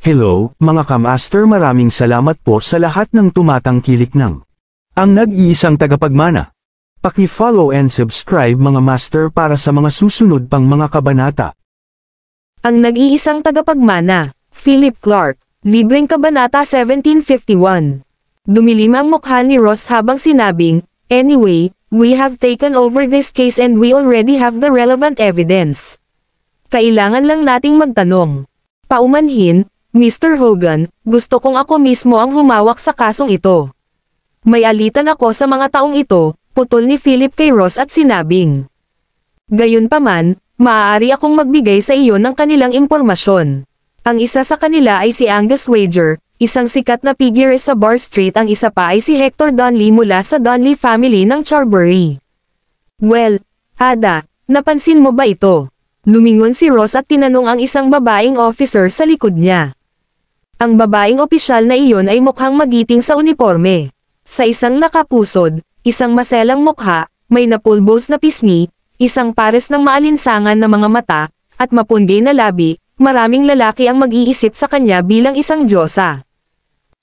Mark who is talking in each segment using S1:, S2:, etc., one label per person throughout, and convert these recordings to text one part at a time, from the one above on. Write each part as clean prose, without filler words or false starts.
S1: Hello, mga kamaster, maraming salamat po sa lahat ng tumatangkilik ng ang nag-iisang tagapagmana. Paki-follow and subscribe mga master para sa mga susunod pang mga kabanata.
S2: Ang nag-iisang tagapagmana, Philip Clark, libreng kabanata 1751. Dumilim ang mukha ni Ross habang sinabing, "Anyway, we have taken over this case and we already have the relevant evidence. Kailangan lang nating magtanong. Paumanhin, Mr. Hogan, gusto kong ako mismo ang humawak sa kasong ito." May alitan ako sa mga taong ito, putol ni Philip kay Ross at sinabing. Gayunpaman, maaari akong magbigay sa iyo ng kanilang impormasyon. Ang isa sa kanila ay si Angus Wager, isang sikat na figure sa Bar Street. Ang isa pa ay si Hector Donley mula sa Donley family ng Charbury. Well, Ada, napansin mo ba ito? Lumingon si Ross at tinanong ang isang babaeng officer sa likod niya. Ang babaeng opisyal na iyon ay mukhang magiting sa uniforme. Sa isang nakapusod, isang maselang mukha, may napulbos na pisngi, isang pares ng maalinsangan na mga mata, at mapunggay na labi, maraming lalaki ang mag-iisip sa kanya bilang isang diyosa.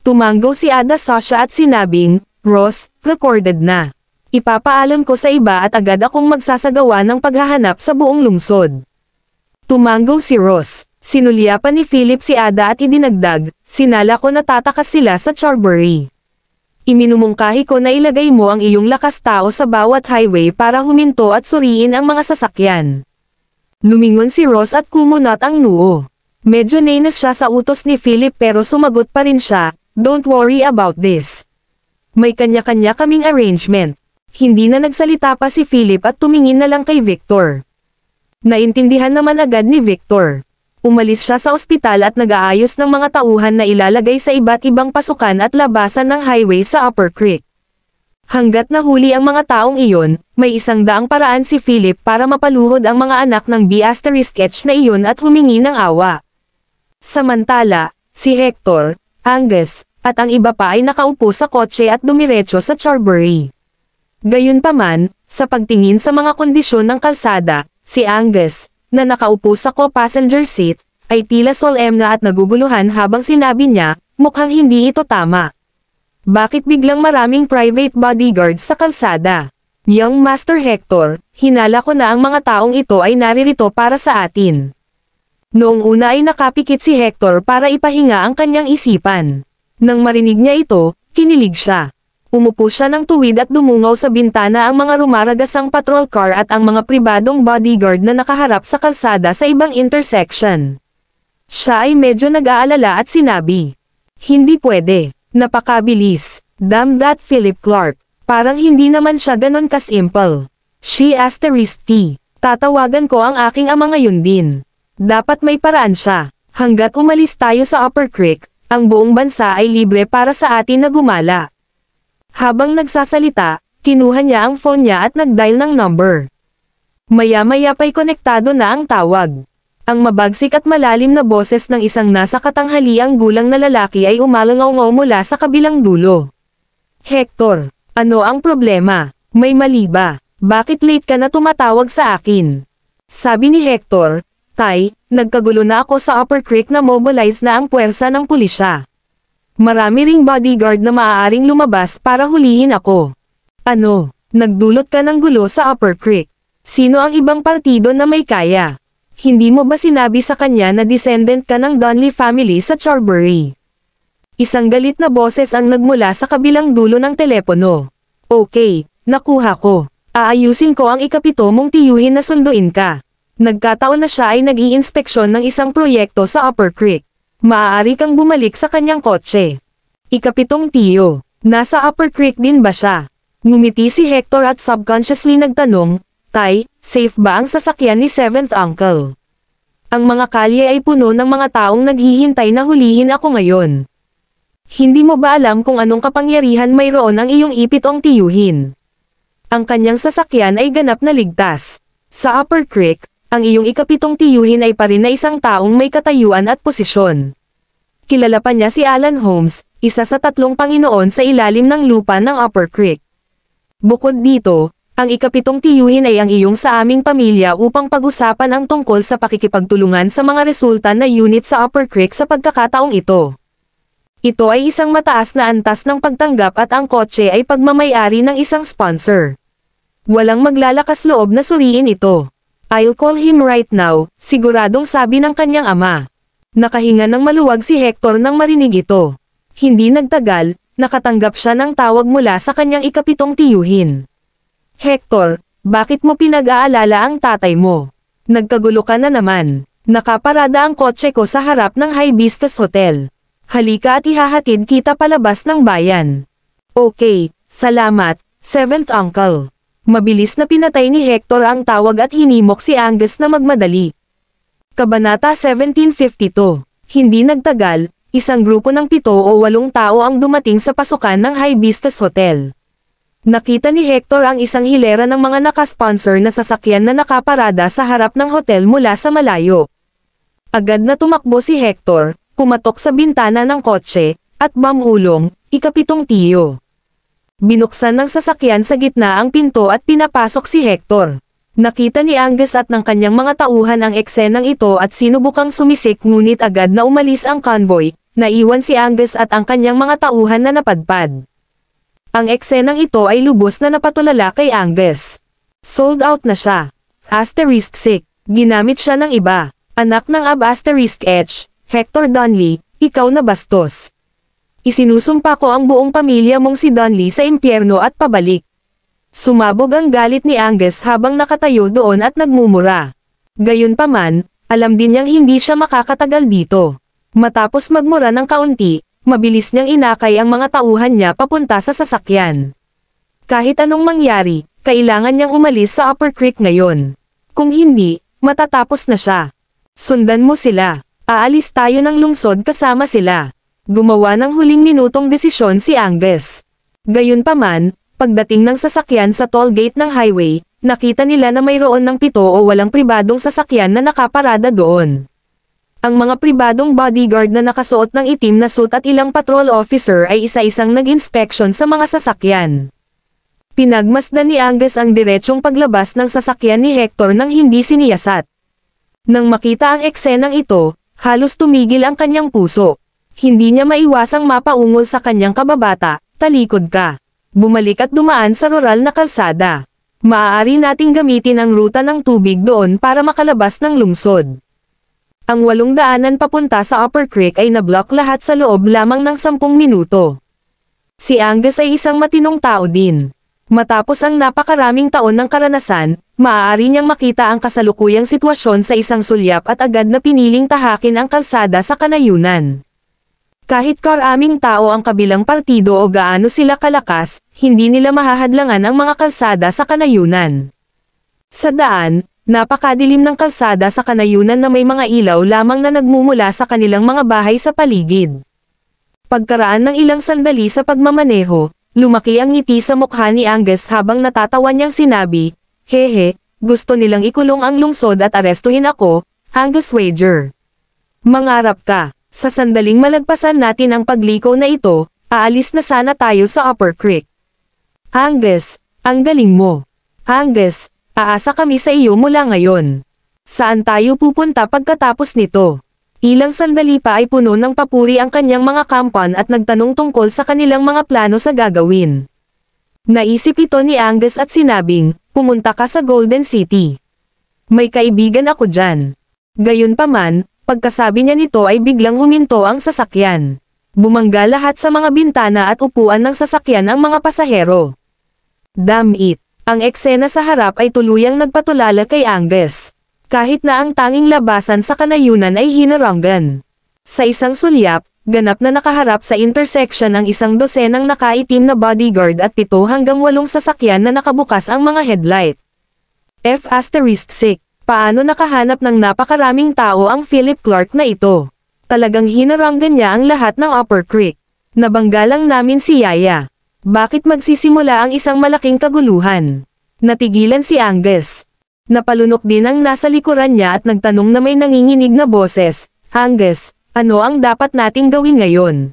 S2: Tumanggo si Ada Sasha at sinabing, "Ross, recorded na. Ipapaalam ko sa iba at agad akong magsasagawa ng paghahanap sa buong lungsod." Tumanggo si Ross. Sinulyapan ni Philip si Ada at idinagdag, "Sinala ko natatakas sila sa Charbury. Iminumungkahi ko na ilagay mo ang iyong lakas tao sa bawat highway para huminto at suriin ang mga sasakyan." Lumingon si Ross at kumunat ang noo. Medyo nainis siya sa utos ni Philip pero sumagot pa rin siya, "Don't worry about this. May kanya-kanya kaming arrangement." Hindi na nagsalita pa si Philip at tumingin na lang kay Victor. Naintindihan naman agad ni Victor. Umalis siya sa ospital at nag-aayos ng mga tauhan na ilalagay sa iba't ibang pasukan at labasan ng highway sa Upper Creek. Hanggat nahuli ang mga taong iyon, may 100 paraan si Philip para mapaluhod ang mga anak ng B***H na iyon at humingi ng awa. Samantala, si Hector, Angus, at ang iba pa ay nakaupo sa kotse at dumiretso sa Charbury. Gayunpaman, sa pagtingin sa mga kondisyon ng kalsada, si Angus, na nakaupo sa co-passenger seat, ay tila solemna at naguguluhan habang sinabi niya, "Mukhang hindi ito tama. Bakit biglang maraming private bodyguards sa kalsada? Young Master Hector, hinala ko na ang mga taong ito ay naririto para sa atin." Noong una ay nakapikit si Hector para ipahinga ang kanyang isipan. Nang marinig niya ito, kinilig siya. Umupo siya ng tuwid at dumungaw sa bintana ang mga rumaragasang patrol car at ang mga pribadong bodyguard na nakaharap sa kalsada sa ibang intersection. Siya ay medyo nag-aalala at sinabi, "Hindi pwede, napakabilis. Damn that Philip Clark, parang hindi naman siya ganon ka-simple. She *T. Tatawagan ko ang aking ama ngayon din. Dapat may paraan siya. Hanggat umalis tayo sa Upper Creek, ang buong bansa ay libre para sa atin na gumala." Habang nagsasalita, kinuha niya ang phone niya at nag-dial ng number. Maya-maya pa'y konektado na ang tawag. Ang mabagsik at malalim na boses ng isang nasa katanghaliang gulang na lalaki ay umalangaw-ngaw mula sa kabilang dulo. "Hector, ano ang problema? May mali ba? Bakit late ka na tumatawag sa akin?" Sabi ni Hector, "Tay, nagkagulo na ako sa Upper Creek na mobilize na ang puwersa ng pulisya. Marami ring bodyguard na maaaring lumabas para hulihin ako." "Ano? Nagdulot ka ng gulo sa Upper Creek? Sino ang ibang partido na may kaya? Hindi mo ba sinabi sa kanya na descendant ka ng Donley family sa Charbury?" Isang galit na boses ang nagmula sa kabilang dulo ng telepono. "Okay, nakuha ko. Aayusin ko ang ikapito mong tiyuhin na sunduin ka." Nagkataon na siya ay nag-iinspeksyon ng isang proyekto sa Upper Creek. Maaari kang bumalik sa kanyang kotse. Ikapitong tiyo, nasa Upper Creek din ba siya? Ngumiti si Hector at subconsciously nagtanong, "Tay, safe ba ang sasakyan ni 7th Uncle? Ang mga kalye ay puno ng mga taong naghihintay na hulihin ako ngayon. Hindi mo ba alam kung anong kapangyarihan mayroon ang iyong ipitong tiyuhin? Ang kanyang sasakyan ay ganap na ligtas. Sa Upper Creek, ang iyong ikapitong tiyuhin ay pa rin na isang taong may katayuan at posisyon. Kilala pa niya si Alan Holmes, isa sa 3 Panginoon sa ilalim ng lupa ng Upper Creek. Bukod dito, Ang ikapitong tiyuhin ay ang iyong sa aming pamilya upang pag-usapan ang tungkol sa pakikipagtulungan sa mga resulta na unit sa Upper Creek sa pagkakataong ito. Ito ay isang mataas na antas ng pagtanggap at ang kotse ay pagmamayari ng isang sponsor. Walang maglalakas loob na suriin ito. I'll call him right now, siguradong sabi ng kanyang ama. Nakahinga ng maluwag si Hector nang marinig ito. Hindi nagtagal, nakatanggap siya ng tawag mula sa kanyang ikapitong tiyuhin. Hector, bakit mo pinag-aalala ang tatay mo? Nagkagulo ka na naman. Nakaparada ang kotse ko sa harap ng Hibiscus Hotel. Halika at ihahatid kita palabas ng bayan. Okay, salamat, 7th uncle. Mabilis na pinatay ni Hector ang tawag at hinimok si Angus na magmadali. Kabanata 1752. Hindi nagtagal, isang grupo ng 7 o 8 tao ang dumating sa pasukan ng Hibiscus Hotel. Nakita ni Hector ang isang hilera ng mga nakasponsor na sasakyan na nakaparada sa harap ng hotel mula sa malayo. Agad na tumakbo si Hector, kumatok sa bintana ng kotse, at mamulong, ikapitong tiyo. Binuksan ng sasakyan sa gitna ang pinto at pinapasok si Hector. Nakita ni Angus at ng kanyang mga tauhan ang eksenang ito at sinubukang sumisik ngunit agad na umalis ang convoy, naiwan si Angus at ang kanyang mga tauhan na napadpad. Ang eksenang ito ay lubos na napatulala kay Angus. Sold out na siya. Asterisk sick. Ginamit siya ng iba. Anak ng H, Hector Donley, ikaw na bastos. Isinusumpa ko ang buong pamilya mong si Donley sa impyerno at pabalik. Sumabog ang galit ni Angus habang nakatayo doon at nagmumura. Gayunpaman, alam din niyang hindi siya makakatagal dito. Matapos magmura ng kaunti, mabilis niyang inakay ang mga tauhan niya papunta sa sasakyan. Kahit anong mangyari, kailangan niyang umalis sa Upper Creek ngayon. Kung hindi, matatapos na siya. Sundan mo sila. Aalis tayo ng lungsod kasama sila. Gumawa ng huling minutong desisyon si Angus. Gayunpaman, pagdating ng sasakyan sa toll gate ng highway, nakita nila na mayroon ng 7 o 8 pribadong sasakyan na nakaparada doon. Ang mga pribadong bodyguard na nakasuot ng itim na suit at ilang patrol officer ay isa-isang nag-inspection sa mga sasakyan. Pinagmasdan ni Angus ang diretsong paglabas ng sasakyan ni Hector nang hindi siniyasat. Nang makita ang eksenang ito, halos tumigil ang kanyang puso. Hindi niya maiwasang mapaungol sa kanyang kababata, talikod ka. Bumalik at dumaan sa rural na kalsada. Maaari nating gamitin ang ruta ng tubig doon para makalabas ng lungsod. Ang 8 daanan papunta sa Upper Creek ay nablock lahat sa loob lamang ng 10 minuto. Si Angus ay isang matinong tao din. Matapos ang napakaraming taon ng karanasan, maaari niyang makita ang kasalukuyang sitwasyon sa isang sulyap at agad na piniling tahakin ang kalsada sa kanayunan. Kahit karaming tao ang kabilang partido o gaano sila kalakas, hindi nila mahahadlangan ang mga kalsada sa kanayunan. Sa daan, napakadilim ng kalsada sa kanayunan na may mga ilaw lamang na nagmumula sa kanilang mga bahay sa paligid. Pagkaraan ng ilang sandali sa pagmamaneho, lumaki ang ngiti sa mukha ni Angus habang natatawa niyang sinabi, "Hehe, gusto nilang ikulong ang lungsod at arestuhin ako, Angus Wager. Mangarap ka, sa sandaling malagpasan natin ang pagliko na ito, aalis na sana tayo sa Upper Creek." Angus, ang galing mo. Angus, aasa kami sa iyo mula ngayon. Saan tayo pupunta pagkatapos nito? Ilang sandali pa ay puno ng papuri ang kanyang mga kampan at nagtanong tungkol sa kanilang mga plano sa gagawin. Naisip ito ni Angus at sinabing, pumunta ka sa Golden City. May kaibigan ako dyan. Gayunpaman, pagkasabi niya nito ay biglang huminto ang sasakyan. Bumangga lahat sa mga bintana at upuan ng sasakyan ang mga pasahero. Damn it! Ang eksena sa harap ay tuluyang nagpatulala kay Angus. Kahit na ang tanging labasan sa kanayunan ay hinaranggan. Sa isang sulyap, ganap na nakaharap sa intersection ang isang dosenang nakaitim na bodyguard at 7 hanggang 8 sasakyan na nakabukas ang mga headlight. F***6. Paano nakahanap ng napakaraming tao ang Philip Clark na ito? Talagang hinaranggan niya ang lahat ng Upper Creek. Nabangga lang namin si Yaya. Bakit magsisimula ang isang malaking kaguluhan? Natigilan si Angus. Napalunok din ang nasa likuran niya at nagtanong na may nanginginig na boses, Angus, ano ang dapat nating gawin ngayon?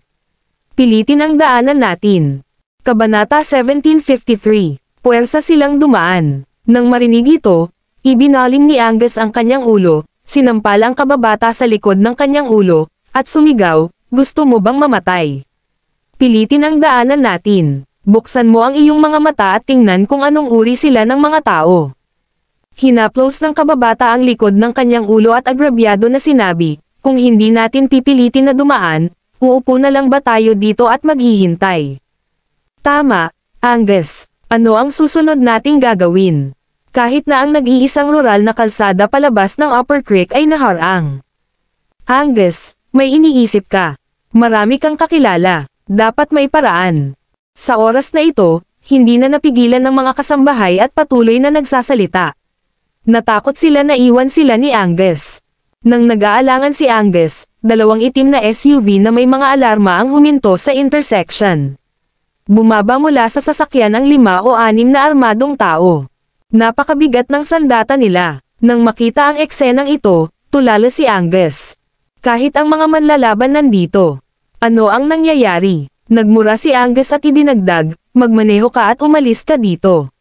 S2: Pilitin ang daanan natin. Kabanata 1753. Puwersa silang dumaan. Nang marinig ito, ibinaling ni Angus ang kanyang ulo, sinampal ang kababata sa likod ng kanyang ulo, at sumigaw, "Gusto mo bang mamatay? Pilitin ang daanan natin. Buksan mo ang iyong mga mata at tingnan kung anong uri sila ng mga tao." Hinaplos ng kababata ang likod ng kanyang ulo at agrabyado na sinabi, "Kung hindi natin pipilitin na dumaan, uupo na lang ba tayo dito at maghihintay?" "Tama, Angus. Ano ang susunod nating gagawin?" Kahit na ang nag-iisang rural na kalsada palabas ng Upper Creek ay naharang. "Angus, may iniisip ka. Marami kang kakilala. Dapat may paraan." Sa oras na ito, hindi na napigilan ng mga kasambahay at patuloy na nagsasalita. Natakot sila na iwan sila ni Angus. Nang nag-aalangan si Angus, dalawang itim na SUV na may mga alarma ang huminto sa intersection. Bumaba mula sa sasakyan ang 5 o 6 na armadong tao. Napakabigat ng sandata nila. Nang makita ang eksenang ito, tulala si Angus. Kahit ang mga manlalaban nandito. Ano ang nangyayari? Nagmura si Angus at idinagdag, "Magmaneho ka at umalis ka dito.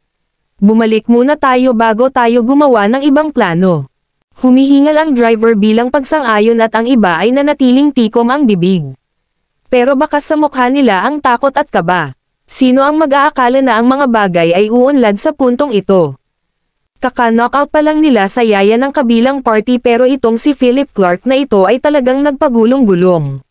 S2: Bumalik muna tayo bago tayo gumawa ng ibang plano." Humihingal ang driver bilang pagsang-ayon at ang iba ay nanatiling tikom ang bibig. Pero bakas sa mukha nila ang takot at kaba. Sino ang mag-aakala na ang mga bagay ay uunlad sa puntong ito? Kaka-knockout pa lang nila sa yaya ng kabilang party pero itong si Philip Clark na ito ay talagang nagpagulong-gulong.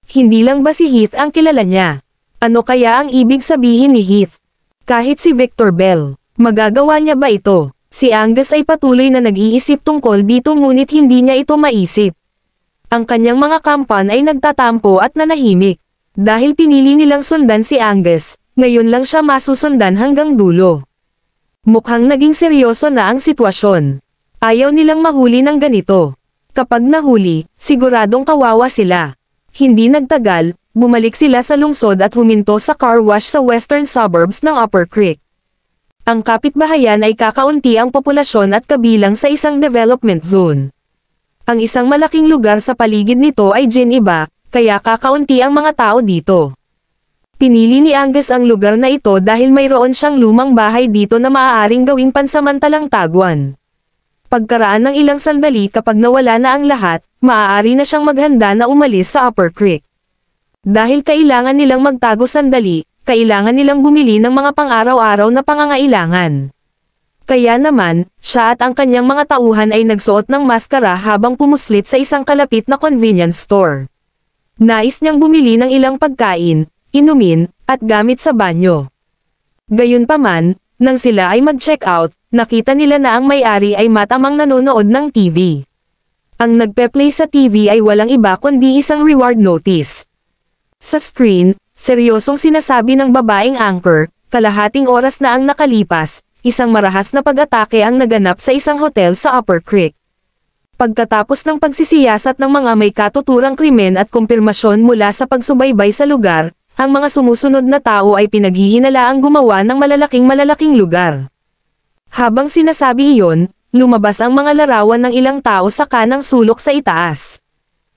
S2: Hindi lang ba si Heath ang kilala niya? Ano kaya ang ibig sabihin ni Heath? Kahit si Victor Bell, magagawa niya ba ito? Si Angus ay patuloy na nag-iisip tungkol dito ngunit hindi niya ito maisip. Ang kanyang mga kampan ay nagtatampo at nanahimik. Dahil pinili nilang sundan si Angus, ngayon lang siya masusundan hanggang dulo. Mukhang naging seryoso na ang sitwasyon. Ayaw nilang mahuli ng ganito. Kapag nahuli, siguradong kawawa sila. Hindi nagtagal, bumalik sila sa lungsod at huminto sa car wash sa western suburbs ng Upper Creek. Ang kapitbahayan ay kakaunti ang populasyon at kabilang sa isang development zone. Ang isang malaking lugar sa paligid nito ay Geneva, kaya kakaunti ang mga tao dito. Pinili ni Angus ang lugar na ito dahil mayroon siyang lumang bahay dito na maaaring gawing pansamantalang taguan. Pagkaraan ng ilang sandali kapag nawala na ang lahat, maaari na siyang maghanda na umalis sa Upper Creek. Dahil kailangan nilang magtago sandali, kailangan nilang bumili ng mga pang-araw-araw na pangangailangan. Kaya naman, siya at ang kanyang mga tauhan ay nagsuot ng maskara habang pumuslit sa isang kalapit na convenience store. Nais niyang bumili ng ilang pagkain, inumin, at gamit sa banyo. Gayunpaman, nang sila ay mag-check out, nakita nila na ang may-ari ay matamang nanonood ng TV. Ang nagpe-play sa TV ay walang iba kundi isang reward notice. Sa screen, seryosong sinasabi ng babaeng anchor, kalahating oras na ang nakalipas, isang marahas na pag-atake ang naganap sa isang hotel sa Upper Creek. Pagkatapos ng pagsisiyasat ng mga may katuturang krimen at kumpirmasyon mula sa pagsubaybay sa lugar, ang mga sumusunod na tao ay pinaghihinalaang gumawa ng malalaking lugar. Habang sinasabi iyon, lumabas ang mga larawan ng ilang tao sa kanang sulok sa itaas.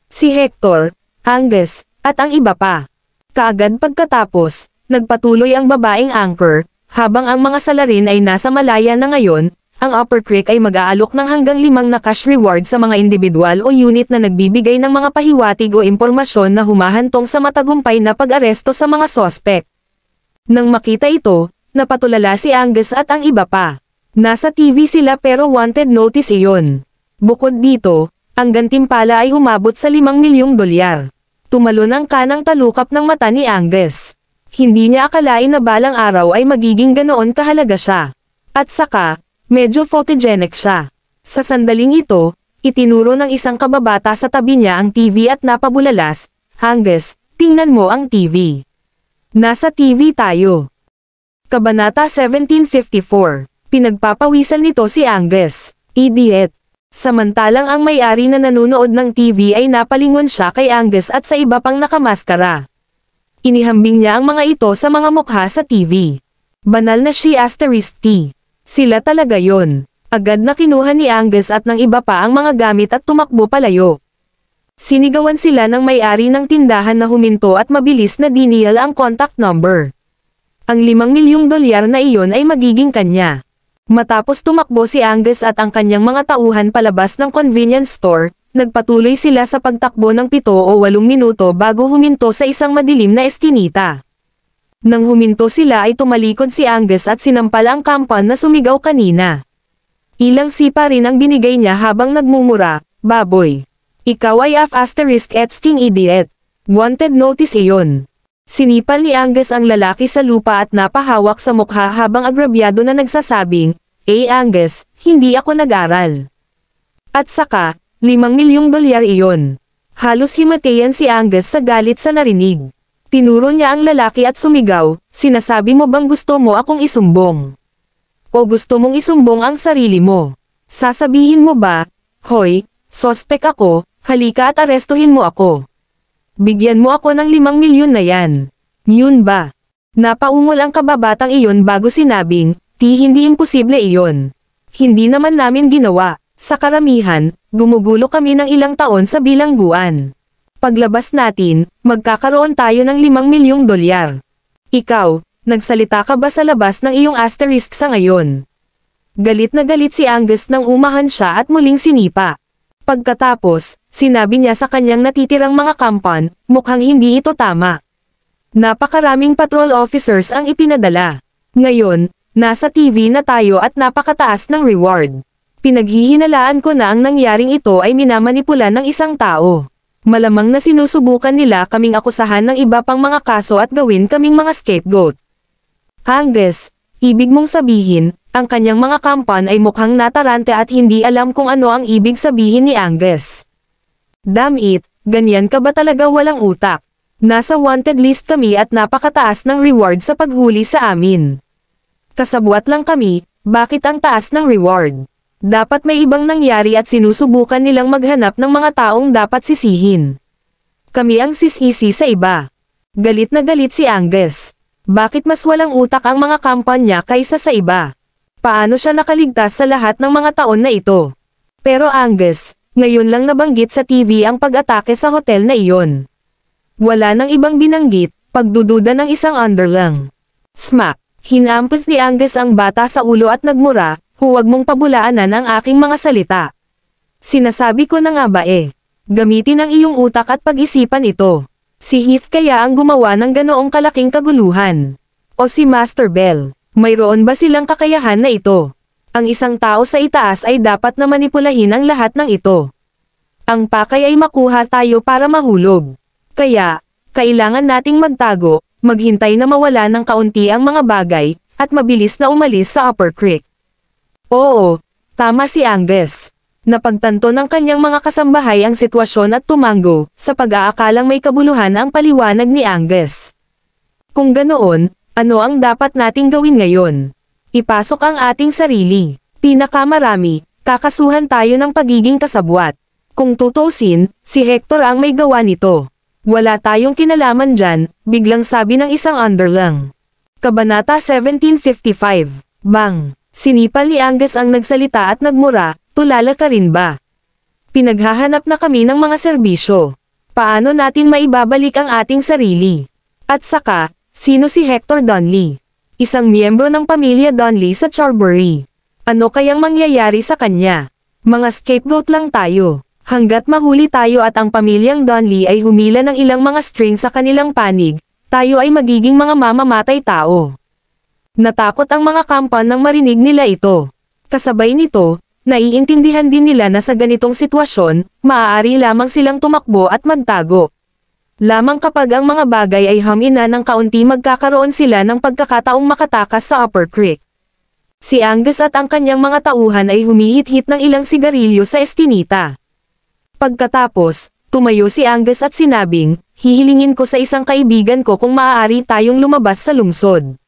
S2: Si Hector, Angus, at ang iba pa. Kaagad pagkatapos, nagpatuloy ang babaeng anchor, habang ang mga salarin ay nasa malaya na ngayon, ang Upper Creek ay mag-aalok ng hanggang 5 na cash reward sa mga individual o unit na nagbibigay ng mga pahiwatig o impormasyon na humahantong sa matagumpay na pag-aresto sa mga sospek. Nang makita ito, napatulala si Angus at ang iba pa. Nasa TV sila pero wanted notice iyon. Bukod dito, ang gantimpala ay umabot sa 5 milyong dolyar. Tumalon ang kanang talukap ng mata ni Angus. Hindi niya akalain na balang araw ay magiging ganoon kahalaga siya. At saka, medyo photogenic siya. Sa sandaling ito, itinuro ng isang kababata sa tabi niya ang TV at napabulalas, "Angus, tingnan mo ang TV. Nasa TV tayo." Kabanata 1754. Pinagpapawisan nito si Angus. Idiot. Samantalang ang may-ari na nanunood ng TV ay napalingon siya kay Angus at sa iba pang nakamaskara. Inihambing niya ang mga ito sa mga mukha sa TV. Banal na she asterisk T. Sila talaga yon. Agad na kinuha ni Angus at ng iba pa ang mga gamit at tumakbo palayo. Sinigawan sila ng may-ari ng tindahan na huminto at mabilis na dinial ang contact number. Ang $5 milyong na iyon ay magiging kanya. Matapos tumakbo si Angus at ang kanyang mga tauhan palabas ng convenience store, nagpatuloy sila sa pagtakbo ng 7 o 8 minuto bago huminto sa isang madilim na eskinita. Nang huminto sila ay tumalikod si Angus at sinampal ang kampan na sumigaw kanina. Ilang sipa rin ang binigay niya habang nagmumura, "Baboy. Ikaw ay **************************************************** wanted notice iyon." Sinipal ni Angus ang lalaki sa lupa at napahawak sa mukha habang agrabyado na nagsasabing, Angus, hindi ako nag-aral." At saka, $5 milyong iyon. Halos himatayan si Angus sa galit sa narinig. Tinuro niya ang lalaki at sumigaw, "Sinasabi mo bang gusto mo akong isumbong? O gusto mong isumbong ang sarili mo? Sasabihin mo ba, Hoy, sospek ako, halika at arestuhin mo ako. Bigyan mo ako ng $5 milyon na yan." Yun ba? Napaungol ang kababatang iyon bago sinabing, hindi imposible iyon. Hindi naman namin ginawa. Sa karamihan, gumugulo kami ng ilang taon sa bilangguan. Paglabas natin, magkakaroon tayo ng $5 milyong. Ikaw, nagsalita ka ba sa labas ng iyong asterisk sa ngayon? Galit na galit si Angus nang umahan siya at muling sinipa. Pagkatapos, sinabi niya sa kanyang natitirang mga kampan, mukhang hindi ito tama. Napakaraming patrol officers ang ipinadala. Ngayon, nasa TV na tayo at napakataas ng reward. Pinaghihinalaan ko na ang nangyaring ito ay minamanipula ng isang tao. Malamang na sinusubukan nila kaming akusahan ng iba pang mga kaso at gawin kaming mga scapegoat. Angus, ibig mong sabihin, ang kanyang mga kampan ay mukhang natarante at hindi alam kung ano ang ibig sabihin ni Angus. Damn it, ganyan ka ba talaga walang utak? Nasa wanted list kami at napakataas ng reward sa paghuli sa amin. Kasabwat lang kami, bakit ang taas ng reward? Dapat may ibang nangyari at sinusubukan nilang maghanap ng mga taong dapat sisihin. Kami ang sisisi sa iba. Galit na galit si Angus. Bakit mas walang utak ang mga kampanya kaysa sa iba? Paano siya nakaligtas sa lahat ng mga taon na ito? Pero Angus, ngayon lang nabanggit sa TV ang pag-atake sa hotel na iyon. Wala nang ibang binanggit, pagdududa ng isang underlang. Smack! Hinampos ni Angus ang bata sa ulo at nagmura, "Huwag mong pabulaanan ang aking mga salita. Sinasabi ko na nga ba gamitin ang iyong utak at pag-isipan ito. Si Heath kaya ang gumawa ng ganoong kalaking kaguluhan? O si Master Bell? Mayroon ba silang kakayahan na ito? Ang isang tao sa itaas ay dapat na manipulahin ang lahat ng ito. Ang pakay ay makuha tayo para mahulog. Kaya, kailangan nating magtago, maghintay na mawala ng kaunti ang mga bagay, at mabilis na umalis sa Upper Creek." Oo, tama si Angus. Napagtanto ng kanyang mga kasambahay ang sitwasyon at tumango, sa pag-aakalang may kabuluhan ang paliwanag ni Angus. Kung ganoon, ano ang dapat nating gawin ngayon? Ipasok ang ating sarili. Pinakamarami, kakasuhan tayo ng pagiging kasabwat. Kung tutusin, si Hector ang may gawa nito. Wala tayong kinalaman dyan, biglang sabi ng isang underlang. Kabanata 1755. Bang! Sinipal ni Angus ang nagsalita at nagmura, "Tulala ka rin ba? Pinaghahanap na kami ng mga serbisyo. Paano natin maibabalik ang ating sarili? At saka, sino si Hector Donley? Isang miyembro ng pamilya Donley sa Charbury. Ano kayang mangyayari sa kanya? Mga scapegoat lang tayo. Hanggat mahuli tayo at ang pamilyang Donley ay humila ng ilang mga string sa kanilang panig, tayo ay magiging mga mamamatay tao." Natakot ang mga kampan nang marinig nila ito. Kasabay nito, naiintindihan din nila na sa ganitong sitwasyon, maaari lamang silang tumakbo at magtago. Lamang kapag ang mga bagay ay hamina ng kaunti magkakaroon sila ng pagkakataong makatakas sa Upper Creek. Si Angus at ang kanyang mga tauhan ay humihit-hit ng ilang sigarilyo sa eskinita. Pagkatapos, tumayo si Angus at sinabing, "Hihilingin ko sa isang kaibigan ko kung maaari tayong lumabas sa lungsod.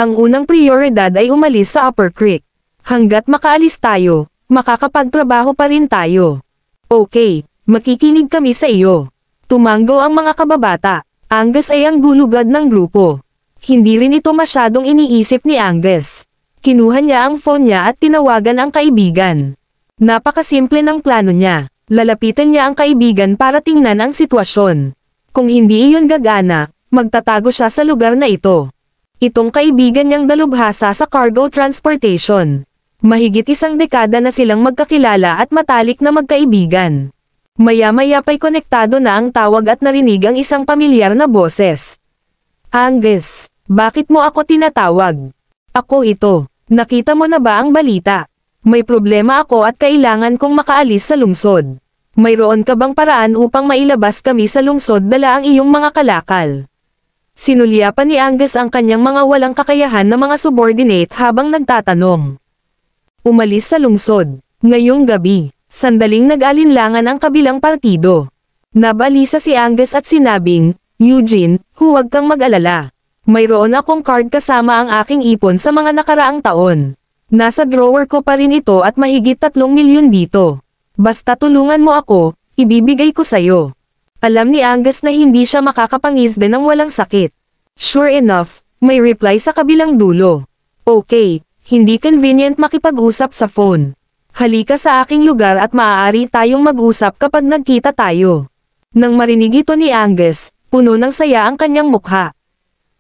S2: Ang unang prioridad ay umalis sa Upper Creek. Hanggat makaalis tayo, makakapagtrabaho pa rin tayo." "Okay, makikinig kami sa iyo." Tumango ang mga kababata. Angus ay ang gulugad ng grupo. Hindi rin ito masyadong iniisip ni Angus. Kinuha niya ang phone niya at tinawagan ang kaibigan. Napakasimple ng plano niya. Lalapitan niya ang kaibigan para tingnan ang sitwasyon. Kung hindi iyon gagana, magtatago siya sa lugar na ito. Itong kaibigan niyang dalubhasa sa cargo transportation. Mahigit 1 dekada na silang magkakilala at matalik na magkaibigan. Maya-maya pa'y konektado na ang tawag at narinig ang isang pamilyar na boses. Angus, bakit mo ako tinatawag? Ako ito. Nakita mo na ba ang balita? May problema ako at kailangan kong makaalis sa lungsod. Mayroon ka bang paraan upang mailabas kami sa lungsod dala ang iyong mga kalakal? Sinulyapan ni Angus ang kanyang mga walang kakayahan na mga subordinate habang nagtatanong. Umalis sa lungsod. Ngayong gabi, sandaling nag-alinlangan ang kabilang partido. Nabalisa si Angus at sinabing, Eugene, huwag kang mag-alala. Mayroon akong card kasama ang aking ipon sa mga nakaraang taon. Nasa drawer ko pa rin ito at mahigit 3 milyon dito. Basta tulungan mo ako, ibibigay ko sayo. Alam ni Angus na hindi siya makakapangisda ng walang sakit. Sure enough, may reply sa kabilang dulo. Okay, hindi convenient makipag-usap sa phone. Halika sa aking lugar at maaari tayong mag-usap kapag nagkita tayo. Nang marinig ito ni Angus, puno ng saya ang kanyang mukha.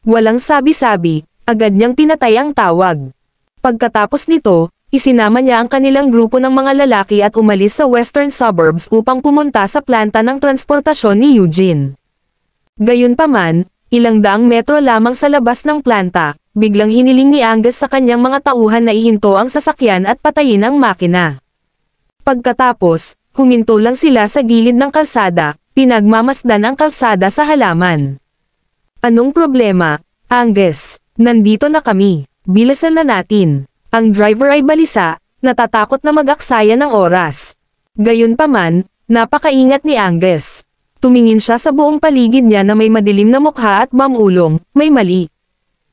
S2: Walang sabi-sabi, agad niyang pinatay ang tawag. Pagkatapos nito, isinama niya ang kanilang grupo ng mga lalaki at umalis sa western suburbs upang pumunta sa planta ng transportasyon ni Eugene. Gayunpaman, ilang daang metro lamang sa labas ng planta, biglang hiniling ni Angus sa kanyang mga tauhan na ihinto ang sasakyan at patayin ang makina. Pagkatapos, huminto lang sila sa gilid ng kalsada, pinagmamasdan ang kalsada sa halaman. Anong problema, Angus? Nandito na kami, bilisan na natin. Ang driver ay balisa, natatakot na mag-aksaya ng oras. Gayunpaman, napakaingat ni Angus. Tumingin siya sa buong paligid niya na may madilim na mukha at mamulong, may mali.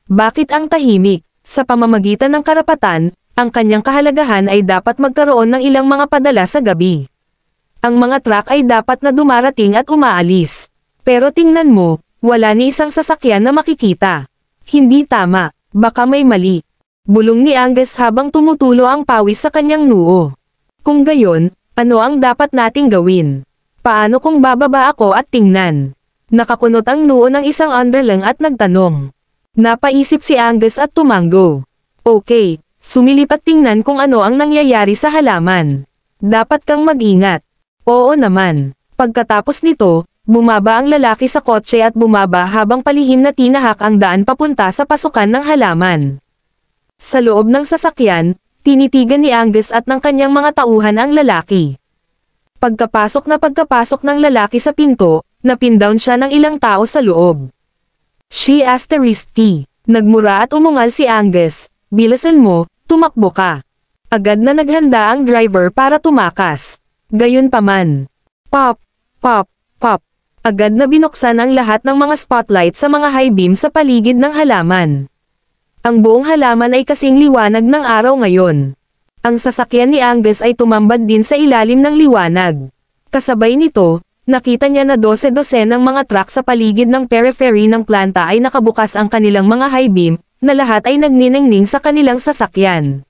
S2: Bakit ang tahimik? Sa pamamagitan ng karapatan, ang kanyang kahalagahan ay dapat magkaroon ng ilang mga padala sa gabi. Ang mga truck ay dapat na dumarating at umaalis. Pero tingnan mo, wala ni isang sasakyan na makikita. Hindi tama, baka may mali. Bulong ni Angus habang tumutulo ang pawis sa kanyang noo. Kung gayon, ano ang dapat nating gawin? Paano kung bababa ako at tingnan? Nakakunot ang noo ng isang underling at nagtanong. Napaisip si Angus at tumango. Okay, sumilip at tingnan kung ano ang nangyayari sa halaman. Dapat kang mag-ingat. Oo naman. Pagkatapos nito, bumaba ang lalaki sa kotse at bumaba habang palihim na tinahak ang daan papunta sa pasukan ng halaman. Sa loob ng sasakyan, tinitigan ni Angus at ng kanyang mga tauhan ang lalaki. Pagkapasok ng lalaki sa pinto, napindown siya ng ilang tao sa loob. She asterisk T. Nagmura at umungal si Angus, bilisan mo, tumakbo ka. Agad na naghanda ang driver para tumakas. Gayunpaman. Pop, pop, pop. Agad na binuksan ang lahat ng mga spotlight sa mga high beam sa paligid ng halaman. Ang buong halaman ay kasing liwanag ng araw ngayon. Ang sasakyan ni Angus ay tumambad din sa ilalim ng liwanag. Kasabay nito, nakita niya na 12 ng mga truck sa paligid ng periphery ng planta ay nakabukas ang kanilang mga high beam, na lahat ay nagniningning sa kanilang sasakyan.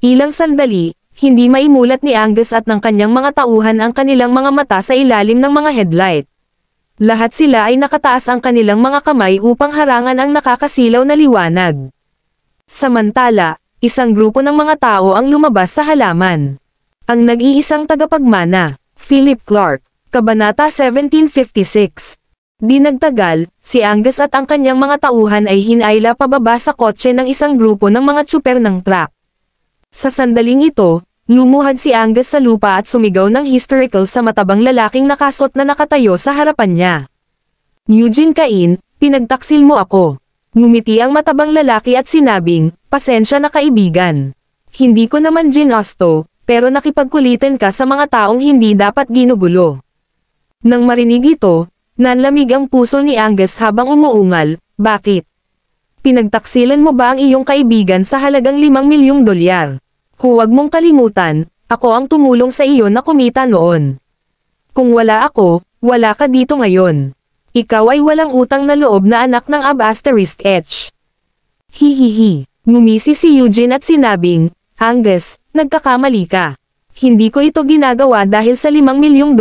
S2: Ilang sandali, hindi maimulat ni Angus at ng kanyang mga tauhan ang kanilang mga mata sa ilalim ng mga headlight. Lahat sila ay nakataas ang kanilang mga kamay upang harangan ang nakakasilaw na liwanag. Samantala, isang grupo ng mga tao ang lumabas sa halaman. Ang nag-iisang tagapagmana, Philip Clark, Kabanata 1756. Di nagtagal, si Angus at ang kanyang mga tauhan ay hinayla pababa sa kotse ng isang grupo ng mga tsuper ng truck. Sa sandaling ito, lumuhad si Angus sa lupa at sumigaw ng hysterical sa matabang lalaking nakasot na nakatayo sa harapan niya. Eugene Cain, pinagtaksil mo ako. Ngumiti ang matabang lalaki at sinabing, pasensya na kaibigan. Hindi ko naman ginusto, pero nakipagkulitan ka sa mga taong hindi dapat ginugulo. Nang marinig ito, nanlamig ang puso ni Angus habang umuungal, bakit? Pinagtaksilan mo ba ang iyong kaibigan sa halagang $5 milyong? Huwag mong kalimutan, ako ang tumulong sa iyo na kumita noon. Kung wala ako, wala ka dito ngayon. Ikaw ay walang utang na loob na anak ng *H. Hihihi, ngumisi si Eugene at sinabing, Angus, nagkakamali ka. Hindi ko ito ginagawa dahil sa $5 milyong.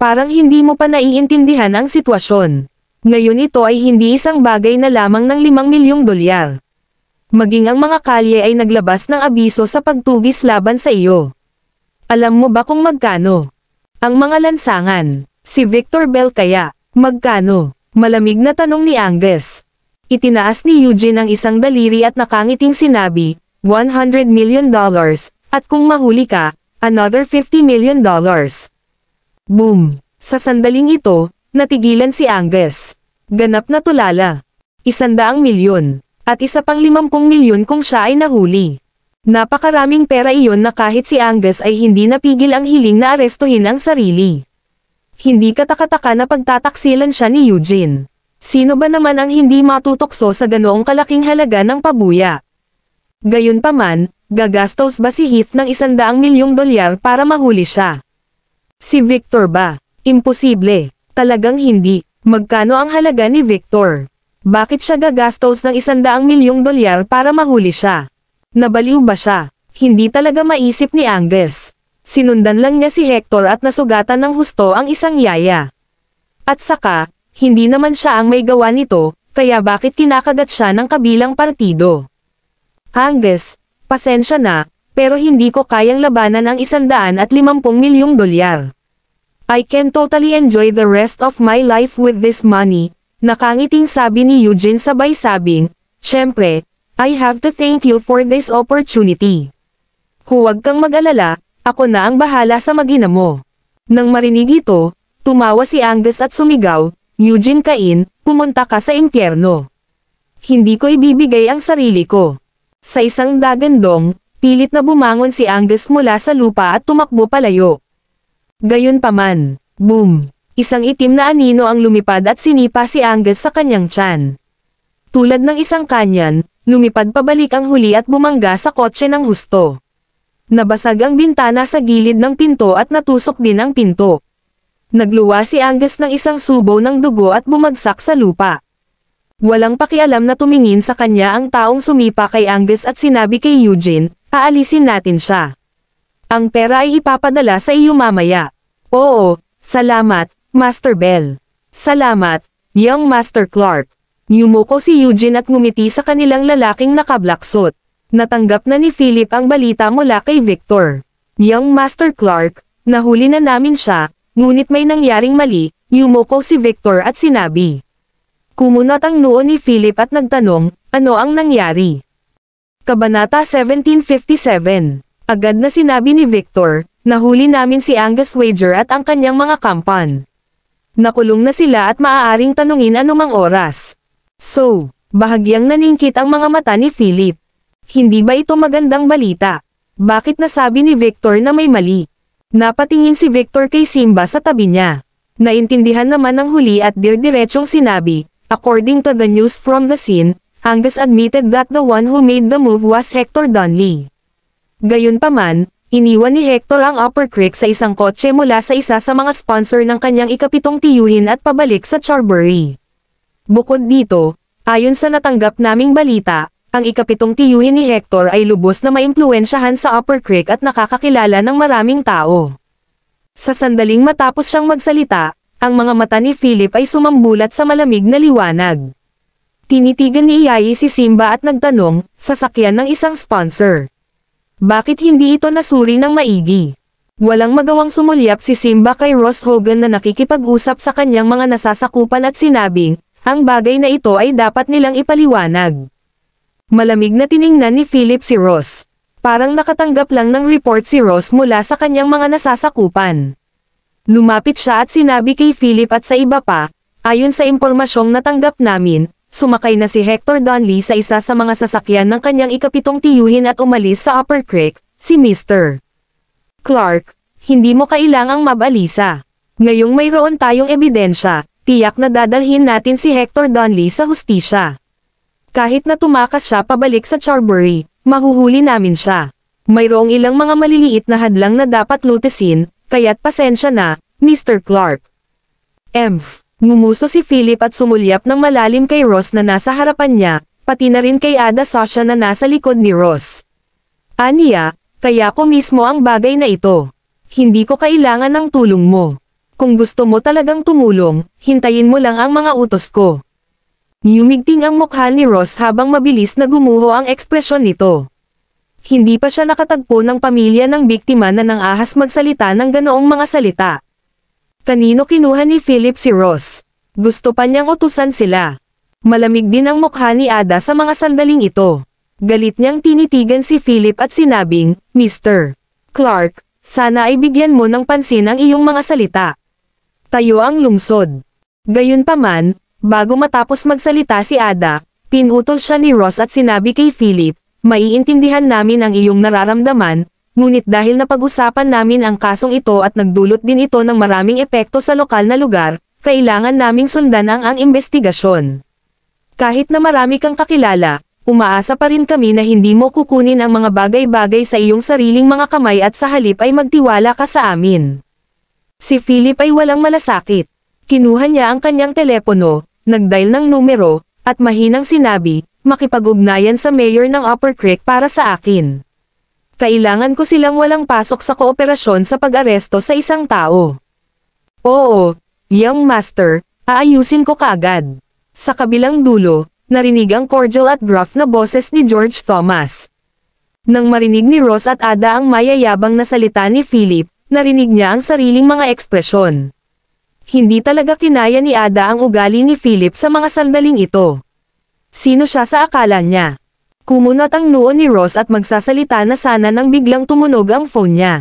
S2: Parang hindi mo pa naiintindihan ang sitwasyon. Ngayon ito ay hindi isang bagay na lamang ng 5 milyong dolyar. Maging ang mga kalye ay naglabas ng abiso sa pagtugis laban sa iyo. Alam mo ba kung magkano? Ang mga lansangan. Si Victor Bell kaya, magkano? Malamig na tanong ni Angus. Itinaas ni Eugene ang isang daliri at nakangiting sinabi, $100 million, at kung mahuli ka, another $50 million. Boom! Sa sandaling ito, natigilan si Angus. Ganap na tulala. 100 milyon. At isa pang 50 milyon kung siya ay nahuli. Napakaraming pera iyon na kahit si Angus ay hindi napigil ang hiling na arestuhin ang sarili. Hindi katakataka na pagtataksilan siya ni Eugene. Sino ba naman ang hindi matutokso sa ganoong kalaking halaga ng pabuya? Gayunpaman, gagastos ba si Heath ng 100 milyong dolyar para mahuli siya? Si Victor ba? Imposible. Talagang hindi. Magkano ang halaga ni Victor? Bakit siya gagastos ng 100 milyong dolyar para mahuli siya? Nabaliw ba siya? Hindi talaga maisip ni Angus. Sinundan lang niya si Hector at nasugatan ng husto ang isang yaya. At saka, hindi naman siya ang may gawa nito, kaya bakit kinakagat siya ng kabilang partido? Angus, pasensya na, pero hindi ko kayang labanan ang 150 milyong dolyar. I can totally enjoy the rest of my life with this money, nakangiting sabi ni Eugene sabay sabing, syempre, I have to thank you for this opportunity. Huwag kang mag-alala, ako na ang bahala sa mag-ina mo. Nang marinig ito, tumawa si Angus at sumigaw, Eugene Cain, pumunta ka sa impyerno. Hindi ko ibibigay ang sarili ko. Sa isang dagandong, pilit na bumangon si Angus mula sa lupa at tumakbo palayo. Gayunpaman, boom! Isang itim na anino ang lumipad at sinipa si Angus sa kanyang tiyan. Tulad ng isang kanyan, lumipad pabalik ang huli at bumangga sa kotse ng husto. Nabasag ang bintana sa gilid ng pinto at natusok din ang pinto. Nagluwa si Angus ng isang subo ng dugo at bumagsak sa lupa. Walang pakialam na tumingin sa kanya ang taong sumipa kay Angus at sinabi kay Eugene, aalisin natin siya. Ang pera ay ipapadala sa iyo mamaya. Oo, salamat, Master Bell. Salamat, Young Master Clark. Yumuko si Eugene at ngumiti sa kanilang lalaking nakablaksot. Natanggap na ni Philip ang balita mula kay Victor. Young Master Clark, nahuli na namin siya, ngunit may nangyaring mali, yumuko si Victor at sinabi. Kumunot ang noo ni Philip at nagtanong, ano ang nangyari? Kabanata 1757. Agad na sinabi ni Victor, nahuli namin si Angus Wager at ang kanyang mga kampan. Nakulong na sila at maaaring tanungin anumang oras. So, bahagyang naningkit ang mga mata ni Philip. Hindi ba ito magandang balita? Bakit nasabi ni Victor na may mali? Napatingin si Victor kay Simba sa tabi niya. Naintindihan naman ng huli at dirdiretsong sinabi, according to the news from the scene, Angus admitted that the one who made the move was Hector Donnelly. Gayunpaman, iniwan ni Hector ang Upper Creek sa isang kotse mula sa isa sa mga sponsor ng kanyang ikapitong tiyuhin at pabalik sa Charbury. Bukod dito, ayon sa natanggap naming balita, ang ikapitong tiyuhin ni Hector ay lubos na maimpluwensyahan sa Upper Creek at nakakakilala ng maraming tao. Sa sandaling matapos siyang magsalita, ang mga mata ni Philip ay sumambulat sa malamig na liwanag. Tinitigan ni Iyayi si Simba at nagtanong, sasakyan ng isang sponsor. Bakit hindi ito nasuri ng maigi? Walang magawang sumulyap si Simba kay Ross Hogan na nakikipag-usap sa kanyang mga nasasakupan at sinabing, ang bagay na ito ay dapat nilang ipaliwanag. Malamig na tiningnan ni Philip si Ross. Parang nakatanggap lang ng report si Ross mula sa kanyang mga nasasakupan. Lumapit siya at sinabi kay Philip at sa iba pa, ayon sa impormasyong natanggap namin, sumakay na si Hector Donnelly sa isa sa mga sasakyan ng kanyang ikapitong tiyuhin at umalis sa Upper Creek, si Mr. Clark, hindi mo kailangang mabalisa. Ngayong mayroon tayong ebidensya, tiyak na dadalhin natin si Hector Donnelly sa hustisya. Kahit na tumakas siya pabalik sa Charbury, mahuhuli namin siya. Mayroong ilang mga maliliit na hadlang na dapat lutesin, kaya't pasensya na, Mr. Clark. Ngumuso si Philip at sumulyap ng malalim kay Ross na nasa harapan niya, pati na rin kay Ada Sasha na nasa likod ni Ross. Aniya, kaya ko mismo ang bagay na ito. Hindi ko kailangan ng tulong mo. Kung gusto mo talagang tumulong, hintayin mo lang ang mga utos ko. Yumigting ang mukha ni Ross habang mabilis na gumuho ang ekspresyon nito. Hindi pa siya nakatagpo ng pamilya ng biktima na nang ahas magsalita ng ganoong mga salita. Kanino kinuha ni Philip si Ross? Gusto pa niyang utusan sila. Malamig din ang mukha ni Ada sa mga sandaling ito. Galit niyang tinitigan si Philip at sinabing, Mr. Clark, sana ay bigyan mo ng pansin ang iyong mga salita. Tayo ang lungsod. Gayunpaman, bago matapos magsalita si Ada, pinutol siya ni Ross at sinabi kay Philip, maiintindihan namin ang iyong nararamdaman, ngunit dahil napag-usapan namin ang kasong ito at nagdulot din ito ng maraming epekto sa lokal na lugar, kailangan naming sundan ang investigasyon. Kahit na marami kang kakilala, umaasa pa rin kami na hindi mo kukunin ang mga bagay-bagay sa iyong sariling mga kamay at sa halip ay magtiwala ka sa amin. Si Philip ay walang malasakit. Kinuha niya ang kanyang telepono, nag-dial ng numero, at mahinang sinabi, makipag-ugnayan sa mayor ng Upper Creek para sa akin. Kailangan ko silang walang pasok sa kooperasyon sa pag-aresto sa isang tao. Oo, young master, aayusin ko kaagad. Sa kabilang dulo, narinig ang cordial at gruff na boses ni George Thomas. Nang marinig ni Ross at Ada ang mayayabang na salita ni Philip, narinig niya ang sariling mga ekspresyon. Hindi talaga kinaya ni Ada ang ugali ni Philip sa mga sandaling ito. Sino siya sa akala niya? Kumunot ang noo ni Ross at magsasalita na sana nang biglang tumunog ang phone niya.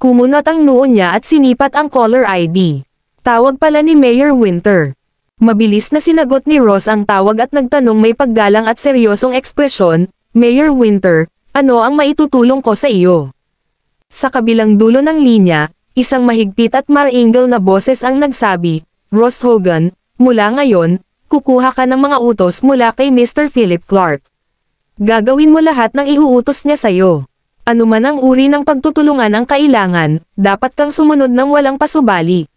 S2: Kumunot ang noo niya at sinipat ang caller ID. Tawag pala ni Mayor Winter. Mabilis na sinagot ni Ross ang tawag at nagtanong may paggalang at seryosong ekspresyon, Mayor Winter, ano ang maitutulong ko sa iyo? Sa kabilang dulo ng linya, isang mahigpit at maringal na boses ang nagsabi, Ross Hogan, mula ngayon, kukuha ka ng mga utos mula kay Mr. Philip Clark. Gagawin mo lahat ng iuutos niya sa'yo. Ano man ang uri ng pagtutulungan ang kailangan, dapat kang sumunod ng walang pasubali.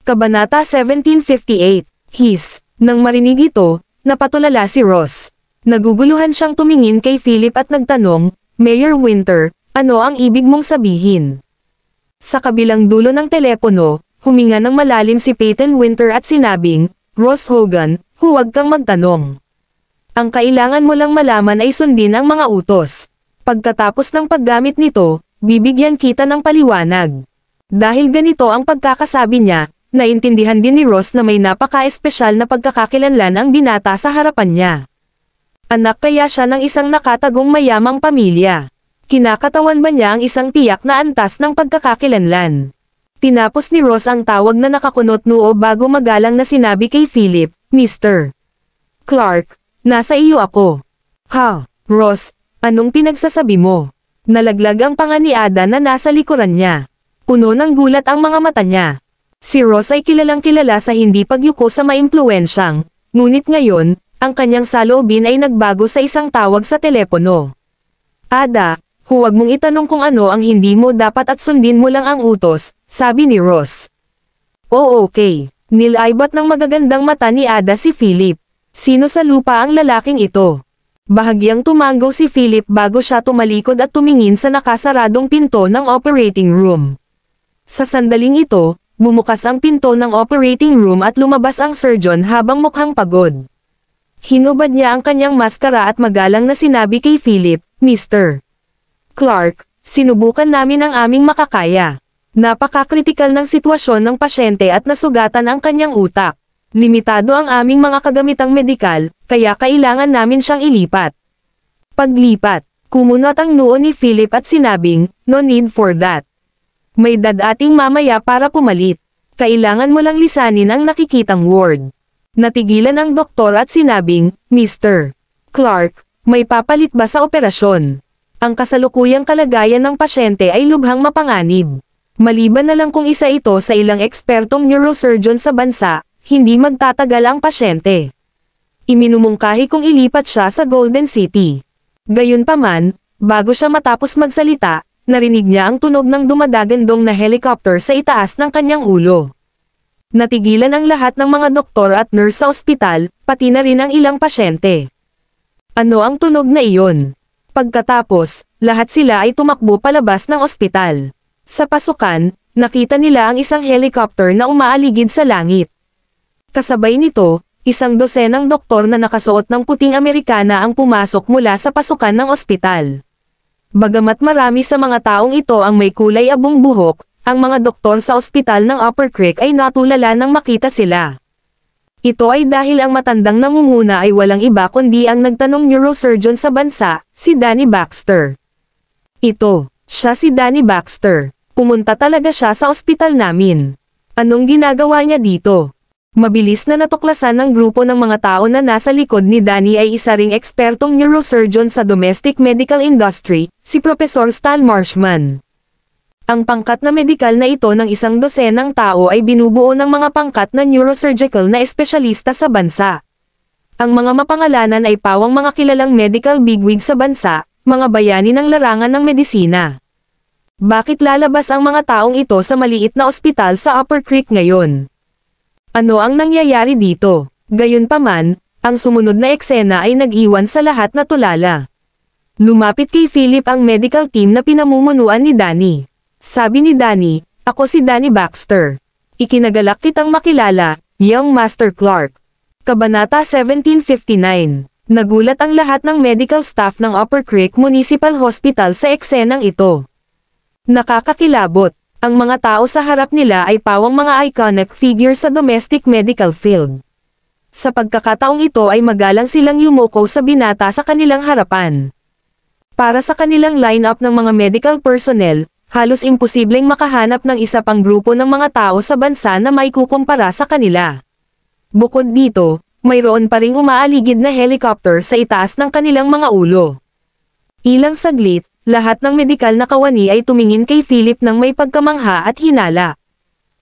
S2: Kabanata 1758, His. Nang marinig ito, napatulala si Ross. Naguguluhan siyang tumingin kay Philip at nagtanong, Mayor Winter, ano ang ibig mong sabihin? Sa kabilang dulo ng telepono, huminga ng malalim si Peyton Winter at sinabing, Ross Hogan, huwag kang magtanong. Ang kailangan mo lang malaman ay sundin ang mga utos. Pagkatapos ng paggamit nito, bibigyan kita ng paliwanag. Dahil ganito ang pagkakasabi niya, naintindihan din ni Ross na may napaka-espesyal na pagkakakilanlan ang binata sa harapan niya. Anak kaya siya ng isang nakatagong mayamang pamilya. Kinakatawan ba niya ang isang tiyak na antas ng pagkakakilanlan? Tinapos ni Ross ang tawag na nakakunot noo bago magalang na sinabi kay Philip, Mr. Clark, nasa iyo ako. Ha, Ross, anong pinagsasabi mo? Nalaglag ang panga ni Ada na nasa likuran niya. Puno ng gulat ang mga mata niya. Si Ross ay kilalang kilala sa hindi pagyuko sa maimpluwensyang, ngunit ngayon, ang kanyang saloobin ay nagbago sa isang tawag sa telepono. Ada, huwag mong itanong kung ano ang hindi mo dapat at sundin mo lang ang utos, sabi ni Ross. Oo, okay. Nilaibat ng magagandang mata ni Ada si Philip. Sino sa lupa ang lalaking ito? Bahagyang tumanggaw si Philip bago siya tumalikod at tumingin sa nakasaradong pinto ng operating room. Sa sandaling ito, bumukas ang pinto ng operating room at lumabas ang surgeon habang mukhang pagod. Hinubad niya ang kanyang maskara at magalang na sinabi kay Philip, Mr. Clark, sinubukan namin ang aming makakaya. Napaka-kritikal ng sitwasyon ng pasyente at nasugatan ang kanyang utak. Limitado ang aming mga kagamitang medikal, kaya kailangan namin siyang ilipat. Paglipat, kumunot ang noo ni Philip at sinabing, no need for that. May dadating mamaya para pumalit. Kailangan mo lang lisanin ang nakikitang ward. Natigilan ang doktor at sinabing, Mr. Clark, may papalit ba sa operasyon? Ang kasalukuyang kalagayan ng pasyente ay lubhang mapanganib. Maliban na lang kung isa ito sa ilang ekspertong neurosurgeon sa bansa, hindi magtatagal ang pasyente. Iminumungkahi kong ilipat siya sa Golden City. Gayunpaman, bago siya matapos magsalita, narinig niya ang tunog ng dumadagandong na helicopter sa itaas ng kanyang ulo. Natigilan ang lahat ng mga doktor at nurse sa ospital, pati na rin ang ilang pasyente. Ano ang tunog na iyon? Pagkatapos, lahat sila ay tumakbo palabas ng ospital. Sa pasukan, nakita nila ang isang helicopter na umaaligid sa langit. Kasabay nito, isang dosenang doktor na nakasuot ng puting Amerikana ang pumasok mula sa pasukan ng ospital. Bagamat marami sa mga taong ito ang may kulay abong buhok, ang mga doktor sa ospital ng Upper Creek ay natulala nang makita sila. Ito ay dahil ang matandang nangunguna ay walang iba kundi ang nagtanong neurosurgeon sa bansa, si Danny Baxter. Siya si Danny Baxter. Pumunta talaga siya sa ospital namin. Anong ginagawa niya dito? Mabilis na natuklasan ng grupo ng mga tao na nasa likod ni Danny ay isa ring ekspertong neurosurgeon sa domestic medical industry, si Professor Stan Marshman. Ang pangkat na medikal na ito ng isang dosenang tao ay binubuo ng mga pangkat na neurosurgical na espesyalista sa bansa. Ang mga mapangalanan ay pawang mga kilalang medical bigwig sa bansa, mga bayani ng larangan ng medisina. Bakit lalabas ang mga taong ito sa maliit na ospital sa Upper Creek ngayon? Ano ang nangyayari dito? Gayunpaman, ang sumunod na eksena ay nag-iwan sa lahat na tulala. Lumapit kay Philip ang medical team na pinamumunuan ni Danny. Sabi ni Danny, "Ako si Danny Baxter. Ikinagalak kitang makilala, Young Master Clark." Kabanata 1759. Nagulat ang lahat ng medical staff ng Upper Creek Municipal Hospital sa eksenang ito. Nakakakilabot. Ang mga tao sa harap nila ay pawang mga iconic figure sa domestic medical field. Sa pagkakataong ito ay magalang silang yumuko sa binata sa kanilang harapan. Para sa kanilang lineup ng mga medical personnel, halos imposibleng makahanap ng isa pang grupo ng mga tao sa bansa na may kukumpara sa kanila. Bukod dito, mayroon pa ring umaaligid na helicopter sa itaas ng kanilang mga ulo. Ilang saglit, lahat ng medikal na kawani ay tumingin kay Philip ng may pagkamangha at hinala.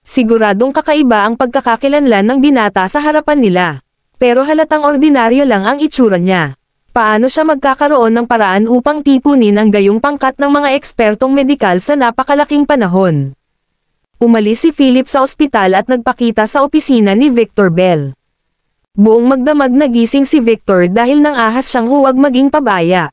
S2: Siguradong kakaiba ang pagkakakilanlan ng binata sa harapan nila. Pero halatang ordinaryo lang ang itsura niya. Paano siya magkakaroon ng paraan upang tipunin ang gayong pangkat ng mga ekspertong medikal sa napakalaking panahon? Umalis si Philip sa ospital at nagpakita sa opisina ni Victor Bell. Buong magdamag nagising si Victor dahil nang ahas siyang huwag maging pabaya.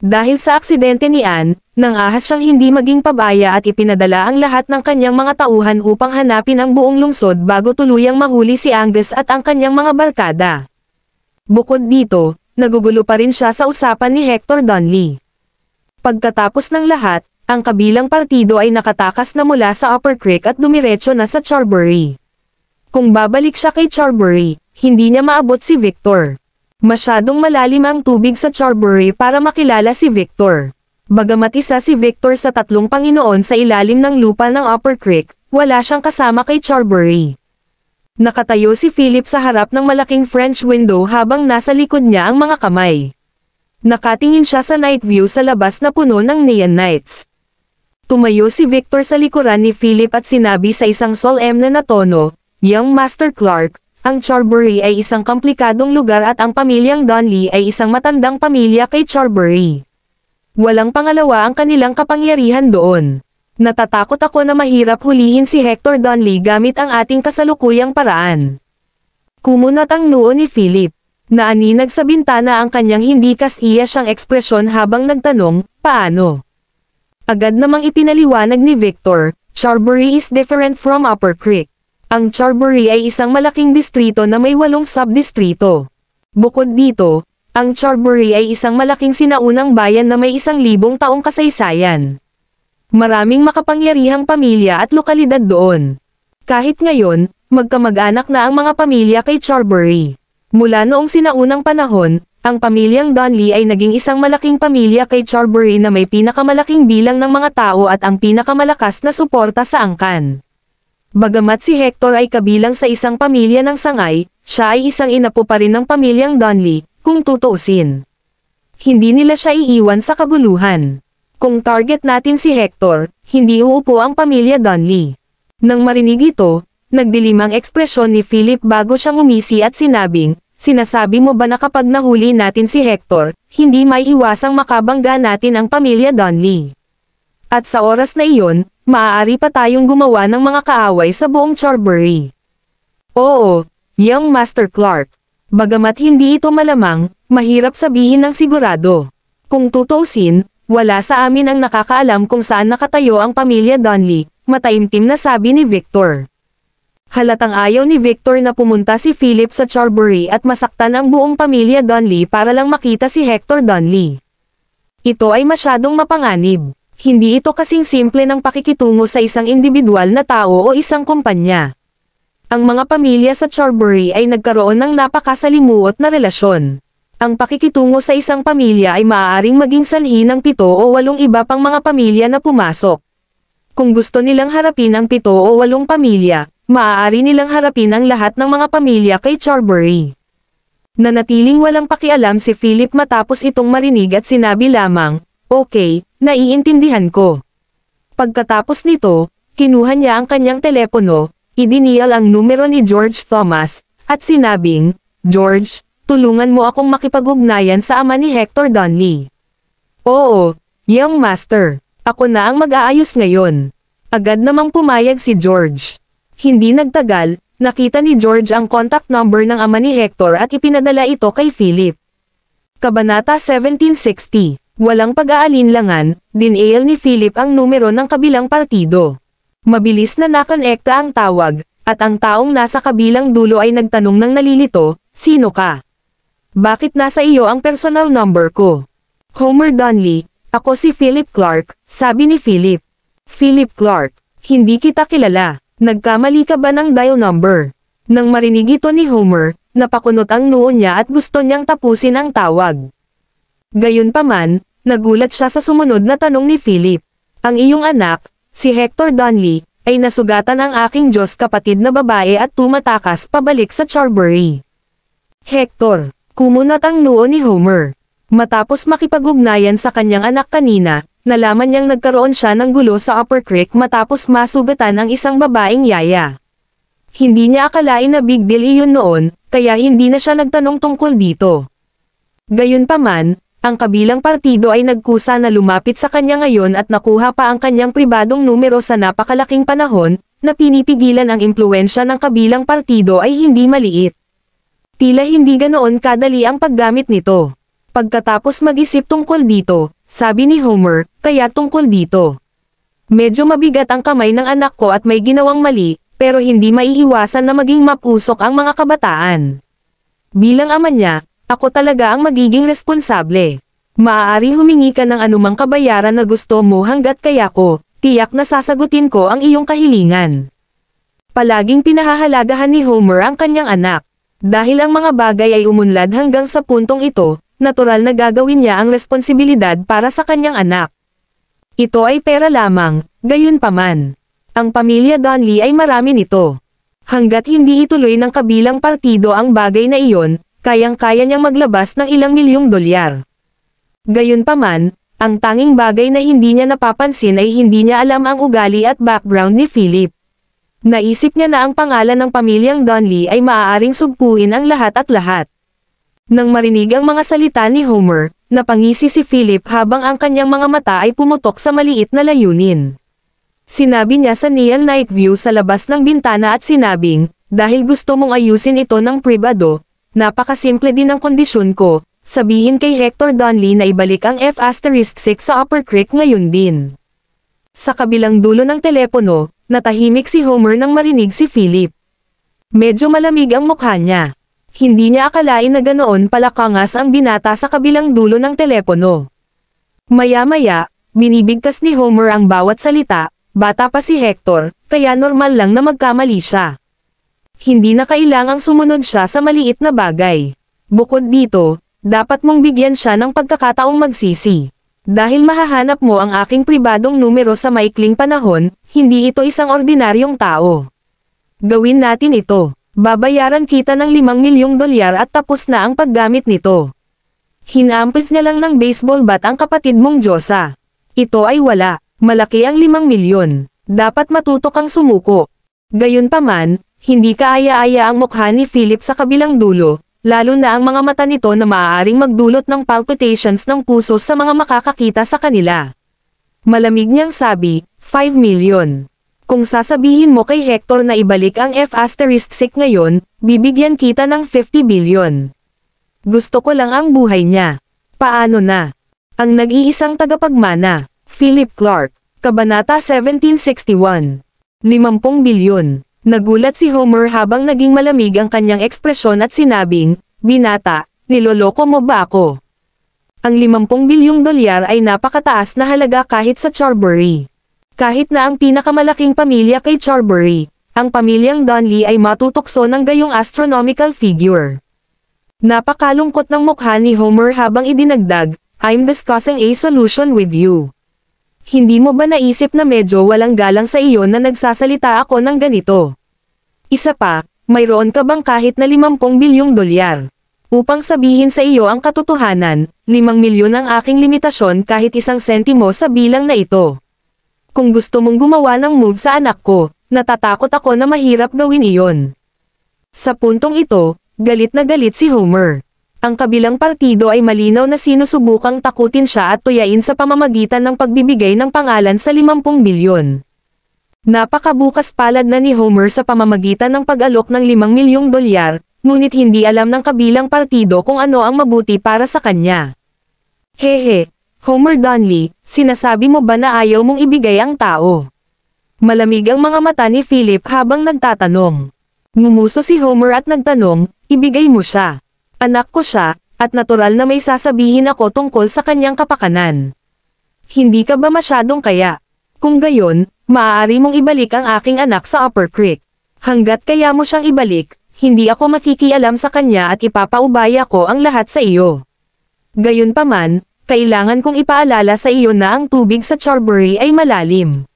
S2: Dahil sa aksidente ni Anne, nang ahas siyang hindi maging pabaya at ipinadala ang lahat ng kanyang mga tauhan upang hanapin ang buong lungsod bago tuluyang mahuli si Angus at ang kanyang mga barkada. Bukod dito, nagugulo pa rin siya sa usapan ni Hector Donley. Pagkatapos ng lahat, ang kabilang partido ay nakatakas na mula sa Upper Creek at dumiretso na sa Charbury. Kung babalik siya kay Charbury, hindi niya maabot si Victor. Masyadong malalim ang tubig sa Charbury para makilala si Victor. Bagamat isa si Victor sa 3 Panginoon sa ilalim ng lupa ng Upper Creek, wala siyang kasama kay Charbury. Nakatayo si Philip sa harap ng malaking French window habang nasa likod niya ang mga kamay. Nakatingin siya sa night view sa labas na puno ng neon lights. Tumayo si Victor sa likuran ni Philip at sinabi sa isang solemne na tono, "Young Master Clark, ang Charbury ay isang komplikadong lugar at ang pamilyang Donley ay isang matandang pamilya kay Charbury. Walang pangalawa ang kanilang kapangyarihan doon. Natatakot ako na mahirap hulihin si Hector Donley gamit ang ating kasalukuyang paraan." Kumunat ang noo ni Philip. Naaninag sa bintana ang kanyang hindi kas-iya siyang ekspresyon habang nagtanong, "Paano?" Agad namang ipinaliwanag ni Victor, "Charbury is different from Upper Creek. Ang Charbury ay isang malaking distrito na may 8 subdistrito. Bukod dito, ang Charbury ay isang malaking sinaunang bayan na may 1,000 taong kasaysayan. Maraming makapangyarihang pamilya at lokalidad doon. Kahit ngayon, magkamag-anak na ang mga pamilya kay Charbury. Mula noong sinaunang panahon, ang pamilyang Donley ay naging isang malaking pamilya kay Charbury na may pinakamalaking bilang ng mga tao at ang pinakamalakas na suporta sa angkan. Bagamat si Hector ay kabilang sa isang pamilya ng sangay, siya ay isang inapo pa rin ng pamilyang Donley, kung tutuusin. Hindi nila siya iiwan sa kaguluhan. Kung target natin si Hector, hindi uupo ang pamilya Donley. Nang marinig ito, nagdilim ang ekspresyon ni Philip bago siyang umisi at sinabing, "Sinasabi mo ba na kapag nahuli natin si Hector, hindi may iwasang makabangga natin ang pamilya Donley? At sa oras na iyon, maaari pa tayong gumawa ng mga kaaway sa buong Charbury." Oo, Young Master Clark. Bagamat hindi ito malamang, mahirap sabihin ng sigurado. Kung tutuusin, wala sa amin ang nakakaalam kung saan nakatayo ang pamilya Donley, mataimtim na sabi ni Victor. Halatang ayaw ni Victor na pumunta si Philip sa Charbury at masaktan ang buong pamilya Donley para lang makita si Hector Donley. Ito ay masyadong mapanganib. Hindi ito kasing simple ng pakikitungo sa isang individual na tao o isang kumpanya. Ang mga pamilya sa Charbury ay nagkaroon ng napakasalimuot na relasyon. Ang pakikitungo sa isang pamilya ay maaaring maging sanhi ng 7 o 8 iba pang mga pamilya na pumasok. Kung gusto nilang harapin ang 7 o 8 pamilya, maaari nilang harapin ang lahat ng mga pamilya kay Charbury. Nanatiling walang pakialam si Philip matapos itong marinig at sinabi lamang, "Okay, naiintindihan ko." Pagkatapos nito, kinuha niya ang kanyang telepono, idinial ang numero ni George Thomas, at sinabing, "George, tulungan mo akong makipag-ugnayan sa ama ni Hector Donley." "Oo, young master. Ako na ang mag-aayos ngayon." Agad namang pumayag si George. Hindi nagtagal, nakita ni George ang contact number ng ama ni Hector at ipinadala ito kay Philip. Kabanata 1760. Walang pag-aalinlangan, dinail ni Philip ang numero ng kabilang partido. Mabilis na nakonekta ang tawag, at ang taong nasa kabilang dulo ay nagtanong ng nalilito, "Sino ka? Bakit nasa iyo ang personal number ko?" "Homer Donley, ako si Philip Clark," sabi ni Philip. "Philip Clark, hindi kita kilala. Nagkamali ka ba ng dial number?" Nang marinig ito ni Homer, napakunot ang noo niya at gusto niyang tapusin ang tawag. Gayunpaman, nagulat siya sa sumunod na tanong ni Philip. "Ang iyong anak, si Hector Donley, ay nasugatan ang aking Diyos kapatid na babae at tumatakas pabalik sa Charbury." "Hector," kumunat ang noo ni Homer. Matapos makipag-ugnayan sa kanyang anak kanina, nalaman niyang nagkaroon siya ng gulo sa Upper Creek matapos masugatan ang isang babaeng yaya. Hindi niya akalain na big deal iyon noon, kaya hindi na siya nagtanong tungkol dito. Gayunpaman, ang kabilang partido ay nagkusa na lumapit sa kanya ngayon at nakuha pa ang kanyang pribadong numero sa napakalaking panahon, na pinipigilan ang impluwensya ng kabilang partido ay hindi maliit. Tila hindi ganoon kadali ang paggamit nito. Pagkatapos mag-isip tungkol dito, sabi ni Homer, "Kaya tungkol dito. Medyo mabigat ang kamay ng anak ko at may ginawang mali, pero hindi maiiwasan na maging mapusok ang mga kabataan. Bilang ama niya, ako talaga ang magiging responsable. Maaari humingi ka ng anumang kabayaran na gusto mo hanggat kaya ko, tiyak na sasagutin ko ang iyong kahilingan." Palaging pinahahalagahan ni Homer ang kanyang anak. Dahil ang mga bagay ay umunlad hanggang sa puntong ito, natural na gagawin niya ang responsibilidad para sa kanyang anak. Ito ay pera lamang, gayunpaman. Ang pamilya Donley ay marami nito. Hanggat hindi ituloy ng kabilang partido ang bagay na iyon, kayang-kaya niyang maglabas ng ilang milyong dolyar. Gayunpaman, ang tanging bagay na hindi niya napapansin ay hindi niya alam ang ugali at background ni Philip. Naisip niya na ang pangalan ng pamilyang Donley ay maaaring sugpuin ang lahat at lahat. Nang marinig ang mga salita ni Homer, napangisi si Philip habang ang kanyang mga mata ay pumutok sa maliit na layunin. Sinabi niya sa Neil Night View sa labas ng bintana at sinabing, "Dahil gusto mong ayusin ito ng pribado, napakasimple din ang kondisyon ko, sabihin kay Hector Donley na ibalik ang F*6 sa Upper Creek ngayon din." Sa kabilang dulo ng telepono, natahimik si Homer nang marinig si Philip. Medyo malamig ang mukha niya. Hindi niya akalain na ganoon pala kangas ang binata sa kabilang dulo ng telepono. Maya-maya, binibigkas ni Homer ang bawat salita, bata pa si Hector, kaya normal lang na magkamali siya. Hindi na kailangang sumunod siya sa maliit na bagay. Bukod dito, dapat mong bigyan siya ng pagkakataong magsisi. Dahil mahahanap mo ang aking pribadong numero sa maikling panahon, hindi ito isang ordinaryong tao. Gawin natin ito. Babayaran kita ng 5 milyong dolyar at tapos na ang paggamit nito. Hinampis niya lang ng baseball bat ang kapatid mong Diyosa. Ito ay wala. Malaki ang 5 milyon. Dapat matuto kang sumuko. Gayunpaman, hindi kaaya-aya ang mukha ni Philip sa kabilang dulo, lalo na ang mga mata nito na maaaring magdulot ng palpitations ng puso sa mga makakakita sa kanila. Malamig niyang sabi, 5 milyon. Kung sasabihin mo kay Hector na ibalik ang F*6 ngayon, bibigyan kita ng 50 billion. Gusto ko lang ang buhay niya. Paano na? Ang nag-iisang tagapagmana, Philip Clark. Kabanata 1761. 50 bilyon. Nagulat si Homer habang naging malamig ang kanyang ekspresyon at sinabing, "Binata, niloloko mo ba ako?" Ang 50 bilyong dolyar ay napakataas na halaga kahit sa Charbury. Kahit na ang pinakamalaking pamilya kay Charbury, ang pamilyang Donley ay matutokso ng gayong astronomical figure. Napakalungkot ng mukha ni Homer habang idinagdag, "I'm discussing a solution with you." Hindi mo ba naisip na medyo walang galang sa iyo na nagsasalita ako ng ganito? Isa pa, mayroon ka bang kahit na 50 bilyong dolyar? Upang sabihin sa iyo ang katotohanan, 5 milyon ang aking limitasyon kahit 1 sentimo sa bilang na ito. Kung gusto mong gumawa ng move sa anak ko, natatakot ako na mahirap gawin iyon. Sa puntong ito, galit na galit si Homer. Ang kabilang partido ay malinaw na sinusubukang takutin siya at tuyain sa pamamagitan ng pagbibigay ng pangalan sa 50 bilyon. Napakabukas palad na ni Homer sa pamamagitan ng pag-alok ng 5 milyong dolyar, ngunit hindi alam ng kabilang partido kung ano ang mabuti para sa kanya. Hehe, Homer Donley, sinasabi mo ba na ayaw mong ibigay ang tao? Malamig ang mga mata ni Philip habang nagtatanong. Ngumuso si Homer at nagtanong, ibigay mo siya. Anak ko siya, at natural na may sasabihin ako tungkol sa kanyang kapakanan. Hindi ka ba masyadong kaya? Kung gayon, maaari mong ibalik ang aking anak sa Upper Creek. Hanggat kaya mo siyang ibalik, hindi ako makikialam sa kanya at ipapaubaya ko ang lahat sa iyo. Gayunpaman, kailangan kong ipaalala sa iyo na ang tubig sa Charbury ay malalim.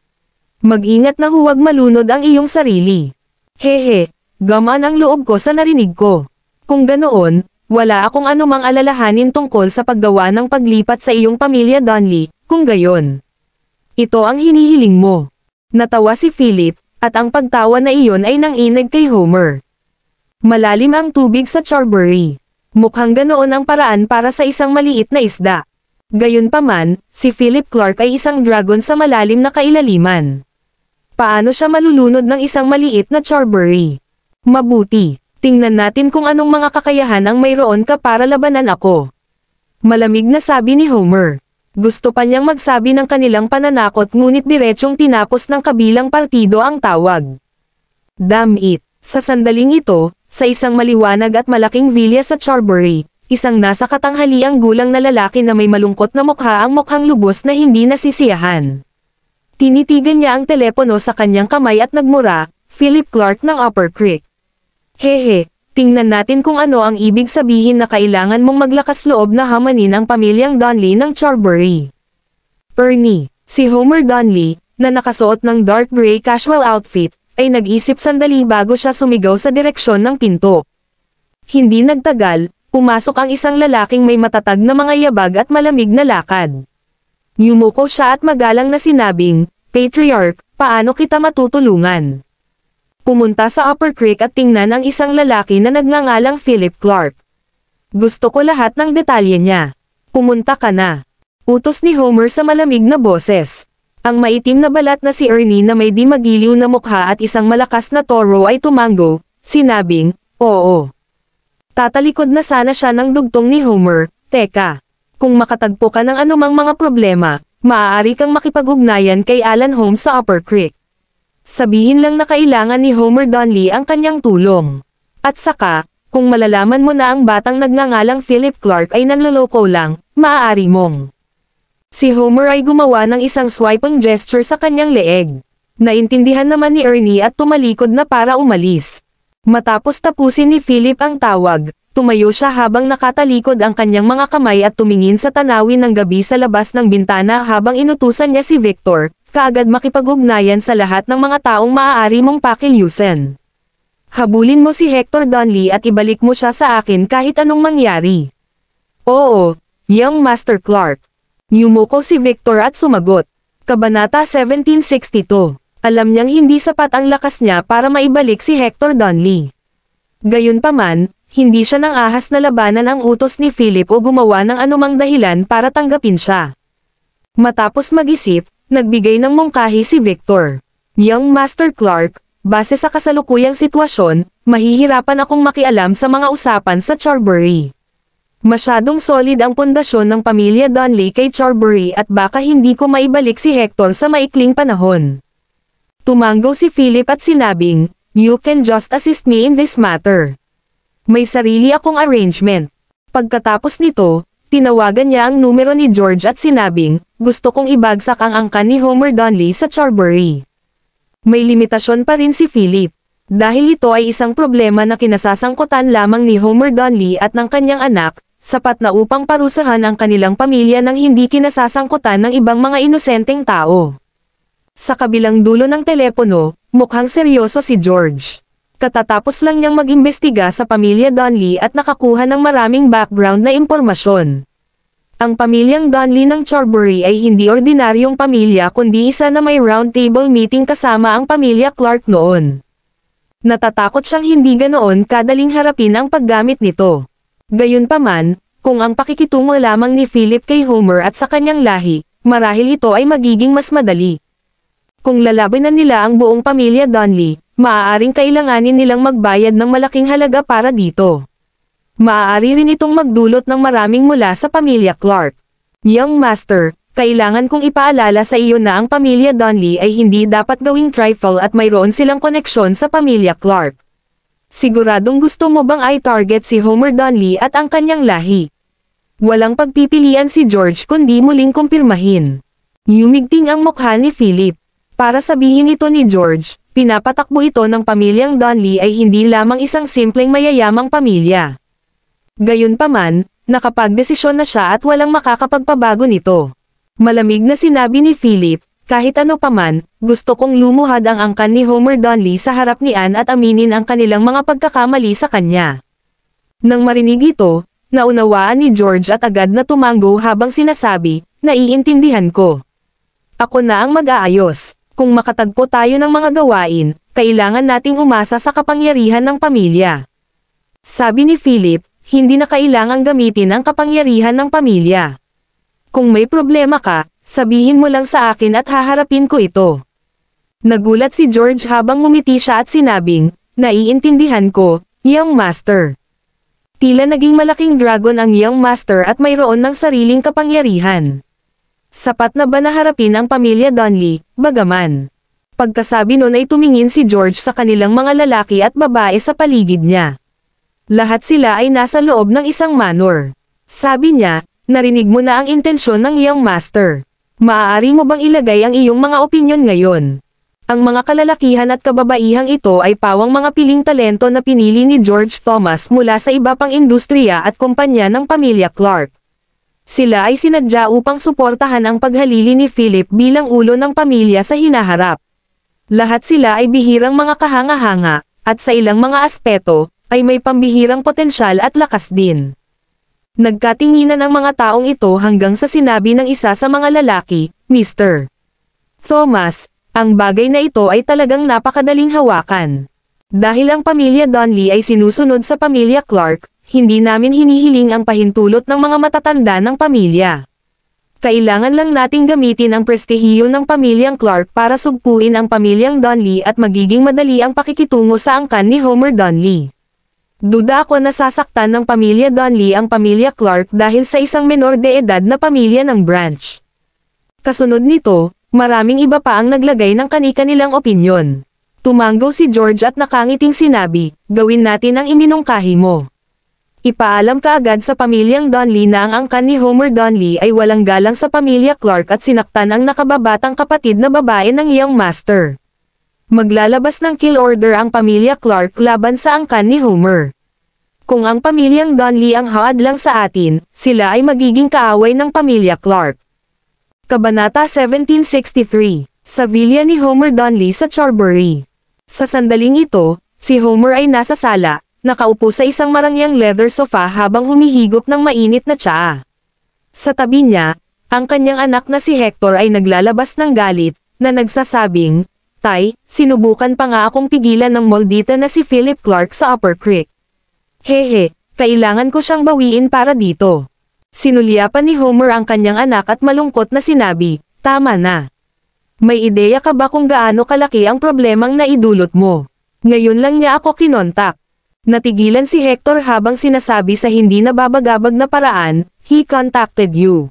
S2: Mag-ingat na huwag malunod ang iyong sarili. Hehe, gamaan ang loob ko sa narinig ko. Kung ganoon, wala akong anumang alalahanin tungkol sa paggawa ng paglipat sa iyong pamilya Donley, kung gayon. Ito ang hinihiling mo. Natawa si Philip, at ang pagtawa na iyon ay nanginig kay Homer. Malalim ang tubig sa Charbury. Mukhang ganoon ang paraan para sa isang maliit na isda. Gayunpaman, si Philip Clark ay isang dragon sa malalim na kailaliman. Paano siya malulunod ng isang maliit na Charbury? Mabuti. Tingnan natin kung anong mga kakayahan ang mayroon ka para labanan ako. Malamig na sabi ni Homer. Gusto pa niyang magsabi ng kanilang pananakot ngunit diretsyong tinapos ng kabilang partido ang tawag. Damn it! Sa sandaling ito, sa isang maliwanag at malaking villa sa Charbury, isang nasa katanghaliang gulang na lalaki na may malungkot na mukha ang mukhang lubos na hindi nasisiyahan. Tinitigan niya ang telepono sa kanyang kamay at nagmura, Philip Clark ng Upper Creek. Hehe, tingnan natin kung ano ang ibig sabihin na kailangan mong maglakas loob na hamanin ang pamilyang Donley ng Charbury. Ernie, si Homer Donley, na nakasuot ng dark gray casual outfit, ay nag-isip sandali bago siya sumigaw sa direksyon ng pinto. Hindi nagtagal, pumasok ang isang lalaking may matatag na mga yabag at malamig na lakad. Yumuko siya at magalang na sinabing, "Patriarch, paano kita matutulungan?" Pumunta sa Upper Creek at tingnan ang isang lalaki na nagngangalang Philip Clark. "Gusto ko lahat ng detalye niya. Pumunta ka na." Utos ni Homer sa malamig na boses. Ang maitim na balat na si Ernie na may di magiliw na mukha at isang malakas na toro ay tumango, sinabing, "Oo." Tatalikod na sana siya ng dugtong ni Homer, "Teka, kung makatagpo ka ng anumang mga problema, maaari kang makipag-ugnayan kay Alan Holmes sa Upper Creek. Sabihin lang na kailangan ni Homer Donley ang kanyang tulong. At saka, kung malalaman mo na ang batang nagngangalang Philip Clark ay nanloloko lang, maaari mong." Si Homer ay gumawa ng isang swiping gesture sa kanyang leeg. Naintindihan naman ni Ernie at tumalikod na para umalis. Matapos tapusin ni Philip ang tawag, tumayo siya habang nakatalikod ang kanyang mga kamay at tumingin sa tanawin ng gabi sa labas ng bintana habang inutusan niya si Victor, kaagad makipag-ugnayan sa lahat ng mga taong maaari mong pakilusin. "Habulin mo si Hector Donley at ibalik mo siya sa akin kahit anong mangyari." "Oo, young Master Clark." Yumuko si Victor at sumagot. Kabanata 1762. Alam niyang hindi sapat ang lakas niya para maibalik si Hector Donley. Gayunpaman, hindi siya nang ahas na labanan ang utos ni Philip o gumawa ng anumang dahilan para tanggapin siya. Matapos mag-isip, nagbigay ng mungkahi si Victor. "Young Master Clark, base sa kasalukuyang sitwasyon, mahihirapan akong makialam sa mga usapan sa Charbury. Masyadong solid ang pundasyon ng pamilya Donnelly kay Carberry at baka hindi ko maibalik si Hector sa maikling panahon. Tumango si Philip at sinabing, "You can just assist me in this matter. May sarili akong arrangement." Pagkatapos nito, tinawagan niya ang numero ni George at sinabing, "Gusto kong ibagsak ang angkan ni Homer Donnelly sa Carberry." May limitasyon pa rin si Philip. Dahil ito ay isang problema na kinasasangkutan lamang ni Homer Donnelly at ng kanyang anak, sapat na upang parusahan ang kanilang pamilya nang hindi kinasasangkutan ng ibang mga inosenteng tao. Sa kabilang dulo ng telepono, mukhang seryoso si George. Katatapos lang niyang mag-imbestiga sa pamilya Donnelly at nakakuha ng maraming background na impormasyon. Ang pamilyang Donnelly ng Carberry ay hindi ordinaryong pamilya kundi isa na may roundtable meeting kasama ang pamilya Clark noon. Natatakot siyang hindi ganoon kadaling harapin ang paggamit nito. Gayunpaman, kung ang pakikitungo lamang ni Philip kay Homer at sa kanyang lahi, marahil ito ay magiging mas madali. Kung lalabanan nila ang buong pamilya Donnelly, maaaring kailanganin nilang magbayad ng malaking halaga para dito. Maaari rin itong magdulot ng maraming mula sa pamilya Clark. Young Master, kailangan kong ipaalala sa iyo na ang pamilya Donnelly ay hindi dapat gawing trifle at mayroon silang koneksyon sa pamilya Clark. Siguradong gusto mo bang i-target si Homer Donnelly at ang kanyang lahi? Walang pagpipilian si George kundi muling kumpirmahin. Yumigting ang mukha ni Philip. Para sabihin ito ni George, pinapatakbo ito ng pamilyang Donnelly ay hindi lamang isang simpleng mayayamang pamilya. Gayunpaman, nakapagdesisyon na siya at walang makakapagpabago nito. Malamig na sinabi ni Philip, "Kahit ano paman, gusto kong lumuhad ang angkan ni Homer Donnelly sa harap ni Anne at aminin ang kanilang mga pagkakamali sa kanya." Nang marinig ito, naunawaan ni George at agad na tumango habang sinasabi, "Naiintindihan ko. Ako na ang mag-aayos. Kung makatagpo tayo ng mga gawain, kailangan nating umasa sa kapangyarihan ng pamilya." Sabi ni Philip, "Hindi na kailangang gamitin ang kapangyarihan ng pamilya. Kung may problema ka, sabihin mo lang sa akin at haharapin ko ito." Nagulat si George habang ngumiti siya at sinabing, "Naiintindihan ko, Young Master." Tila naging malaking dragon ang Young Master at mayroon ng sariling kapangyarihan. Sapat na ba na harapin ang pamilya Donnelly, bagaman? Pagkasabi nun ay tumingin si George sa kanilang mga lalaki at babae sa paligid niya. Lahat sila ay nasa loob ng isang manor. Sabi niya, "Narinig mo na ang intensyon ng Young Master. Maaari mo bang ilagay ang iyong mga opinyon ngayon?" Ang mga kalalakihan at kababaihang ito ay pawang mga piling talento na pinili ni George Thomas mula sa iba pang industriya at kumpanya ng pamilya Clark. Sila ay sinadya upang suportahan ang paghalili ni Philip bilang ulo ng pamilya sa hinaharap. Lahat sila ay bihirang mga kahanga-hanga, at sa ilang mga aspeto, ay may pambihirang potensyal at lakas din. Nagkatinginan ang mga taong ito hanggang sa sinabi ng isa sa mga lalaki, "Mr. Thomas, ang bagay na ito ay talagang napakadaling hawakan. Dahil ang pamilya Donnelly ay sinusunod sa pamilya Clark, hindi namin hinihiling ang pahintulot ng mga matatanda ng pamilya. Kailangan lang nating gamitin ang prestihiyo ng pamilyang Clark para sugpuin ang pamilyang Donnelly at magiging madali ang pakikitungo sa angkan ni Homer Donnelly. Duda ako na sasaktan ng pamilya Donnelly ang pamilya Clark dahil sa isang menor de edad na pamilya ng Branch." Kasunod nito, maraming iba pa ang naglagay ng kani-kanilang opinyon. Tumango si George at nakangiting sinabi, "Gawin natin ang iminungkahi mo. Ipaalam ka agad sa pamilyang Donnelly na ang angkan ni Homer Donnelly ay walang galang sa pamilya Clark at sinaktan ang nakababatang kapatid na babae ng Young Master. Maglalabas ng kill order ang pamilya Clark laban sa angkan ni Homer. Kung ang pamilyang Donnelly ang hadlang sa atin, sila ay magiging kaaway ng pamilya Clark." Kabanata 1763, sa Villa ni Homer Donnelly sa Carberry. Sa sandaling ito, si Homer ay nasa sala, nakaupo sa isang marangyang leather sofa habang humihigop ng mainit na tsaa. Sa tabi niya, ang kanyang anak na si Hector ay naglalabas ng galit, na nagsasabing, "Tay, sinubukan pa nga akong pigilan ng moldita na si Philip Clark sa Upper Creek. Hehe, kailangan ko siyang bawiin para dito." Sinulyapan ni Homer ang kanyang anak at malungkot na sinabi, "Tama na. May ideya ka ba kung gaano kalaki ang problemang naidulot mo? Ngayon lang niya ako kinontak. Natigilan si Hector habang sinasabi sa hindi nababagabag na paraan, "He contacted you."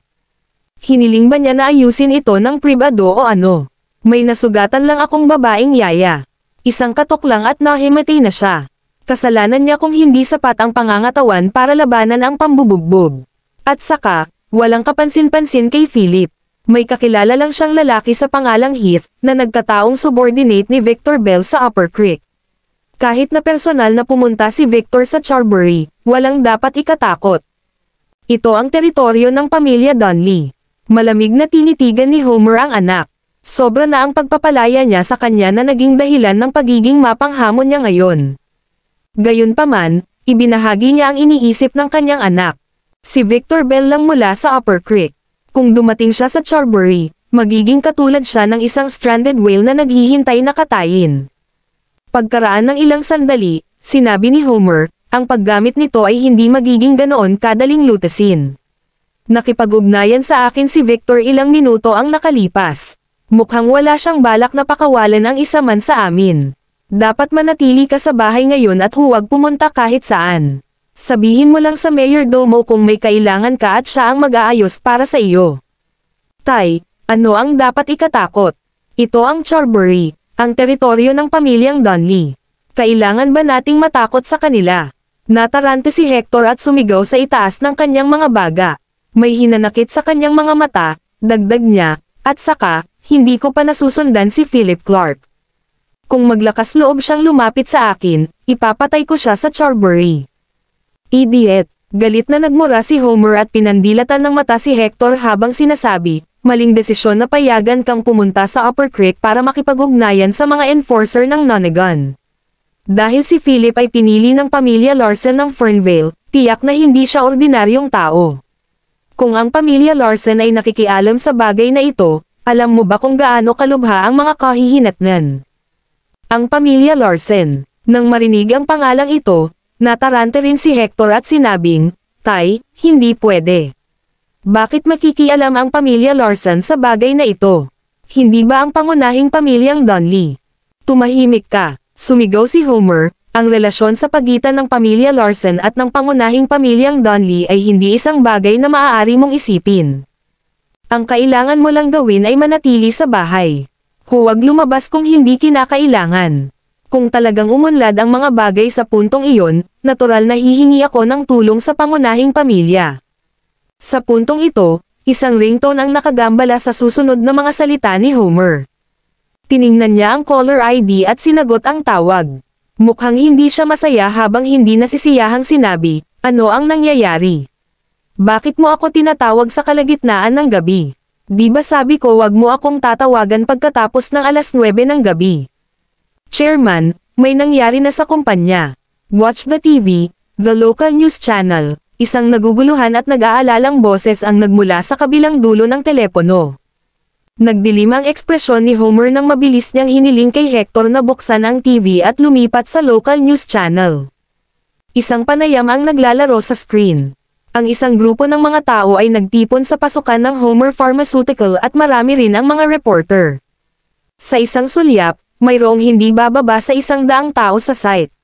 S2: Hiniling ba niya na ayusin ito ng pribado o ano? May nasugatan lang akong babaeng yaya. Isang katok lang at nahimatay na siya. Kasalanan niya kung hindi sapat ang pangangatawan para labanan ang pambubugbog. At saka, walang kapansin-pansin kay Philip. May kakilala lang siyang lalaki sa pangalang Heath, na nagkataong subordinate ni Victor Bell sa Upper Creek. Kahit na personal na pumunta si Victor sa Charbury, walang dapat ikatakot. Ito ang teritoryo ng pamilya Donnelly. Malamig na tinitigan ni Homer ang anak. Sobra na ang pagpapalaya niya sa kanya na naging dahilan ng pagiging mapanghamon niya ngayon. Gayunpaman, ibinahagi niya ang iniisip ng kanyang anak. Si Victor Bell lang mula sa Upper Creek. Kung dumating siya sa Charbury, magiging katulad siya ng isang stranded whale na naghihintay na katayin. Pagkaraan ng ilang sandali, sinabi ni Homer, ang paggamit nito ay hindi magiging ganoon kadaling lutasin. Nakipag-ugnayan sa akin si Victor ilang minuto ang nakalipas. Mukhang wala siyang balak na pakawalan ang isa man sa amin. Dapat manatili ka sa bahay ngayon at huwag pumunta kahit saan. Sabihin mo lang sa mayordomo kung may kailangan ka at siya ang mag-aayos para sa iyo. Tay, ano ang dapat ikatakot? Ito ang Charbury, ang teritoryo ng pamilyang Donnelly. Kailangan ba nating matakot sa kanila? Natarante si Hector at sumigaw sa itaas ng kanyang mga baga. May hinanakit sa kanyang mga mata, dagdag niya, at saka, hindi ko pa nasusundan si Philip Clark. Kung maglakas loob siyang lumapit sa akin, ipapatay ko siya sa Charbury. Idiot! Galit na nagmura si Homer at pinandilatan ng mata si Hector habang sinasabi, maling desisyon na payagan kang pumunta sa Upper Creek para makipag-ugnayan sa mga enforcer ng Nonagon. Dahil si Philip ay pinili ng pamilya Larsen ng Fernvale, tiyak na hindi siya ordinaryong tao. Kung ang pamilya Larsen ay nakikialam sa bagay na ito, alam mo ba kung gaano kalubha ang mga kahihinatnan? Ang pamilya Larsen. Nang marinig ang pangalang ito, natarante rin si Hector at sinabing, Tay, hindi pwede. Bakit makikialam ang pamilya Larsen sa bagay na ito? Hindi ba ang pangunahing pamilyang Donnelly? Tumahimik ka, sumigaw si Homer. Ang relasyon sa pagitan ng pamilya Larsen at ng pangunahing pamilyang Donnelly ay hindi isang bagay na maaari mong isipin. Ang kailangan mo lang gawin ay manatili sa bahay. Huwag lumabas kung hindi kinakailangan. Kung talagang umunlad ang mga bagay sa puntong iyon, natural na hihingi ako ng tulong sa pangunahing pamilya. Sa puntong ito, isang ringtone ang nakagambala sa susunod na mga salita ni Homer. Tiningnan niya ang caller ID at sinagot ang tawag. Mukhang hindi siya masaya habang hindi nasisiyahang sinabi, ano ang nangyayari? Bakit mo ako tinatawag sa kalagitnaan ng gabi? Di ba sabi ko wag mo akong tatawagan pagkatapos ng 9:00 ng gabi? Chairman, may nangyari na sa kumpanya. Watch the TV, the local news channel, isang naguguluhan at nag-aalalang boses ang nagmula sa kabilang dulo ng telepono. Nagdilim ang ekspresyon ni Homer nang mabilis niyang hiniling kay Hector na buksan ang TV at lumipat sa local news channel. Isang panayam ang naglalaro sa screen. Ang isang grupo ng mga tao ay nagtipon sa pasukan ng Homer Pharmaceutical at marami rin ang mga reporter. Sa isang sulyap, mayroong hindi bababa sa 100 tao sa site.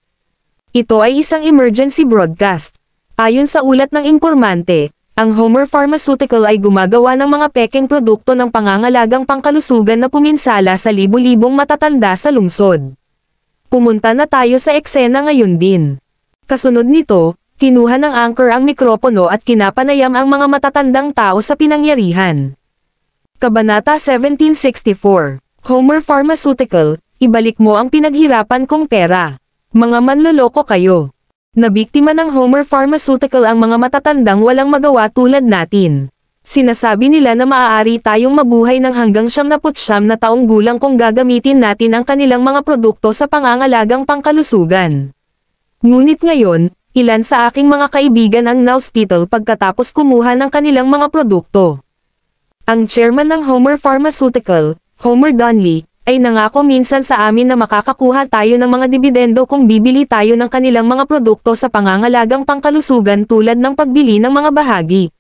S2: Ito ay isang emergency broadcast. Ayon sa ulat ng impormante, ang Homer Pharmaceutical ay gumagawa ng mga pekeng produkto ng pangangalagang pangkalusugan na puminsala sa libu-libong matatanda sa lungsod. Pumunta na tayo sa eksena ngayon din. Kasunod nito, kinuha ng anchor ang mikropono at kinapanayam ang mga matatandang tao sa pinangyarihan. Kabanata 1764. Homer Pharmaceutical, ibalik mo ang pinaghirapan kong pera. Mga manloloko kayo. Nabiktima ng Homer Pharmaceutical ang mga matatandang walang magawa tulad natin. Sinasabi nila na maaari tayong mabuhay ng hanggang 79 na taong gulang kung gagamitin natin ang kanilang mga produkto sa pangangalagang pangkalusugan. Ngunit ngayon, ilan sa aking mga kaibigan ang na-hospital pagkatapos kumuha ng kanilang mga produkto. Ang chairman ng Homer Pharmaceutical, Homer Donnelly, ay nangako minsan sa amin na makakakuha tayo ng mga dibidendo kung bibili tayo ng kanilang mga produkto sa pangangalagang pangkalusugan tulad ng pagbili ng mga bahagi.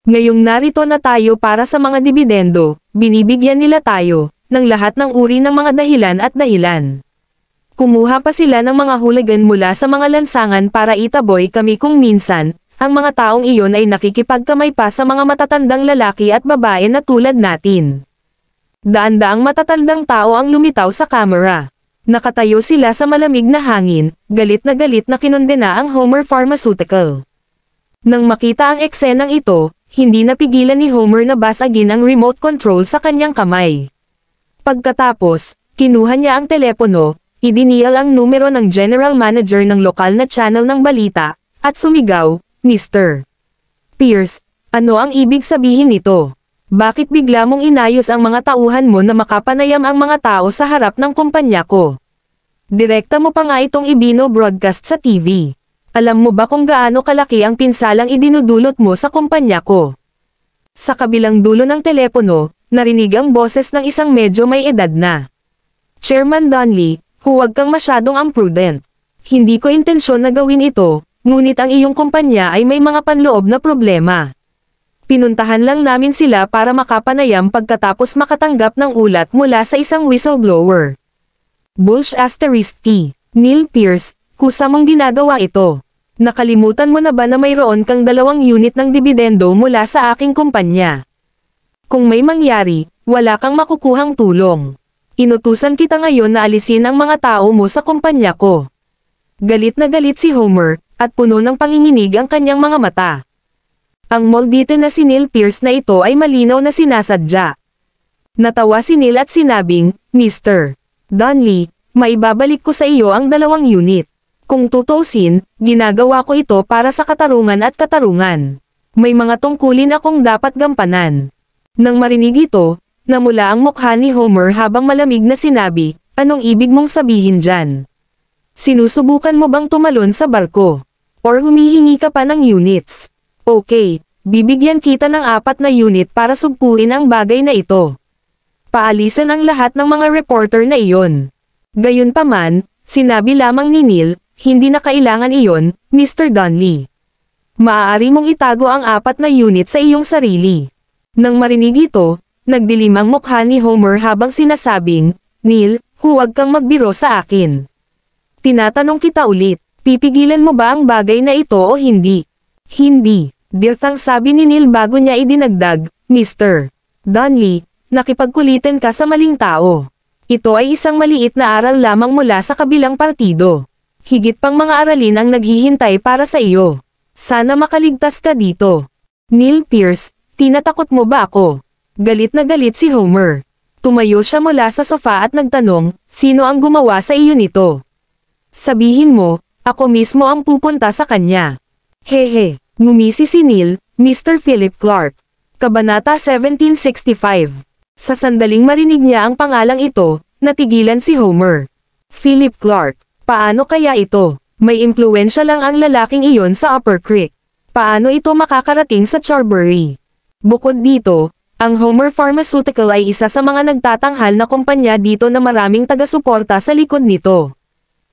S2: Ngayong narito na tayo para sa mga dibidendo, binibigyan nila tayo ng lahat ng uri ng mga dahilan at dahilan. Kumuha pa sila ng mga hooligan mula sa mga lansangan para itaboy kami kung minsan, ang mga taong iyon ay nakikipagkamay pa sa mga matatandang lalaki at babae na tulad natin. Daan-daang matatandang tao ang lumitaw sa kamera. Nakatayo sila sa malamig na hangin, galit na kinondena ang Homer Pharmaceutical. Nang makita ang eksenang ito, hindi napigilan ni Homer na basagin ang remote control sa kanyang kamay. Pagkatapos, kinuha niya ang telepono, idinial ang numero ng general manager ng lokal na channel ng balita, at sumigaw, "Mr. Pierce, ano ang ibig sabihin nito? Bakit bigla mong inayos ang mga tauhan mo na makapanayam ang mga tao sa harap ng kumpanya ko? Direkta mo pa nga itong ibino-broadcast sa TV. Alam mo ba kung gaano kalaki ang pinsalang idinudulot mo sa kumpanya ko?" Sa kabilang dulo ng telepono, narinig ang boses ng isang medyo may edad na Chairman Donnelly, huwag kang masyadong imprudent. Hindi ko intensyon na gawin ito, ngunit ang iyong kumpanya ay may mga panloob na problema. Pinuntahan lang namin sila para makapanayam pagkatapos makatanggap ng ulat mula sa isang whistleblower. Bulge asterisk T. Neil Pierce, kusa mong ginagawa ito. Nakalimutan mo na ba na mayroon kang 2 unit ng dibidendo mula sa aking kumpanya? Kung may mangyari, wala kang makukuhang tulong. Inutusan kita ngayon na alisin ang mga tao mo sa kumpanya ko. Galit na galit si Homer, at puno ng panginginig ang kanyang mga mata. Ang moldito na si Neil Pierce na ito ay malinaw na sinasadya. Natawa si Neil at sinabing, "Mr. Donnelly, maibabalik ko sa iyo ang 2 unit. Kung tutusin, ginagawa ko ito para sa katarungan at katarungan. May mga tungkulin akong dapat gampanan." Nang marinig ito, namula ang mukha ni Homer habang malamig na sinabi, "Anong ibig mong sabihin dyan? Sinusubukan mo bang tumalon sa barko? Or humihingi ka pa ng units? Okay, bibigyan kita ng 4 na unit para sugpuin ang bagay na ito." Paalisan ang lahat ng mga reporter na iyon. Gayunpaman, sinabi lamang ni Neil, "Hindi na kailangan iyon, Mr. Donnelly. Maaari mong itago ang 4 na unit sa iyong sarili." Nang marinig ito, nagdilim ang mukha ni Homer habang sinasabing, "Neil, huwag kang magbiro sa akin. Tinatanong kita ulit, pipigilan mo ba ang bagay na ito o hindi?" "Hindi," dirtang sabi ni Neil bago niya idinagdag, "Mr. Donnelly, nakipagkulitan ka sa maling tao. Ito ay isang maliit na aral lamang mula sa kabilang partido. Higit pang mga aralin ang naghihintay para sa iyo. Sana makaligtas ka dito." "Neil Pierce, tinatakot mo ba ako?" Galit na galit si Homer. Tumayo siya mula sa sofa at nagtanong, "Sino ang gumawa sa iyo nito? Sabihin mo, ako mismo ang pupunta sa kanya." "Hehe," ngumisi si Neil, "Mr. Philip Clark." Kabanata 1765. Sa sandaling marinig niya ang pangalang ito, natigilan si Homer. Philip Clark, paano kaya ito? May impluwensya lang ang lalaking iyon sa Upper Creek. Paano ito makakarating sa Charbury? Bukod dito, ang Homer Pharmaceutical ay isa sa mga nagtatanghal na kumpanya dito na maraming taga-suporta sa likod nito.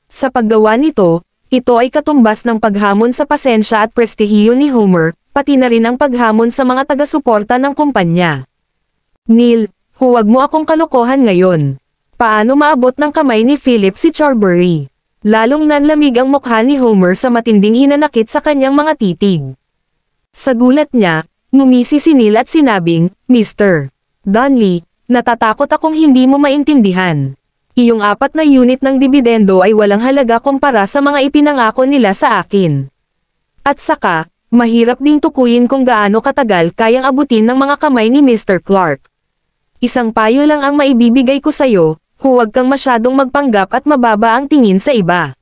S2: Sa paggawa nito, ito ay katumbas ng paghamon sa pasensya at prestihiyo ni Homer, pati na rin ang paghamon sa mga taga-suporta ng kumpanya. "Neil, huwag mo akong kalokohan ngayon. Paano maabot ng kamay ni Philip si Charbury?" Lalong nanlamig ang mukha ni Homer sa matinding hinanakit sa kanyang mga titig. Sa gulat niya, ngumisi si Neil at sinabing, "Mr. Donnelly, natatakot akong hindi mo maintindihan. Iyong 4 na unit ng dibidendo ay walang halaga kumpara sa mga ipinangako nila sa akin. At saka, mahirap ding tukuyin kung gaano katagal kayang abutin ng mga kamay ni Mr. Clark. Isang payo lang ang maibibigay ko sa'yo, huwag kang masyadong magpanggap at mababa ang tingin sa iba.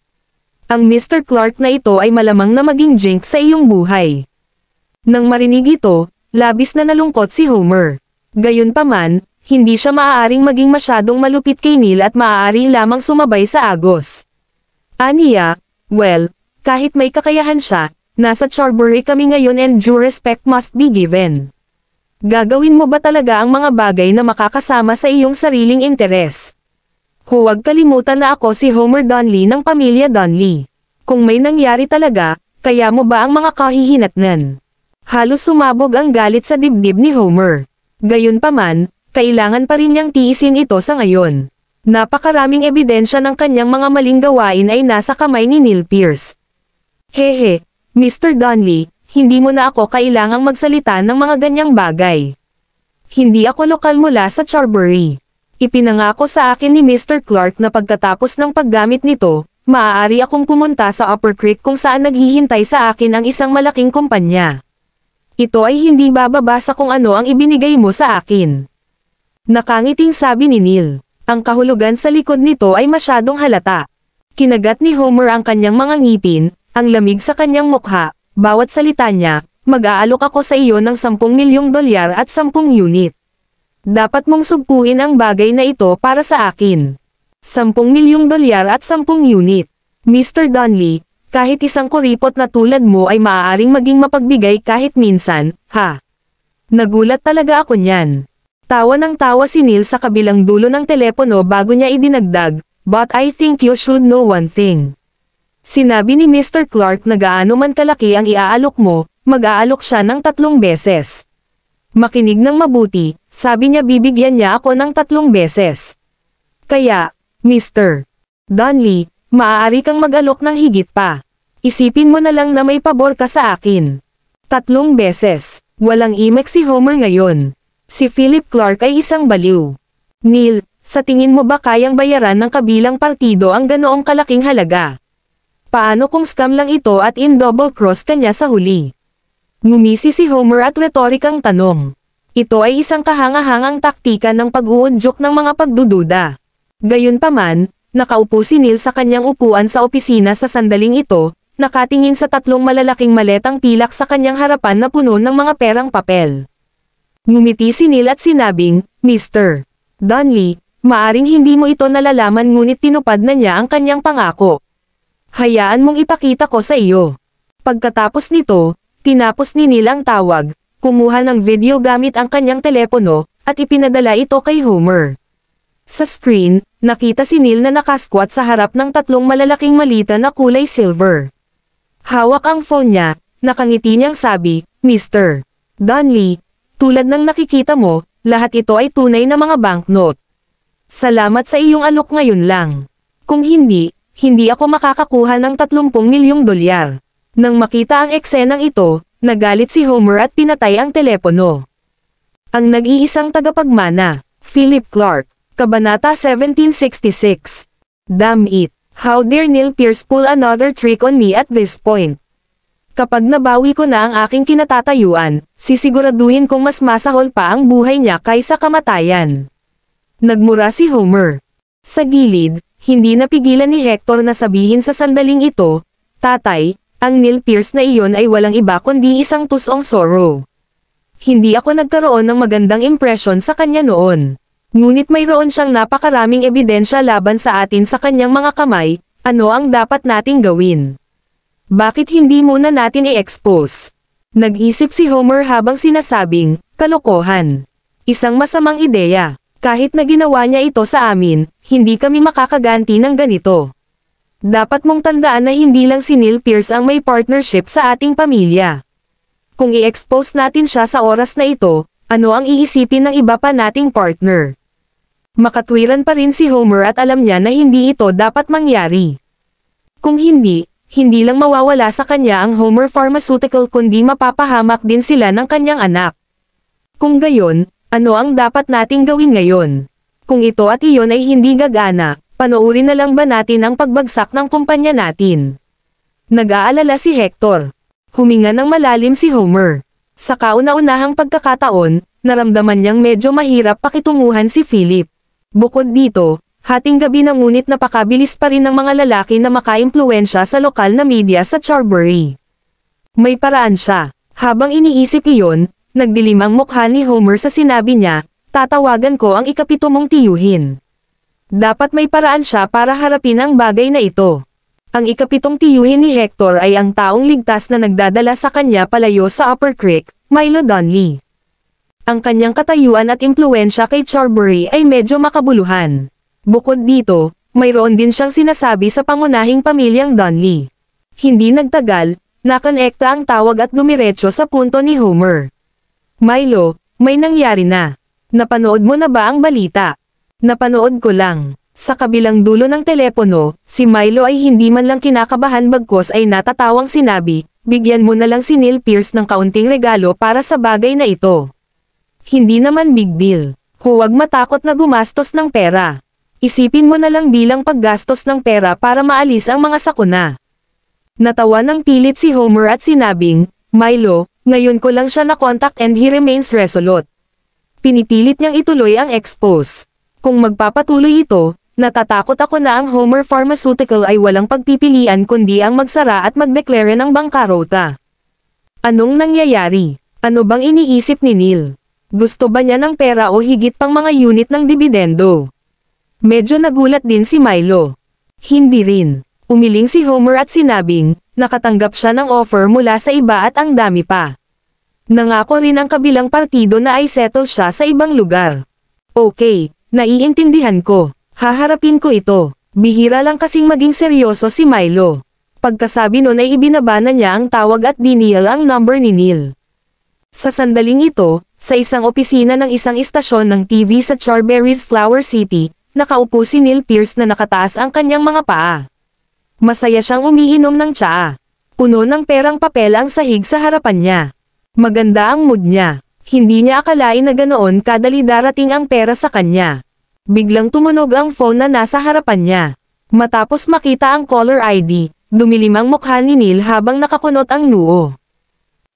S2: Ang Mr. Clark na ito ay malamang na maging jinx sa iyong buhay." Nang marinig ito, labis na nalungkot si Homer. Gayunpaman, hindi siya maaaring maging masyadong malupit kay Neil at maaari lamang sumabay sa agos. Aniya, "Well, kahit may kakayahan siya, nasa Charbury kami ngayon and due respect must be given. Gagawin mo ba talaga ang mga bagay na makakasama sa iyong sariling interes? Huwag kalimutan na ako si Homer Donnelly ng pamilya Donnelly. Kung may nangyari talaga, kaya mo ba ang mga kahihinatnan?" Halos sumabog ang galit sa dibdib ni Homer. Gayunpaman, kailangan pa rin niyang tiisin ito sa ngayon. Napakaraming ebidensya ng kanyang mga maling gawain ay nasa kamay ni Neil Pierce. Hehe, Mr. Donnelly, hindi mo na ako kailangang magsalita ng mga ganyang bagay. Hindi ako lokal mula sa Charbury. Ipinangako sa akin ni Mr. Clark na pagkatapos ng paggamit nito, maaari akong pumunta sa Upper Creek kung saan naghihintay sa akin ang isang malaking kumpanya. Ito ay hindi bababa sa kung ano ang ibinigay mo sa akin. Nakangiting sabi ni Neil. Ang kahulugan sa likod nito ay masyadong halata. Kinagat ni Homer ang kanyang mga ngipin, ang lamig sa kanyang mukha, bawat salita niya, mag-aalok ako sa iyo ng $10 milyong at 10 unit. Dapat mong sugpuin ang bagay na ito para sa akin. $10 milyong at 10 unit. Mr. Donnelly, kahit isang kuripot na tulad mo ay maaaring maging mapagbigay kahit minsan, ha? Nagulat talaga ako niyan. Tawa ng tawa si Neil sa kabilang dulo ng telepono bago niya idinagdag, but I think you should know one thing. Sinabi ni Mr. Clark na gaano man kalaki ang iaalok mo, mag-aalok siya ng 3 beses. Makinig ng mabuti, sabi niya bibigyan niya ako ng 3 beses. Kaya, Mr. Donnelly, maaari kang mag-alok ng higit pa. Isipin mo na lang na may pabor ka sa akin. 3 beses, walang imek si Homer ngayon. Si Philip Clark ay isang baliw. Neil, sa tingin mo ba kayang bayaran ng kabilang partido ang ganoong kalaking halaga? Paano kung scam lang ito at in-double cross kanya sa huli? Ngumisi si Homer at retorikang tanong. Ito ay isang kahanga-hangang taktika ng pag-uudyok ng mga pagdududa. Gayunpaman, nakaupo si Neil sa kanyang upuan sa opisina sa sandaling ito, nakatingin sa 3 malalaking maletang pilak sa kanyang harapan na puno ng mga perang papel. Ngumiti si Neil at sinabing, Mr. Donnelly, maaring hindi mo ito nalalaman ngunit tinupad na niya ang kanyang pangako. Hayaan mong ipakita ko sa iyo. Pagkatapos nito, tinapos ni Neil ang tawag, kumuha ng video gamit ang kanyang telepono, at ipinadala ito kay Homer. Sa screen, nakita si Neil na nakasquat sa harap ng 3 malalaking malita na kulay silver. Hawak ang phone niya, nakangiti niyang sabi, Mr. Donnelly, tulad ng nakikita mo, lahat ito ay tunay na mga banknote. Salamat sa iyong alok ngayon lang. Kung hindi, hindi ako makakakuha ng $30 milyong. Nang makita ang eksenang ito, nagalit si Homer at pinatay ang telepono. Ang nag-iisang tagapagmana, Philip Clark, Kabanata 1766. Damn it, how dare Neil Pierce pull another trick on me at this point? Kapag nabawi ko na ang aking kinatatayuan, sisiguraduhin kong mas masahol pa ang buhay niya kaysa kamatayan. Nagmura si Homer. Sa gilid, hindi napigilan ni Hector na sabihin sa sandaling ito, Tatay, ang Neil Pierce na iyon ay walang iba kundi isang tusong Zorro. Hindi ako nagkaroon ng magandang impresyon sa kanya noon. Ngunit mayroon siyang napakaraming ebidensya laban sa atin sa kanyang mga kamay, ano ang dapat nating gawin? Bakit hindi muna natin i-expose? Nag-isip si Homer habang sinasabing, kalokohan. Isang masamang ideya. Kahit na ginawa niya ito sa amin, hindi kami makakaganti ng ganito. Dapat mong tandaan na hindi lang si Neil Pierce ang may partnership sa ating pamilya. Kung i-expose natin siya sa oras na ito, ano ang iisipin ng iba pa nating partner? Makatwiran pa rin si Homer at alam niya na hindi ito dapat mangyari. Kung hindi, hindi lang mawawala sa kanya ang Homer Pharmaceutical kundi mapapahamak din sila ng kanyang anak. Kung gayon, ano ang dapat nating gawin ngayon? Kung ito at iyon ay hindi gagana, panoorin na lang ba natin ang pagbagsak ng kumpanya natin? Nag-aalala si Hector. Huminga ng malalim si Homer. Sa kauna-unahang pagkakataon, naramdaman niyang medyo mahirap pakitunguhan si Philip. Bukod dito, hating gabi na ngunit napakabilis pa rin ng mga lalaki na makaimpluwensya sa lokal na media sa Charbury. May paraan siya. Habang iniisip iyon, nagdilim ang mukha ni Homer sa sinabi niya, tatawagan ko ang ika-7 mong tiyuhin. Dapat may paraan siya para harapin ang bagay na ito. Ang ika-7 tiyuhin ni Hector ay ang taong ligtas na nagdadala sa kanya palayo sa Upper Creek, Milo Donnelly. Ang kanyang katayuan at impluwensya kay Charbury ay medyo makabuluhan. Bukod dito, mayroon din siyang sinasabi sa pangunahing pamilyang Donnelly. Hindi nagtagal, nakonekta ang tawag at dumiretso sa punto ni Homer. Milo, may nangyari na. Napanood mo na ba ang balita? Napanood ko lang. Sa kabilang dulo ng telepono, si Milo ay hindi man lang kinakabahan bagkus ay natatawang sinabi, bigyan mo na lang si Neil Pierce ng kaunting regalo para sa bagay na ito. Hindi naman big deal. Huwag matakot na gumastos ng pera. Isipin mo na lang bilang paggastos ng pera para maalis ang mga sakuna. Natawa ng pilit si Homer at sinabing, Milo, ngayon ko lang siya na-contact and he remains resolute. Pinipilit niyang ituloy ang expose. Kung magpapatuloy ito, natatakot ako na ang Homer Pharmaceutical ay walang pagpipilian kundi ang magsara at magdeklare ng bangkarota. Anong nangyayari? Ano bang iniisip ni Neil? Gusto ba niya ng pera o higit pang mga unit ng dibidendo? Medyo nagulat din si Milo. Hindi rin. Umiling si Homer at sinabing, nakatanggap siya ng offer mula sa iba at ang dami pa. Nangako rin ang kabilang partido na ay settle siya sa ibang lugar. Okay, naiintindihan ko. Haharapin ko ito. Bihira lang kasing maging seryoso si Milo. Pagkasabi nun ay ibinaba na niya ang tawag at dinial ang number ni Neil. Sa sandaling ito, sa isang opisina ng isang istasyon ng TV sa Charberry's Flower City, nakaupo si Neil Pierce na nakataas ang kanyang mga paa. Masaya siyang umiinom ng tsaa. Puno ng perang papel ang sahig sa harapan niya. Maganda ang mood niya. Hindi niya akalain na ganoon kadali darating ang pera sa kanya. Biglang tumunog ang phone na nasa harapan niya. Matapos makita ang caller ID, dumilim ang mukha ni Neil habang nakakunot ang noo.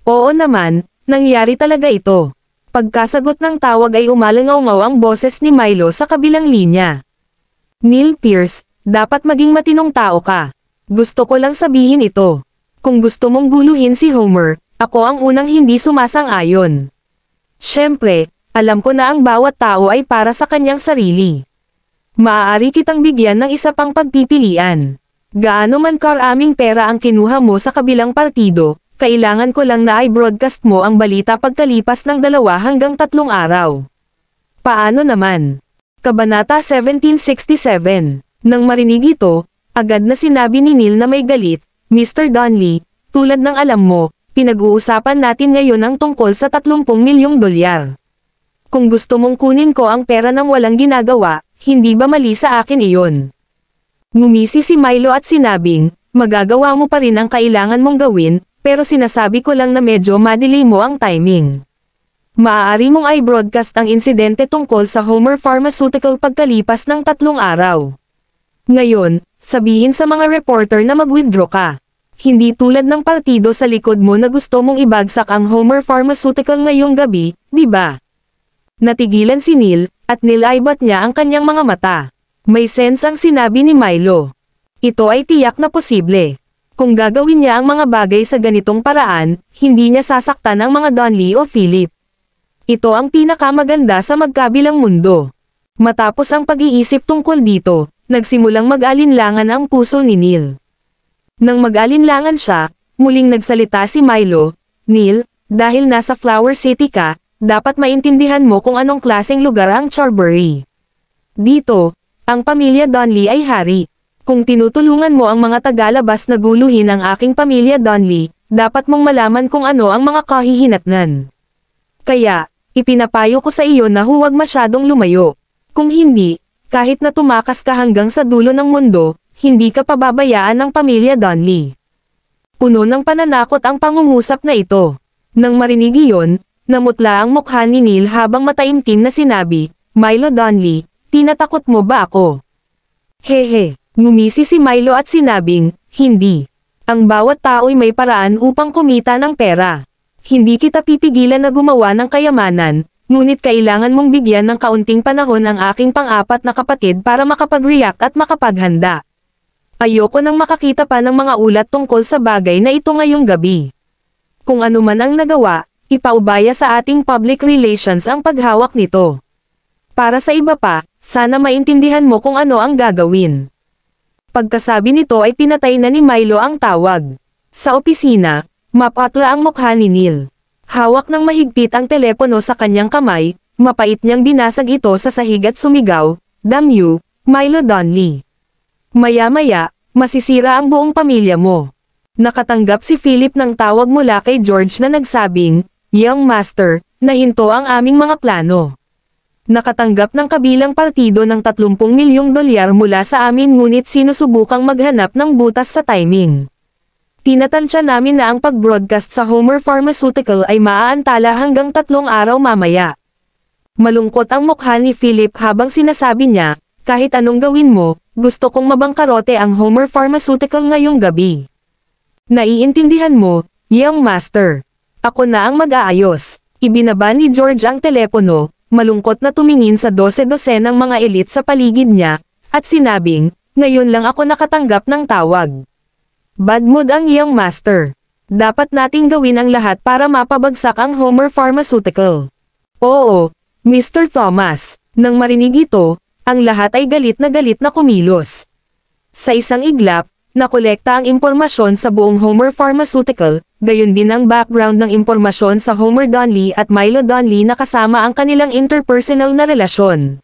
S2: Oo naman, nangyari talaga ito. Pagkasagot ng tawag ay umalangaw-ngaw ang boses ni Milo sa kabilang linya. Neil Pierce, dapat maging matinong tao ka. Gusto ko lang sabihin ito. Kung gusto mong guluhin si Homer, ako ang unang hindi sumasang-ayon. Siyempre, alam ko na ang bawat tao ay para sa kanyang sarili. Maaari kitang bigyan ng isa pang pagpipilian. Gaano man karaming pera ang kinuha mo sa kabilang partido, kailangan ko lang na i-broadcast mo ang balita pagkalipas ng 2 hanggang 3 araw. Paano naman? Kabanata 1767. Nang marinig ito, agad na sinabi ni Neil na may galit, Mr. Donnelly, tulad ng alam mo, pinag-uusapan natin ngayon ang tungkol sa 30 milyong dolyar. Kung gusto mong kunin ko ang pera ng walang ginagawa, hindi ba mali sa akin iyon? Ngumisi si Milo at sinabing, magagawa mo pa rin ang kailangan mong gawin, pero sinasabi ko lang na medyo madelay mo ang timing. Maaari mong i-broadcast ang insidente tungkol sa Homer Pharmaceutical pagkalipas ng 3 araw. Ngayon, sabihin sa mga reporter na mag-withdraw ka. Hindi tulad ng partido sa likod mo na gusto mong ibagsak ang Homer Pharmaceutical ngayong gabi, di ba? Natigilan si Neil, at nilaybot niya ang kanyang mga mata. May sense ang sinabi ni Milo. Ito ay tiyak na posible. Kung gagawin niya ang mga bagay sa ganitong paraan, hindi niya sasaktan ang mga Donnelly o Philip. Ito ang pinakamaganda sa magkabilang mundo. Matapos ang pag-iisip tungkol dito, nagsimulang mag-alinlangan ang puso ni Neil. Nang mag-alinlangan siya, muling nagsalita si Milo, Neil, dahil nasa Flower City ka, dapat maintindihan mo kung anong klaseng lugar ang Charberry. Dito, ang pamilya Donnelly ay hari. Kung tinutulungan mo ang mga tagalabas na guluhin ang aking pamilya Donnelly, dapat mong malaman kung ano ang mga kahihinatnan. Kaya, ipinapayo ko sa iyo na huwag masyadong lumayo. Kung hindi, kahit na tumakas ka hanggang sa dulo ng mundo, hindi ka pababayaan ng pamilya Donnelly. Puno ng pananakot ang pangungusap na ito. Nang marinig iyon, namutla ang mukha ni Neil habang mataimtim na sinabi, Milo Donnelly, tinatakot mo ba ako? Hehe. Ngumisi si Milo at sinabing, hindi. Ang bawat tao'y may paraan upang kumita ng pera. Hindi kita pipigilan na gumawa ng kayamanan, ngunit kailangan mong bigyan ng kaunting panahon ang aking pang-apat na kapatid para makapag-react at makapaghanda. Ayoko nang makakita pa ng mga ulat tungkol sa bagay na ito ngayong gabi. Kung ano man ang nagawa, ipaubaya sa ating public relations ang paghawak nito. Para sa iba pa, sana maintindihan mo kung ano ang gagawin. Pagkasabi nito ay pinatay na ni Milo ang tawag. Sa opisina, mapatla ang mukha ni Neil. Hawak ng mahigpit ang telepono sa kanyang kamay, mapait niyang binasag ito sa sahig at sumigaw, Damn you, Milo Donnelly. Maya-maya, masisira ang buong pamilya mo. Nakatanggap si Philip ng tawag mula kay George na nagsabing, Young Master, nahinto ang aming mga plano. Nakatanggap ng kabilang partido ng 30 milyong dolyar mula sa amin ngunit sinusubukang maghanap ng butas sa timing. Tinatansya namin na ang pag-broadcast sa Homer Pharmaceutical ay maaantala hanggang 3 araw mamaya. Malungkot ang mukha ni Philip habang sinasabi niya, kahit anong gawin mo, gusto kong mabangkarote ang Homer Pharmaceutical ngayong gabi. Naiintindihan mo, young master. Ako na ang mag-aayos. Ibinaba ni George ang telepono, malungkot na tumingin sa 12 ng mga elite sa paligid niya, at sinabing, ngayon lang ako nakatanggap ng tawag. Bad mood ang young master. Dapat nating gawin ang lahat para mapabagsak ang Homer Pharmaceutical. Oo, Mr. Thomas. Nang marinig ito, ang lahat ay galit na kumilos. Sa isang iglap, nakolekta ang impormasyon sa buong Homer Pharmaceutical, gayon din ang background ng impormasyon sa Homer Donley at Milo Donley na kasama ang kanilang interpersonal na relasyon.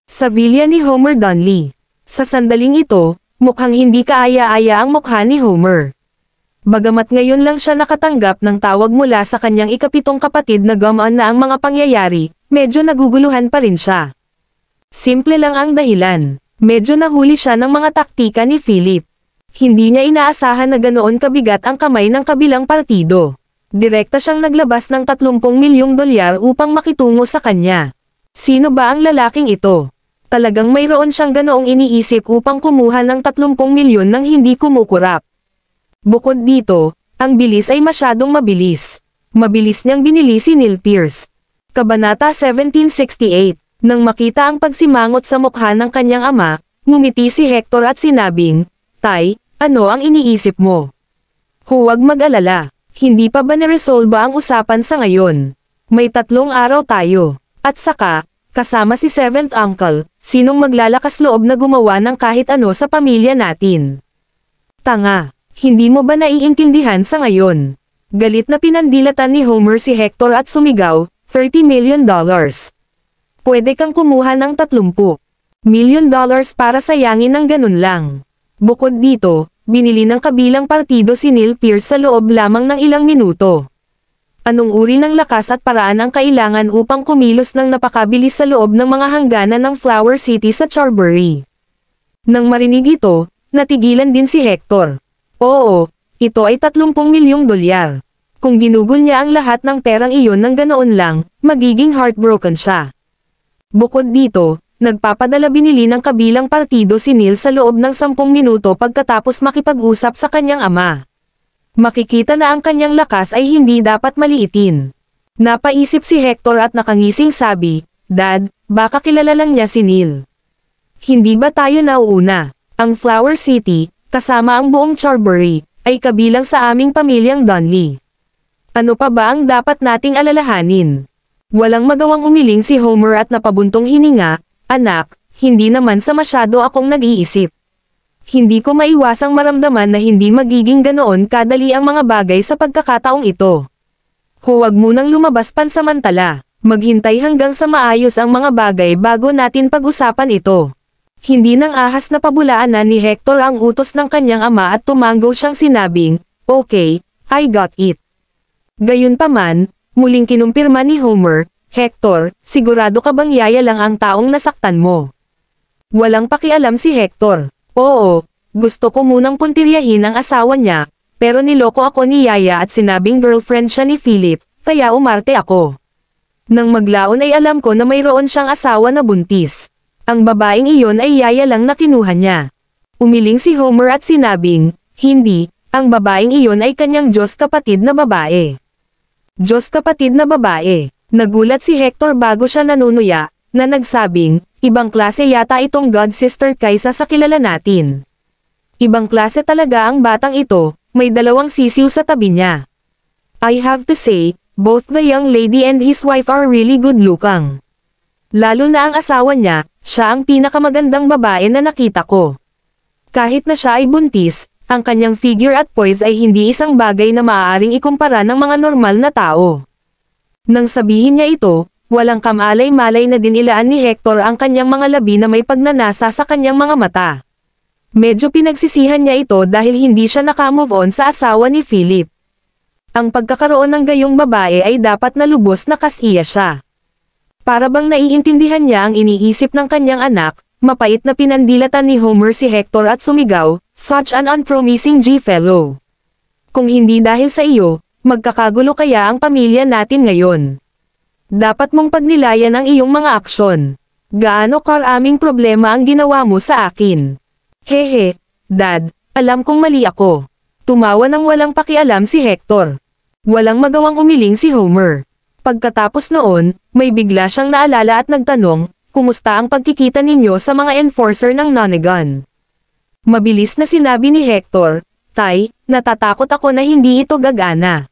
S2: Sa villa ni Homer Donley. Sa sandaling ito, mukhang hindi kaaya-aya ang mukha ni Homer. Bagamat ngayon lang siya nakatanggap ng tawag mula sa kanyang ikapitong kapatid na gumaan na ang mga pangyayari, medyo naguguluhan pa rin siya. Simple lang ang dahilan. Medyo nahuli siya ng mga taktika ni Philip. Hindi niya inaasahan na ganoon kabigat ang kamay ng kabilang partido. Direkta siyang naglabas ng 30 milyong dolyar upang makitungo sa kanya. Sino ba ang lalaking ito? Talagang mayroon siyang ganoong iniisip upang kumuha ng 30 milyon nang hindi kumukurap. Bukod dito, ang bilis ay masyadong mabilis. Mabilis niyang binili si Neil Pierce. Kabanata 1768. Nang makita ang pagsimangot sa mukha ng kanyang ama, ngumiti si Hector at sinabing, Tay, ano ang iniisip mo? Huwag mag-alala. Hindi pa ba naresolba ang usapan sa ngayon? May 3 araw tayo. At saka, kasama si 7th uncle, sinong maglalakas loob na gumawa ng kahit ano sa pamilya natin? Tanga. Hindi mo ba naiintindihan sa ngayon? Galit na pinandilatan ni Homer si Hector at sumigaw, $30 million. Pwede kang kumuha ng 30 million dollars para sayangin ng ganun lang. Bukod dito, binili ng kabilang partido si Neil Pierce sa loob lamang ng ilang minuto. Anong uri ng lakas at paraan ang kailangan upang kumilos ng napakabilis sa loob ng mga hangganan ng Flower City sa Charbury? Nang marinig ito, natigilan din si Hector. Oo, ito ay 30 milyong dolyar. Kung ginugol niya ang lahat ng perang iyon ng ganoon lang, magiging heartbroken siya. Bukod dito, nagpapadala binili ng kabilang partido si Neil sa loob ng 10 minuto pagkatapos makipag-usap sa kanyang ama. Makikita na ang kanyang lakas ay hindi dapat maliitin. Napaisip si Hector at nakangising sabi, Dad, baka kilala lang niya si Neil. Hindi ba tayo nauuna? Ang Flower City, kasama ang buong Charbury, ay kabilang sa aming pamilyang Donley. Ano pa ba ang dapat nating alalahanin? Walang magawang umiling si Homer at napabuntong hininga, Anak, hindi naman sa masyado akong nag-iisip. Hindi ko maiwasang maramdaman na hindi magiging ganoon kadali ang mga bagay sa pagkakataong ito. Huwag munang lumabas pansamantala. Maghintay hanggang sa maayos ang mga bagay bago natin pag-usapan ito. Hindi nang ahas na pabulaanan ni Hector ang utos ng kanyang ama at tumanggo siyang sinabing, Okay, I got it. Gayunpaman, muling kinumpirma ni Homer, Hector, sigurado ka bang Yaya lang ang taong nasaktan mo? Walang pakialam si Hector. Oo, gusto ko munang puntiryahin ang asawa niya, pero niloko ako ni Yaya at sinabing girlfriend siya ni Philip, kaya umarte ako. Nang maglaon ay alam ko na mayroon siyang asawa na buntis. Ang babaeng iyon ay Yaya lang na kinuha niya. Umiling si Homer at sinabing, hindi, ang babaeng iyon ay kanyang Diyos kapatid na babae. Diyos kapatid na babae. Nagulat si Hector bago siya nanunuya, na nagsabing, ibang klase yata itong God sister kaysa sa kilala natin. Ibang klase talaga ang batang ito, may 2 sisiw sa tabi niya. I have to say, both the young lady and his wife are really good looking. Lalo na ang asawa niya, siya ang pinakamagandang babae na nakita ko. Kahit na siya ay buntis, ang kanyang figure at poise ay hindi isang bagay na maaaring ikumpara ng mga normal na tao. Nang sabihin niya ito, walang kamalay-malay na dinilaan ni Hector ang kanyang mga labi na may pagnanasa sa kanyang mga mata. Medyo pinagsisihan niya ito dahil hindi siya nakamove on sa asawa ni Philip. Ang pagkakaroon ng gayong babae ay dapat na lubos na kasiya siya. Para bang naiintindihan niya ang iniisip ng kanyang anak, mapait na pinandilatan ni Homer si Hector at sumigaw, "Such an unpromising G-fellow. Kung hindi dahil sa iyo, magkakagulo kaya ang pamilya natin ngayon. Dapat mong pagnilayan ang iyong mga aksyon. Gaano karaming problema ang ginawa mo sa akin." "Hehe, Dad, alam kong mali ako." Tumawa ng walang pakialam si Hector. Walang magawang umiling si Homer. Pagkatapos noon, may bigla siyang naalala at nagtanong, "Kumusta ang pagkikita ninyo sa mga enforcer ng Nonagon?" Mabilis na sinabi ni Hector, "Tay, natatakot ako na hindi ito gagana.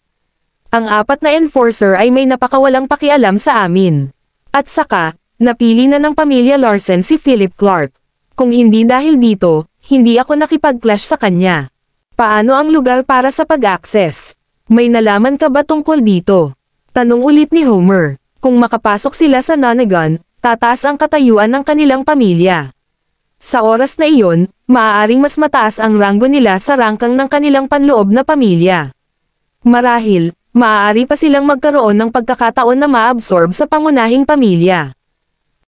S2: Ang 4 na enforcer ay may napakawalang pakialam sa amin. At saka, napili na ng pamilya Larsen si Philip Clark. Kung hindi dahil dito, hindi ako nakipag-clash sa kanya. Paano ang lugar para sa pag-access? May nalaman ka ba tungkol dito?" Tanong ulit ni Homer. Kung makapasok sila sa Nonagon, tataas ang katayuan ng kanilang pamilya. Sa oras na iyon, maaaring mas mataas ang ranggo nila sa rangkang ng kanilang panloob na pamilya. Marahil, maaari pa silang magkaroon ng pagkakataon na maabsorb sa pangunahing pamilya.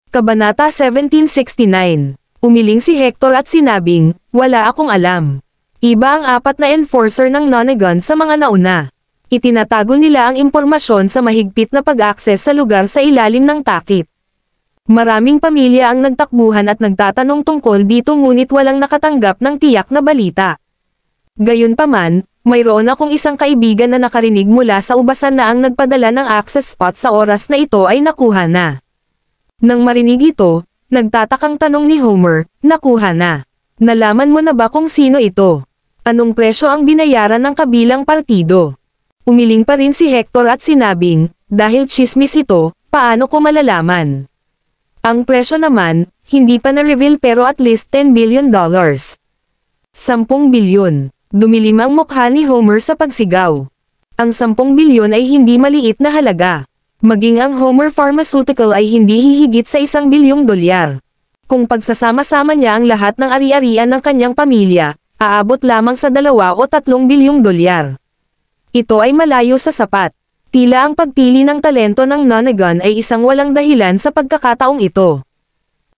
S2: Kabanata 1769. Umiling si Hector at sinabing, "Wala akong alam. Iba ang 4 na enforcer ng Nonagon sa mga nauna. Itinatago nila ang impormasyon sa mahigpit na pag-access sa lugar sa ilalim ng takip. Maraming pamilya ang nagtakbuhan at nagtatanong tungkol dito ngunit walang nakatanggap ng tiyak na balita. Gayunpaman, mayroon akong isang kaibigan na nakarinig mula sa ubasan na ang nagpadala ng access spot sa oras na ito ay nakuha na." Nang marinig ito, nagtatakang tanong ni Homer, "Nakuha na? Nalaman mo na ba kung sino ito? Anong presyo ang binayaran ng kabilang partido?" Umiling pa rin si Hector at sinabing, "Dahil chismis ito, paano ko malalaman? Ang presyo naman, hindi pa na-reveal pero at least $10 billion. 10 bilyon. Dumilim ang mukha ni Homer sa pagsigaw. Ang 10 bilyon ay hindi maliit na halaga. Maging ang Homer Pharmaceutical ay hindi hihigit sa $1 bilyong. Kung pagsasama-sama niya ang lahat ng ari-arian ng kanyang pamilya, aabot lamang sa 2 o 3 bilyong dolyar. Ito ay malayo sa sapat. Tila ang pagpili ng talento ng Nonagon ay isang walang dahilan sa pagkakataong ito.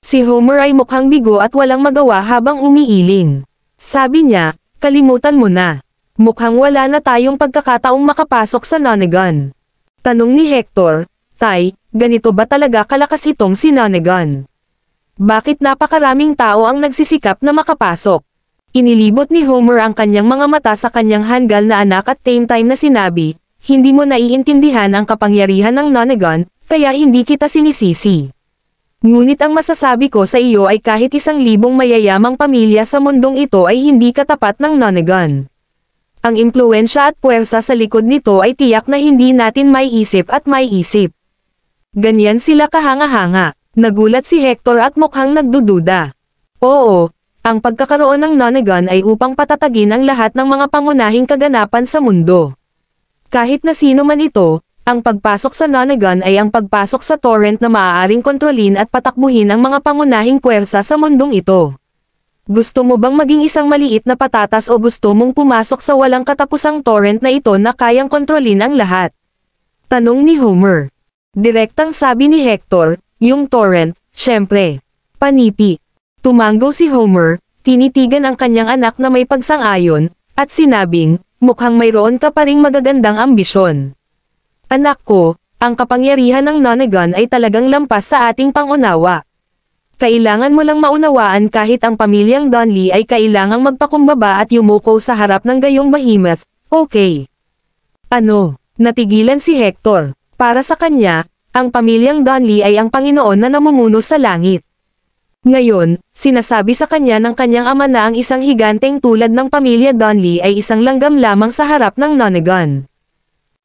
S2: Si Homer ay mukhang bigo at walang magawa habang umiiling. Sabi niya, "Kalimutan mo na. Mukhang wala na tayong pagkakataong makapasok sa Nonagon." Tanong ni Hector, "Tay, ganito ba talaga kalakas itong si Nonagon? Bakit napakaraming tao ang nagsisikap na makapasok?" Inilibot ni Homer ang kanyang mga mata sa kanyang hanggal na anak at same time na sinabi, "Hindi mo naiintindihan ang kapangyarihan ng Nonagon, kaya hindi kita sinisisi. Ngunit ang masasabi ko sa iyo ay kahit 1,000 mayayamang pamilya sa mundong ito ay hindi katapat ng Nonagon. Ang impluwensya at puwersa sa likod nito ay tiyak na hindi natin maiisip at maiisip." Ganyan sila kahanga-hanga. Nagulat si Hector at mukhang nagdududa. "Oo. Ang pagkakaroon ng Nonagon ay upang patatagin ang lahat ng mga pangunahing kaganapan sa mundo. Kahit na sino man ito, ang pagpasok sa Nonagon ay ang pagpasok sa torrent na maaaring kontrolin at patakbuhin ang mga pangunahing puwersa sa mundong ito. Gusto mo bang maging isang maliit na patatas o gusto mong pumasok sa walang katapusang torrent na ito na kayang kontrolin ang lahat?" Tanong ni Homer. Direktang sabi ni Hector, "Yung torrent, syempre. Panipi." Tumanggo si Homer, tinitigan ang kanyang anak na may pagsang-ayon, at sinabing, "Mukhang mayroon ka pa ring magagandang ambisyon. Anak ko, ang kapangyarihan ng Nonagon ay talagang lampas sa ating pangunawa. Kailangan mo lang maunawaan kahit ang pamilyang Donley ay kailangang magpakumbaba at yumuko sa harap ng gayong behemoth, okay?" Ano? Natigilan si Hector. Para sa kanya, ang pamilyang Donley ay ang Panginoon na namumuno sa langit. Ngayon, sinasabi sa kanya ng kanyang ama na ang isang higanteng tulad ng pamilya Donley ay isang langgam lamang sa harap ng Nonagon.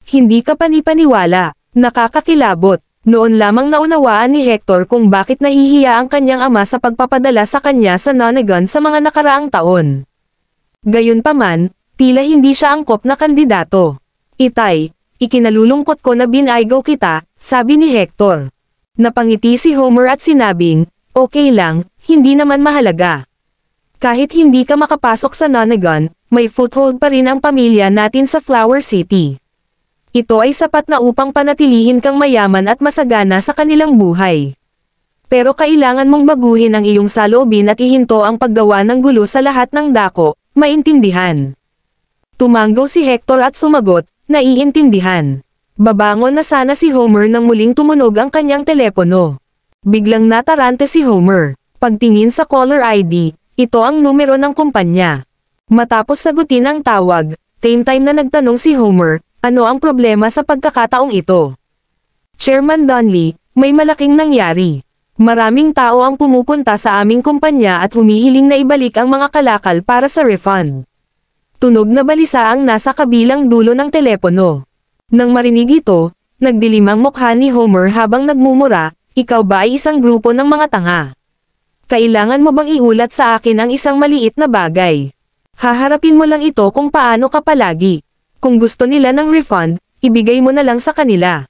S2: Hindi ka panipaniwala, nakakakilabot. Noon lamang naunawaan ni Hector kung bakit nahihiya ang kanyang ama sa pagpapadala sa kanya sa Nonagon sa mga nakaraang taon. Gayunpaman, tila hindi siya angkop na kandidato. "Itay, ikinalulungkot ko na binaygo kita," sabi ni Hector. Napangiti si Homer at sinabing, "Okay lang, hindi naman mahalaga. Kahit hindi ka makapasok sa Nonagon, may foothold pa rin ang pamilya natin sa Flower City. Ito ay sapat na upang panatilihin kang mayaman at masagana sa kanilang buhay. Pero kailangan mong baguhin ang iyong saloobin at ihinto ang paggawa ng gulo sa lahat ng dako, maintindihan. Tumanggaw si Hector at sumagot, naiintindihan. Babangon na sana si Homer nang muling tumunog ang kanyang telepono. Biglang natarante si Homer. Pagtingin sa caller ID, ito ang numero ng kumpanya. Matapos sagutin ang tawag, same time na nagtanong si Homer, ano ang problema sa pagkakataong ito? Chairman Donnelly, may malaking nangyari. Maraming tao ang pumupunta sa aming kumpanya at humihiling na ibalik ang mga kalakal para sa refund. Tunog na balisa ang nasa kabilang dulo ng telepono. Nang marinig ito, nagdilim ang mukha ni Homer habang nagmumura, ikaw ba ay isang grupo ng mga tanga? Kailangan mo bang iulat sa akin ang isang maliit na bagay? Haharapin mo lang ito kung paano ka palagi. Kung gusto nila ng refund, ibigay mo na lang sa kanila.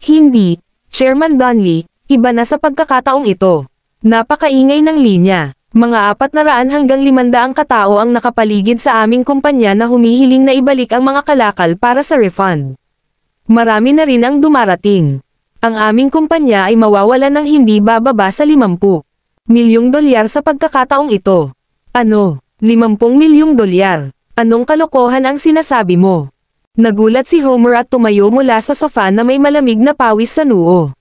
S2: Hindi, Chairman Donnelly, iba na sa pagkakataong ito. Napakaingay ng linya. Mga 400 hanggang 500 katao ang nakapaligid sa aming kumpanya na humihiling na ibalik ang mga kalakal para sa refund. Marami na rin ang dumarating. Ang aming kumpanya ay mawawalan ng hindi bababa sa 50 milyong dolyar sa pagkakataong ito. Ano? 50 milyong dolyar. Anong kalokohan ang sinasabi mo? Nagulat si Homer at tumayo mula sa sofa na may malamig na pawis sa noo.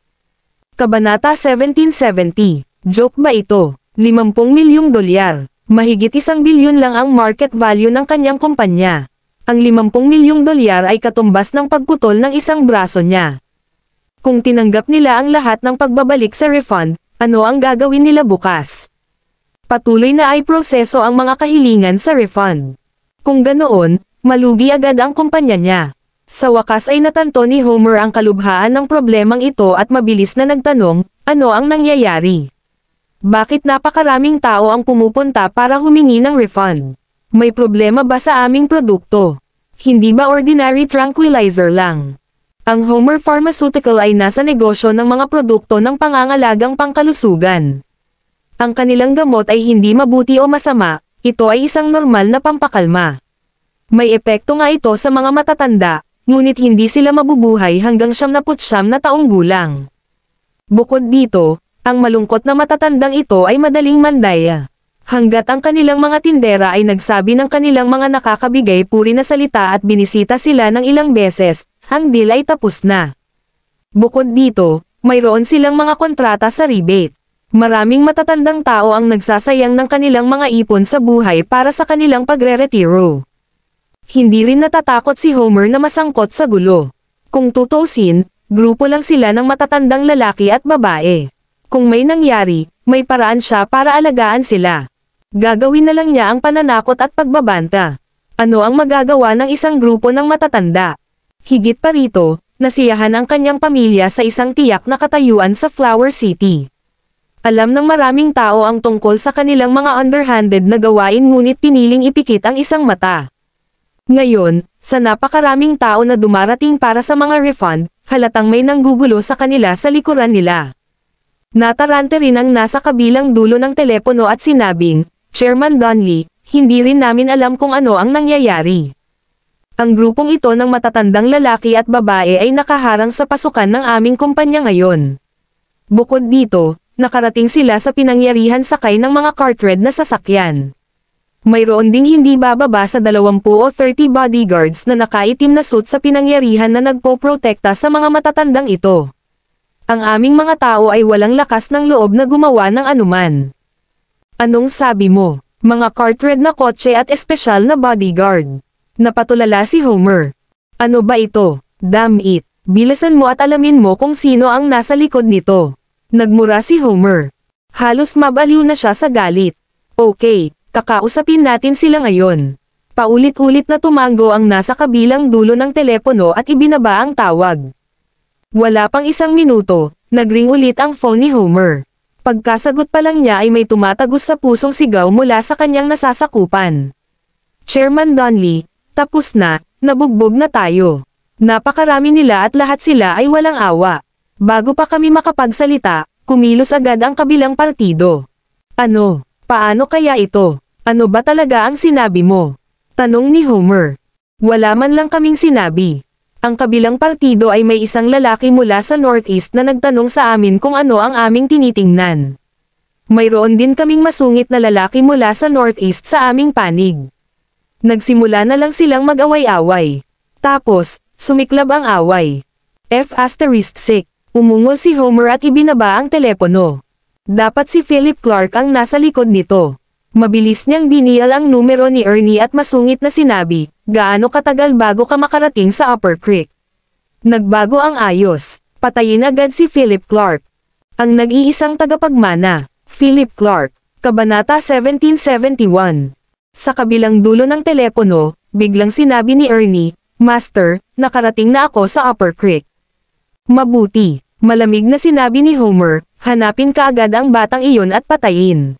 S2: Kabanata 1770. Joke ba ito? 50 milyong dolyar. Mahigit 1 bilyon lang ang market value ng kanyang kumpanya. Ang 50 milyong dolyar ay katumbas ng pagputol ng isang braso niya. Kung tinanggap nila ang lahat ng pagbabalik sa refund, ano ang gagawin nila bukas? Patuloy na ay proseso ang mga kahilingan sa refund. Kung ganoon, malugi agad ang kumpanya niya. Sa wakas ay natanto ni Homer ang kalubhaan ng problemang ito at mabilis na nagtanong, ano ang nangyayari? Bakit napakaraming tao ang pumupunta para humingi ng refund? May problema ba sa aming produkto? Hindi ba ordinary tranquilizer lang? Ang Homer Pharmaceutical ay nasa negosyo ng mga produkto ng pangangalagang pangkalusugan. Ang kanilang gamot ay hindi mabuti o masama, ito ay isang normal na pampakalma. May epekto nga ito sa mga matatanda, ngunit hindi sila mabubuhay hanggang 79 na taong gulang. Bukod dito, ang malungkot na matatandang ito ay madaling mandaya. Hanggat ang kanilang mga tindera ay nagsabi ng kanilang mga nakakabigay puri na salita at binisita sila ng ilang beses, ang deal ay tapos na. Bukod dito, mayroon silang mga kontrata sa rebate. Maraming matatandang tao ang nagsasayang ng kanilang mga ipon sa buhay para sa kanilang pagre-retiro. Hindi rin natatakot si Homer na masangkot sa gulo. Kung tutusin, grupo lang sila ng matatandang lalaki at babae. Kung may nangyari, may paraan siya para alagaan sila. Gagawin na lang niya ang pananakot at pagbabanta. Ano ang magagawa ng isang grupo ng matatanda? Higit pa rito, nasiyahan ang kanyang pamilya sa isang tiyak na katayuan sa Flower City. Alam ng maraming tao ang tungkol sa kanilang mga underhanded na gawain ngunit piniling ipikit ang isang mata. Ngayon, sa napakaraming tao na dumarating para sa mga refund, halatang may nanggugulo sa kanila sa likuran nila. Natarante rin ang nasa kabilang dulo ng telepono at sinabing, Chairman Donnelly, hindi rin namin alam kung ano ang nangyayari. Ang grupong ito ng matatandang lalaki at babae ay nakaharang sa pasukan ng aming kumpanya ngayon. Bukod dito, nakarating sila sa pinangyarihan sakay ng mga cartred na sasakyan. Mayroon ding hindi bababa sa 20 o 30 bodyguards na nakaitim na suit sa pinangyarihan na nagpoprotekta sa mga matatandang ito. Ang aming mga tao ay walang lakas ng loob na gumawa ng anuman. Anong sabi mo? Mga cartred na kotse at espesyal na bodyguard. Napatulala si Homer. Ano ba ito? Damn it. Bilisan mo at alamin mo kung sino ang nasa likod nito. Nagmura si Homer. Halos mabaliw na siya sa galit. Okay, kakausapin natin sila ngayon. Paulit-ulit na tumango ang nasa kabilang dulo ng telepono at ibinaba ang tawag. Wala pang 1 minuto, nagring ulit ang phone ni Homer. Pagkasagot pa lang niya ay may tumatagos sa pusong sigaw mula sa kanyang nasasakupan. Chairman Donnelly, tapos na, nabugbog na tayo. Napakarami nila at lahat sila ay walang awa. Bago pa kami makapagsalita, kumilos agad ang kabilang partido. Ano? Paano kaya ito? Ano ba talaga ang sinabi mo? Tanong ni Homer. Wala man lang kaming sinabi. Ang kabilang partido ay may isang lalaki mula sa Northeast na nagtanong sa amin kung ano ang aming tinitingnan. Mayroon din kaming masungit na lalaki mula sa Northeast sa aming panig. Nagsimula na lang silang mag-away-away. Tapos, sumiklab ang away. F***sick. Umungol si Homer at ibinaba ang telepono. Dapat si Philip Clark ang nasa likod nito. Mabilis niyang dinial ang numero ni Ernie at masungit na sinabi, gaano katagal bago ka makarating sa Upper Creek? Nagbago ang ayos. Patayin agad si Philip Clark. Ang nag-iisang tagapagmana, Philip Clark, Kabanata 1771. Sa kabilang dulo ng telepono, biglang sinabi ni Ernie, Master, nakarating na ako sa Upper Creek. Mabuti. Malamig na sinabi ni Homer, hanapin kaagad ang batang iyon at patayin.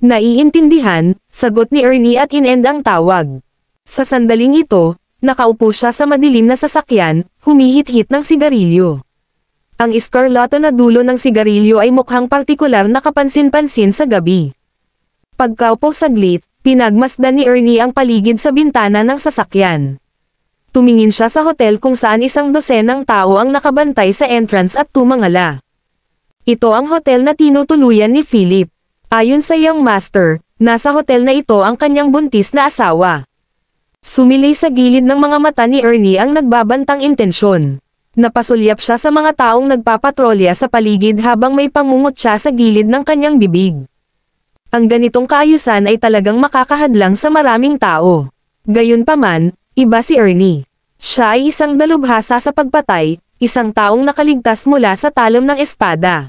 S2: Naiintindihan, sagot ni Ernie at inend ang tawag. Sa sandaling ito, nakaupo siya sa madilim na sasakyan, humihit-hit ng sigarilyo. Ang iskarlato na dulo ng sigarilyo ay mukhang partikular na kapansin-pansin sa gabi. Pagkaupo saglit, pinagmasdan ni Ernie ang paligid sa bintana ng sasakyan. Tumingin siya sa hotel kung saan isang dosenang tao ang nakabantay sa entrance at tumangala. Ito ang hotel na tinutuluyan ni Philip. Ayon sa iyong master, nasa hotel na ito ang kanyang buntis na asawa. Sumilay sa gilid ng mga mata ni Ernie ang nagbabantang intensyon. Napasulyap siya sa mga taong nagpapatrolya sa paligid habang may pangungot siya sa gilid ng kanyang bibig. Ang ganitong kaayusan ay talagang makakahadlang sa maraming tao. Gayunpaman, iba si Ernie. Siya ay isang dalubhasa sa pagpatay, isang taong nakaligtas mula sa talon ng espada.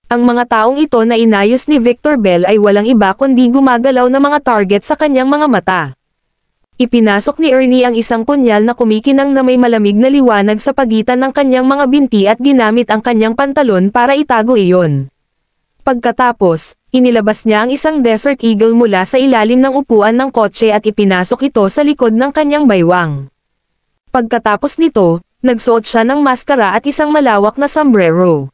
S2: Ang mga taong ito na inayos ni Victor Bell ay walang iba kundi gumagalaw na mga target sa kanyang mga mata. Ipinasok ni Ernie ang isang punyal na kumikinang na may malamig na liwanag sa pagitan ng kanyang mga binti at ginamit ang kanyang pantalon para itago iyon. Pagkatapos, inilabas niya ang isang Desert Eagle mula sa ilalim ng upuan ng kotse at ipinasok ito sa likod ng kanyang baywang. Pagkatapos nito, nagsuot siya ng maskara at isang malawak na sombrero.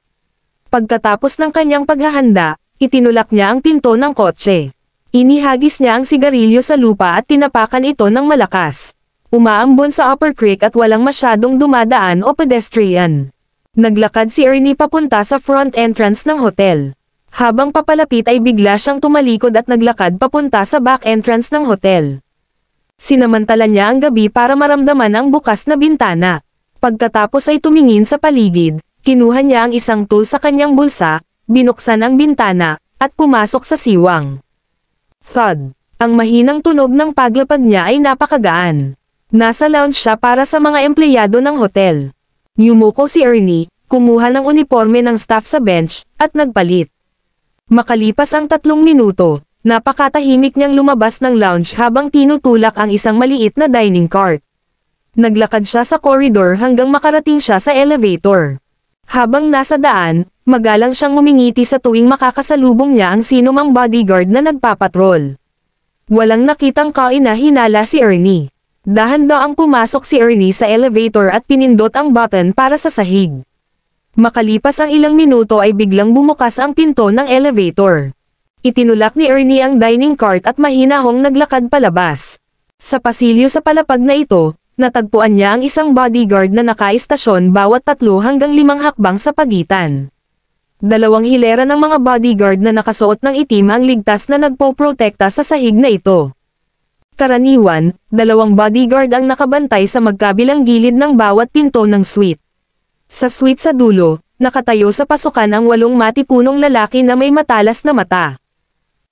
S2: Pagkatapos ng kanyang paghahanda, itinulak niya ang pinto ng kotse. Inihagis niya ang sigarilyo sa lupa at tinapakan ito ng malakas. Umaambon sa Upper Creek at walang masyadong dumadaan o pedestrian. Naglakad si Ernie papunta sa front entrance ng hotel. Habang papalapit ay bigla siyang tumalikod at naglakad papunta sa back entrance ng hotel. Sinamantala niya ang gabi para maramdaman ang bukas na bintana. Pagkatapos ay tumingin sa paligid. Kinuha niya ang isang tool sa kanyang bulsa, binuksan ang bintana, at pumasok sa siwang. Thud. Ang mahinang tunog ng paglapag niya ay napakagaan. Nasa lounge siya para sa mga empleyado ng hotel. Yumuko si Ernie, kumuha ng uniforme ng staff sa bench, at nagpalit. Makalipas ang 3 minuto, napakatahimik niyang lumabas ng lounge habang tinutulak ang isang maliit na dining cart. Naglakad siya sa corridor hanggang makarating siya sa elevator. Habang nasa daan, magalang siyang ngumingiti sa tuwing makakasalubong niya ang sinumang bodyguard na nagpapatrol. Walang nakitang kaina-hinala si Ernie. Dahan-daang pumasok si Ernie sa elevator at pinindot ang button para sa sahig. Makalipas ang ilang minuto ay biglang bumukas ang pinto ng elevator. Itinulak ni Ernie ang dining cart at mahinahong naglakad palabas. Sa pasilyo sa palapag na ito, natagpuan niya ang isang bodyguard na nakaistasyon bawat 3 hanggang 5 hakbang sa pagitan. 2 hilera ng mga bodyguard na nakasuot ng itim ang ligtas na nagpoprotekta sa sahig na ito. Karaniwan, 2 bodyguard ang nakabantay sa magkabilang gilid ng bawat pinto ng suite. Sa suite sa dulo, nakatayo sa pasukan ang 8 matipunong lalaki na may matalas na mata.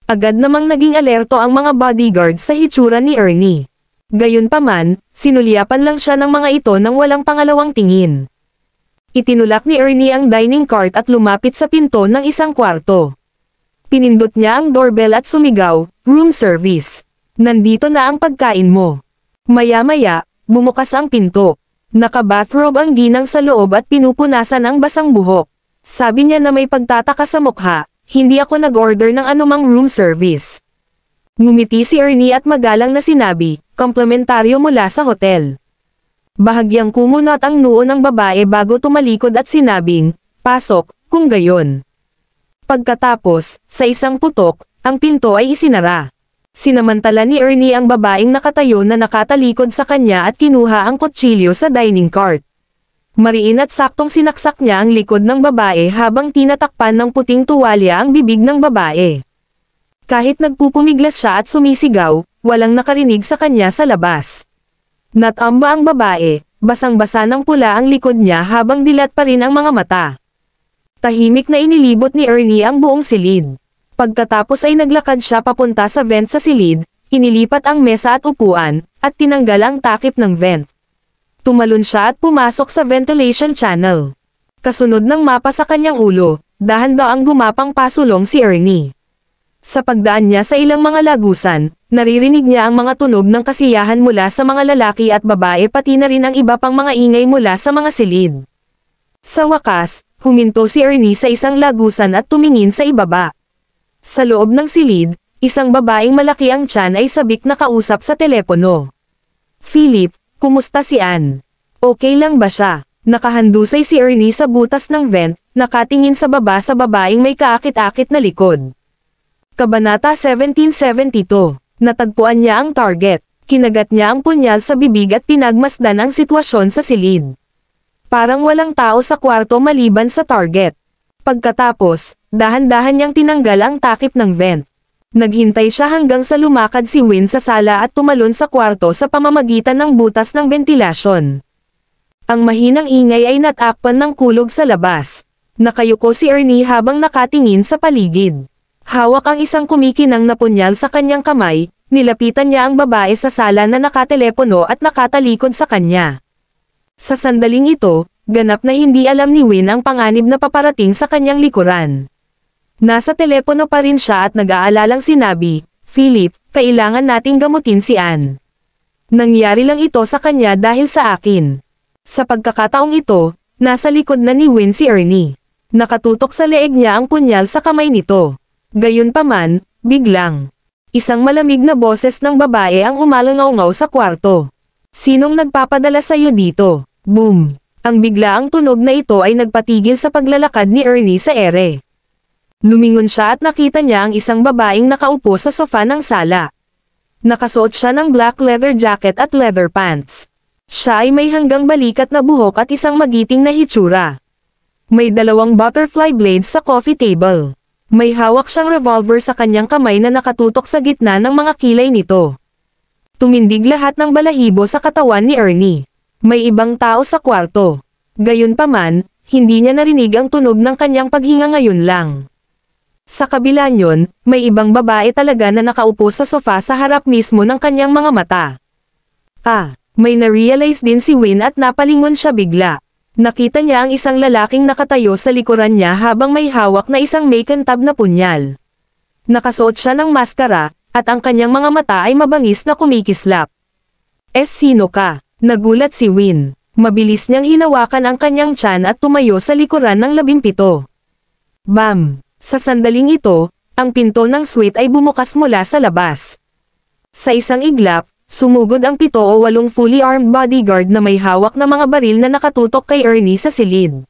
S2: Agad namang naging alerto ang mga bodyguard sa hitsura ni Ernie. Gayunpaman, sinulyapan lang siya ng mga ito nang walang pangalawang tingin. Itinulak ni Ernie ang dining cart at lumapit sa pinto ng isang kwarto. Pinindot niya ang doorbell at sumigaw, "Room service. Nandito na ang pagkain mo." Maya-maya, bumukas ang pinto. Naka-bathrobe ang ginang sa loob at pinupunasan ang basang buhok. Sabi niya na may pagtataka sa mukha, "Hindi ako nag-order ng anumang room service." Ngumiti si Ernie at magalang na sinabi, "Komplementaryo mula sa hotel." Bahagyang kumunot ang noo ng babae bago tumalikod at sinabing, "Pasok, kung gayon." Pagkatapos, sa isang putok, ang pinto ay isinara. Sinamantala ni Ernie ang babaeng nakatayo na nakatalikod sa kanya at kinuha ang kutsilyo sa dining cart. Mariin at saktong sinaksak niya ang likod ng babae habang tinatakpan ng puting tuwalya ang bibig ng babae. Kahit nagpupumiglas siya at sumisigaw, walang nakarinig sa kanya sa labas. Natamba ang babae, basang-basa ng pula ang likod niya habang dilat pa rin ang mga mata. Tahimik na inilibot ni Ernie ang buong silid. Pagkatapos ay naglakad siya papunta sa vent sa silid, inilipat ang mesa at upuan, at tinanggal ang takip ng vent. Tumalon siya at pumasok sa ventilation channel. Kasunod ng mapa sa kanyang ulo, dahan-daang gumapang pasulong si Ernie. Sa pagdaan niya sa ilang mga lagusan, naririnig niya ang mga tunog ng kasiyahan mula sa mga lalaki at babae pati na rin ang iba pang mga ingay mula sa mga silid. Sa wakas, huminto si Ernie sa isang lagusan at tumingin sa ibaba. Sa loob ng silid, isang babaeng malaki ang tiyan ay sabik na kausap sa telepono. "Philip, kumusta si Ann? Okay lang ba siya?" Nakahandusay si Ernie sa butas ng vent, nakatingin sa baba sa babaeng may kaakit-akit na likod. Kabanata 1772. Natagpuan niya ang target. Kinagat niya ang punyal sa bibig at pinagmasdan ang sitwasyon sa silid. Parang walang tao sa kwarto maliban sa target. Pagkatapos, dahan-dahan niyang tinanggal ang takip ng vent. Naghintay siya hanggang sa lumakad si Win sa sala at tumalon sa kwarto sa pamamagitan ng butas ng ventilasyon. Ang mahinang ingay ay natakpan ng kulog sa labas. Nakayuko si Ernie habang nakatingin sa paligid. Hawak ang isang kumikinang na punyal sa kanyang kamay, nilapitan niya ang babae sa sala na nakatelepono at nakatalikod sa kanya. Sa sandaling ito, ganap na hindi alam ni Win ang panganib na paparating sa kanyang likuran. Nasa telepono pa rin siya at nag-aalalang sinabi, "Philip, kailangan nating gamutin si Ann. Nangyari lang ito sa kanya dahil sa akin." Sa pagkakataong ito, nasa likod na ni Win si Ernie. Nakatutok sa leeg niya ang punyal sa kamay nito. Gayunpaman, biglang, isang malamig na boses ng babae ang umalangaw-ngaw sa kwarto. "Sinong nagpapadala sa'yo dito?" Boom! Ang biglaang tunog na ito ay nagpatigil sa paglalakad ni Ernie sa ere. Lumingon siya at nakita niya ang isang babaeng nakaupo sa sofa ng sala. Nakasuot siya ng black leather jacket at leather pants. Siya ay may hanggang balikat na buhok at isang magiting na hitsura. May dalawang butterfly blades sa coffee table. May hawak siyang revolver sa kanyang kamay na nakatutok sa gitna ng mga kilay nito. Tumindig lahat ng balahibo sa katawan ni Ernie. May ibang tao sa kwarto. Gayunpaman, hindi niya narinig ang tunog ng kanyang paghinga ngayon lang. Sa kabila niyon, may ibang babae talaga na nakaupo sa sofa sa harap mismo ng kanyang mga mata. May na-realize din si Win at napalingon siya bigla. Nakita niya ang isang lalaking nakatayo sa likuran niya habang may hawak na isang makintab na punyal. Nakasuot siya ng maskara, at ang kanyang mga mata ay mabangis na kumikislap. Sino ka?" Nagulat si Win. Mabilis niyang hinawakan ang kanyang tiyan at tumayo sa likuran ng 17. Bam! Sa sandaling ito, ang pinto ng suite ay bumukas mula sa labas. Sa isang iglap, sumugod ang 7 o 8 fully armed bodyguard na may hawak na mga baril na nakatutok kay Ernie sa silid.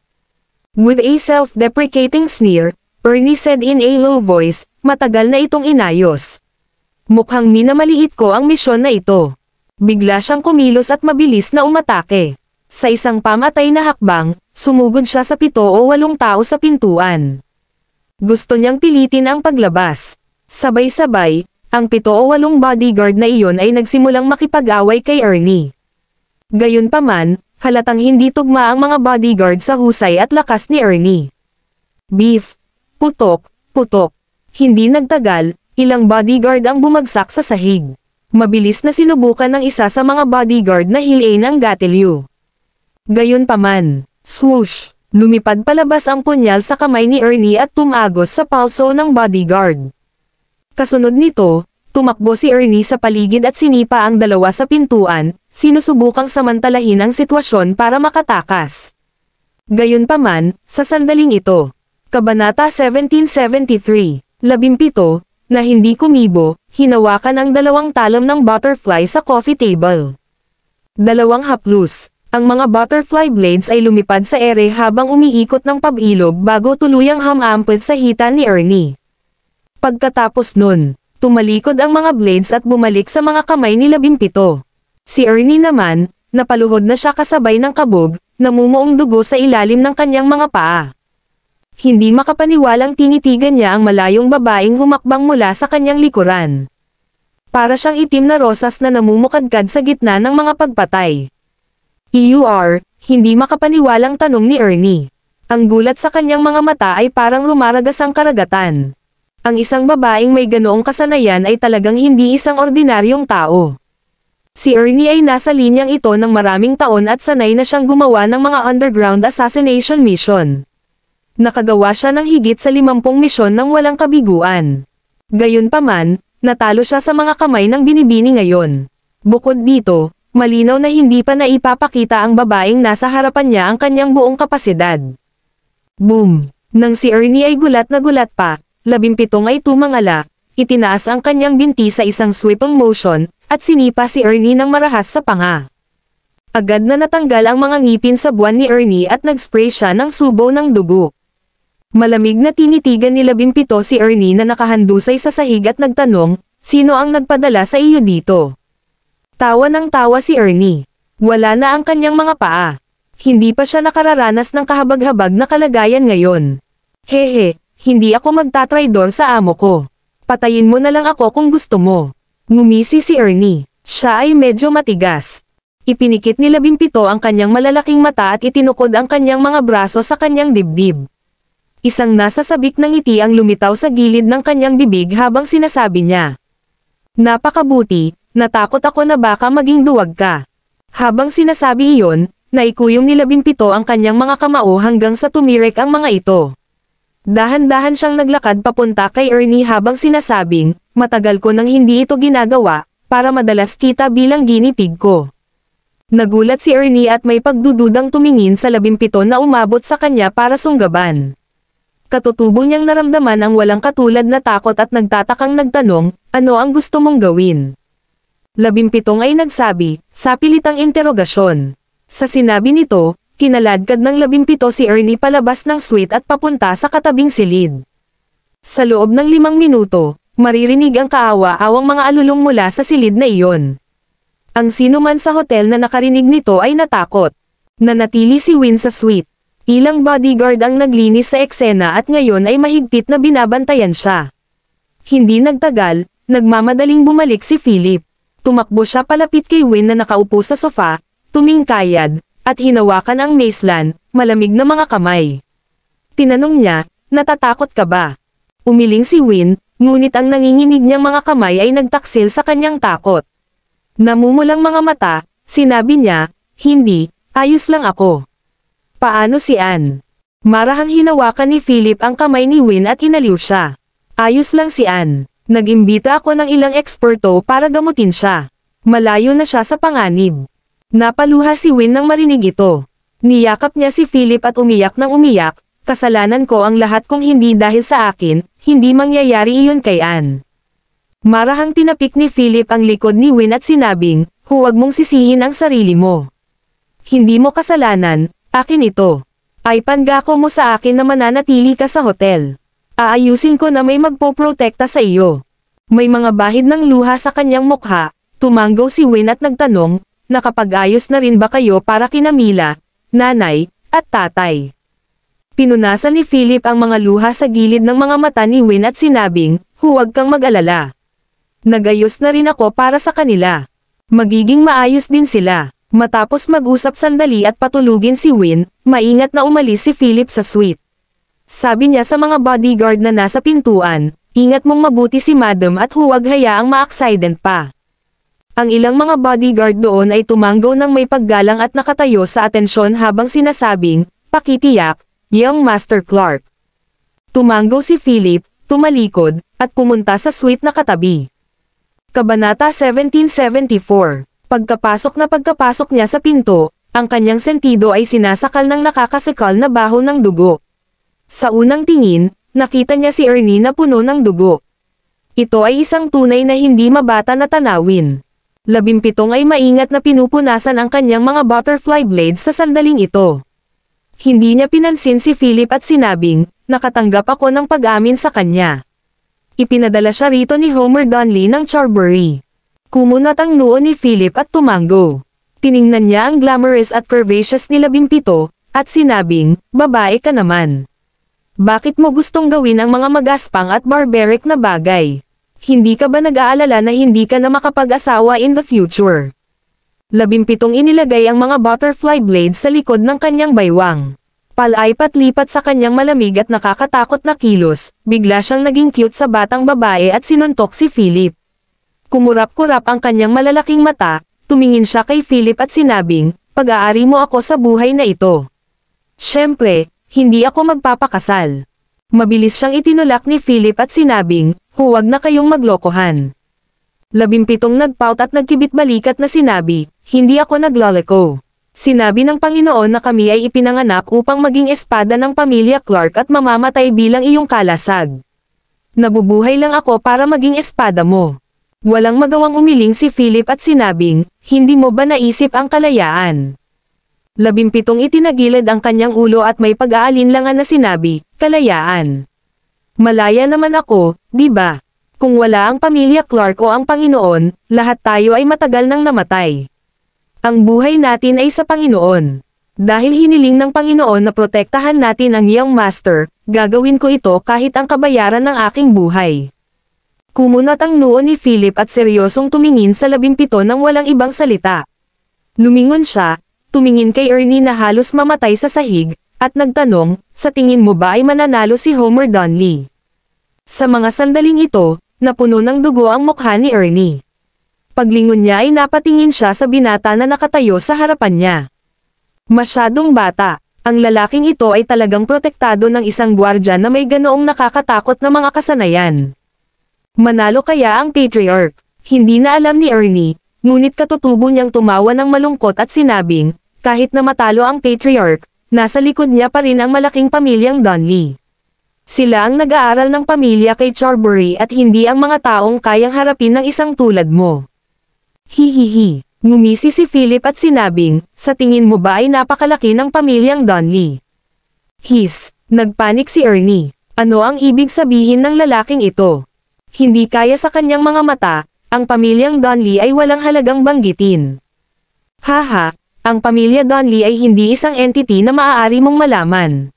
S2: With a self-deprecating sneer, Ernie said in a low voice, "Matagal na itong inayos. Mukhang minamaliit ko ang misyon na ito." Bigla siyang kumilos at mabilis na umatake. Sa isang pamatay na hakbang, sumugod siya sa 7 o 8 tao sa pintuan. Gusto niyang pilitin ang paglabas. Sabay-sabay, ang 7 o 8 bodyguard na iyon ay nagsimulang makipag-away kay Ernie. Gayunpaman, halatang hindi tugma ang mga bodyguard sa husay at lakas ni Ernie. Beef! Putok! Putok! Hindi nagtagal, ilang bodyguard ang bumagsak sa sahig. Mabilis na sinubukan ng isa sa mga bodyguard na hilain ang gatilyo. Gayunpaman, swoosh! Lumipad palabas ang punyal sa kamay ni Ernie at tumagos sa palso ng bodyguard. Kasunod nito, tumakbo si Ernie sa paligid at sinipa ang dalawa sa pintuan, sinusubukang samantalahin ang sitwasyon para makatakas. Gayunpaman, sa sandaling ito, Kabanata 1773, 17, na hindi kumibo, hinawakan ang 2 talom ng butterfly sa coffee table. 2 haplos. Ang mga butterfly blades ay lumipad sa ere habang umiikot ng pabilog bago tuluyang hamampod sa hita ni Ernie. Pagkatapos nun, Tumalikod ang mga blades at bumalik sa mga kamay ni 17. Si Ernie naman, napaluhod na siya kasabay ng kabog, namumuong dugo sa ilalim ng kanyang mga paa. Hindi makapaniwalang tinitigan niya ang malayong babaeng humakbang mula sa kanyang likuran. Para siyang itim na rosas na namumukadkad sa gitna ng mga pagpatay. "EUR," hindi makapaniwalang tanong ni Ernie. Ang gulat sa kanyang mga mata ay parang lumaragas ang karagatan. Ang isang babaeng may ganoong kasanayan ay talagang hindi isang ordinaryong tao. Si Ernie ay nasa linyang ito ng maraming taon at sanay na siyang gumawa ng mga underground assassination mission. Nakagawa siya ng higit sa 50 misyon ng walang kabiguan. Gayunpaman, natalo siya sa mga kamay ng binibini ngayon. Bukod dito, malinaw na hindi pa naipapakita ang babaeng nasa harapan niya ang kanyang buong kapasidad. Boom! Nang si Ernie ay gulat na gulat pa, 17 ay tumangala, itinaas ang kanyang binti sa isang sweeping motion, at sinipa si Ernie ng marahas sa panga. Agad na natanggal ang mga ngipin sa buwan ni Ernie at nag-spray siya ng subo ng dugo. Malamig na tinitigan ni 17 si Ernie na nakahandusay sa sahig at nagtanong, "Sino ang nagpadala sa iyo dito?" Tawa ng tawa si Ernie. Wala na ang kanyang mga paa. Hindi pa siya nakararanas ng kahabag-habag na kalagayan ngayon. "Hehe, hindi ako magtatraidor sa amo ko. Patayin mo na lang ako kung gusto mo." Ngumisi si Ernie. Siya ay medyo matigas. Ipinikit ni 17 ang kanyang malalaking mata at itinukod ang kanyang mga braso sa kanyang dibdib. Isang nasa sabik ng ngiti ang lumitaw sa gilid ng kanyang bibig habang sinasabi niya, "Napakabuti, natakot ako na baka maging duwag ka." Habang sinasabi iyon, naikuyong ni 17 ang kanyang mga kamao hanggang sa tumirek ang mga ito. Dahan-dahan siyang naglakad papunta kay Ernie habang sinasabing, "Matagal ko nang hindi ito ginagawa, para madalas kita bilang guinea pig ko." Nagulat si Ernie at may pagdududang tumingin sa 17 na umabot sa kanya para sunggaban. Katutubo niyang naramdaman ang walang katulad na takot at nagtatakang nagtanong, "Ano ang gusto mong gawin?" 17 ay nagsabi, sa pilitang interogasyon. Sa sinabi nito, kinaladkad ng 17 si Ernie palabas ng suite at papunta sa katabing silid. Sa loob ng 5 minuto, maririnig ang kaawa-awang mga alulong mula sa silid na iyon. Ang sino man sa hotel na nakarinig nito ay natakot. Nanatili si Win sa suite. Ilang bodyguard ang naglinis sa eksena at ngayon ay mahigpit na binabantayan siya. Hindi nagtagal, nagmamadaling bumalik si Philip. Tumakbo siya palapit kay Win na nakaupo sa sofa, tumingkayad, at hinawakan ang macelan, malamig na mga kamay. Tinanong niya, "Natatakot ka ba?" Umiling si Win, ngunit ang nanginginig niyang mga kamay ay nagtaksil sa kanyang takot. Namumulang mga mata, sinabi niya, "Hindi, ayos lang ako." "Paano si Ann?" Marahang hinawakan ni Philip ang kamay ni Win at inaliw siya. "Ayos lang si Ann. Nag-imbita ako ng ilang eksperto para gamutin siya. Malayo na siya sa panganib." Napaluha si Win nang marinig ito. Niyakap niya si Philip at umiyak ng umiyak, "Kasalanan ko ang lahat kung hindi dahil sa akin, hindi mangyayari iyon kay Ann." Marahang tinapik ni Philip ang likod ni Win at sinabing, "Huwag mong sisihin ang sarili mo. Hindi mo kasalanan, akin ito. Ay pangako mo sa akin na mananatili ka sa hotel. Aayusin ko na may magpoprotekta sa iyo." May mga bahid ng luha sa kanyang mukha, tumanggaw si Win at nagtanong, "Nakapag-ayos na rin ba kayo para kina Mila, nanay, at tatay?" Pinunasan ni Philip ang mga luha sa gilid ng mga mata ni Win at sinabing, "Huwag kang mag-alala. Nagayos na rin ako para sa kanila. Magiging maayos din sila." Matapos mag-usap sandali at patulugin si Win, maingat na umalis si Philip sa suite. Sabi niya sa mga bodyguard na nasa pintuan, "Ingat mong mabuti si Madam at huwag hayaang ma-accident pa." Ang ilang mga bodyguard doon ay tumanggaw ng may paggalang at nakatayo sa atensyon habang sinasabing, "Pakitiyak, Young Master Clark." Tumanggaw si Philip, tumalikod, at pumunta sa suite na katabi. Kabanata 1774. Pagkapasok niya sa pinto, ang kanyang sentido ay sinasakal ng nakakasikal na baho ng dugo. Sa unang tingin, nakita niya si Ernie na puno ng dugo. Ito ay isang tunay na hindi mabata na tanawin. 17 ay maingat na pinupunasan ang kanyang mga butterfly blades sa sandaling ito. Hindi niya pinansin si Philip at sinabing, "Nakatanggap ako ng pag-amin sa kanya." Ipinadala siya rito ni Homer Donley ng Charbury. Kumunat ang noo ni Philip at tumango. Tiningnan niya ang glamorous at curvaceous ni 17, at sinabing, babae ka naman. Bakit mo gustong gawin ang mga magaspang at barbaric na bagay? Hindi ka ba nag-aalala na hindi ka na makapag-asawa in the future? 17 inilagay ang mga butterfly blades sa likod ng kanyang baywang. Palaipat-lipat sa kanyang malamig at nakakatakot na kilos, bigla siyang naging cute sa batang babae at sinuntok si Philip. Kumurap-kurap ang kanyang malalaking mata, tumingin siya kay Philip at sinabing, pag-aari mo ako sa buhay na ito. Siyempre, hindi ako magpapakasal. Mabilis siyang itinulak ni Philip at sinabing, huwag na kayong maglokohan. 17 nagpout at nagkibit-balikat na sinabi, hindi ako nagloloko. Sinabi ng Panginoon na kami ay ipinanganak upang maging espada ng pamilya Clark at mamamatay bilang iyong kalasag. Nabubuhay lang ako para maging espada mo. Walang magawang umiling si Philip at sinabing, hindi mo ba naisip ang kalayaan? 17 itinagilid ang kanyang ulo at may pag-aalinlangan na sinabi, kalayaan. Malaya naman ako, di ba? Kung wala ang pamilya Clark o ang Panginoon, lahat tayo ay matagal nang namatay. Ang buhay natin ay sa Panginoon. Dahil hiniling ng Panginoon na protektahan natin ang iyong master, gagawin ko ito kahit ang kabayaran ng aking buhay. Kumunat ang noo ni Philip at seryosong tumingin sa 17 nang walang ibang salita. Lumingon siya, tumingin kay Ernie na halos mamatay sa sahig, at nagtanong, sa tingin mo ba ay mananalo si Homer Donley? Sa mga sandaling ito, napuno ng dugo ang mukha ni Ernie. Paglingon niya ay napatingin siya sa binata na nakatayo sa harapan niya. Masyadong bata, ang lalaking ito ay talagang protektado ng isang gwardya na may ganoong nakakatakot na mga kasanayan. Manalo kaya ang Patriarch? Hindi na alam ni Ernie, ngunit katutubo niyang tumawa ng malungkot at sinabing, kahit na matalo ang Patriarch, nasa likod niya pa rin ang malaking pamilyang Donley. Sila ang nag-aaral ng pamilya kay Charbury at hindi ang mga taong kayang harapin ng isang tulad mo. Hihihi, ngumisi si Philip at sinabing, sa tingin mo ba ay napakalaki ng pamilyang Donley? Nagpanik si Ernie. Ano ang ibig sabihin ng lalaking ito? Hindi kaya sa kanyang mga mata, ang pamilyang Donley ay walang halagang banggitin. Haha, ang pamilya Donley ay hindi isang entity na maaari mong malaman.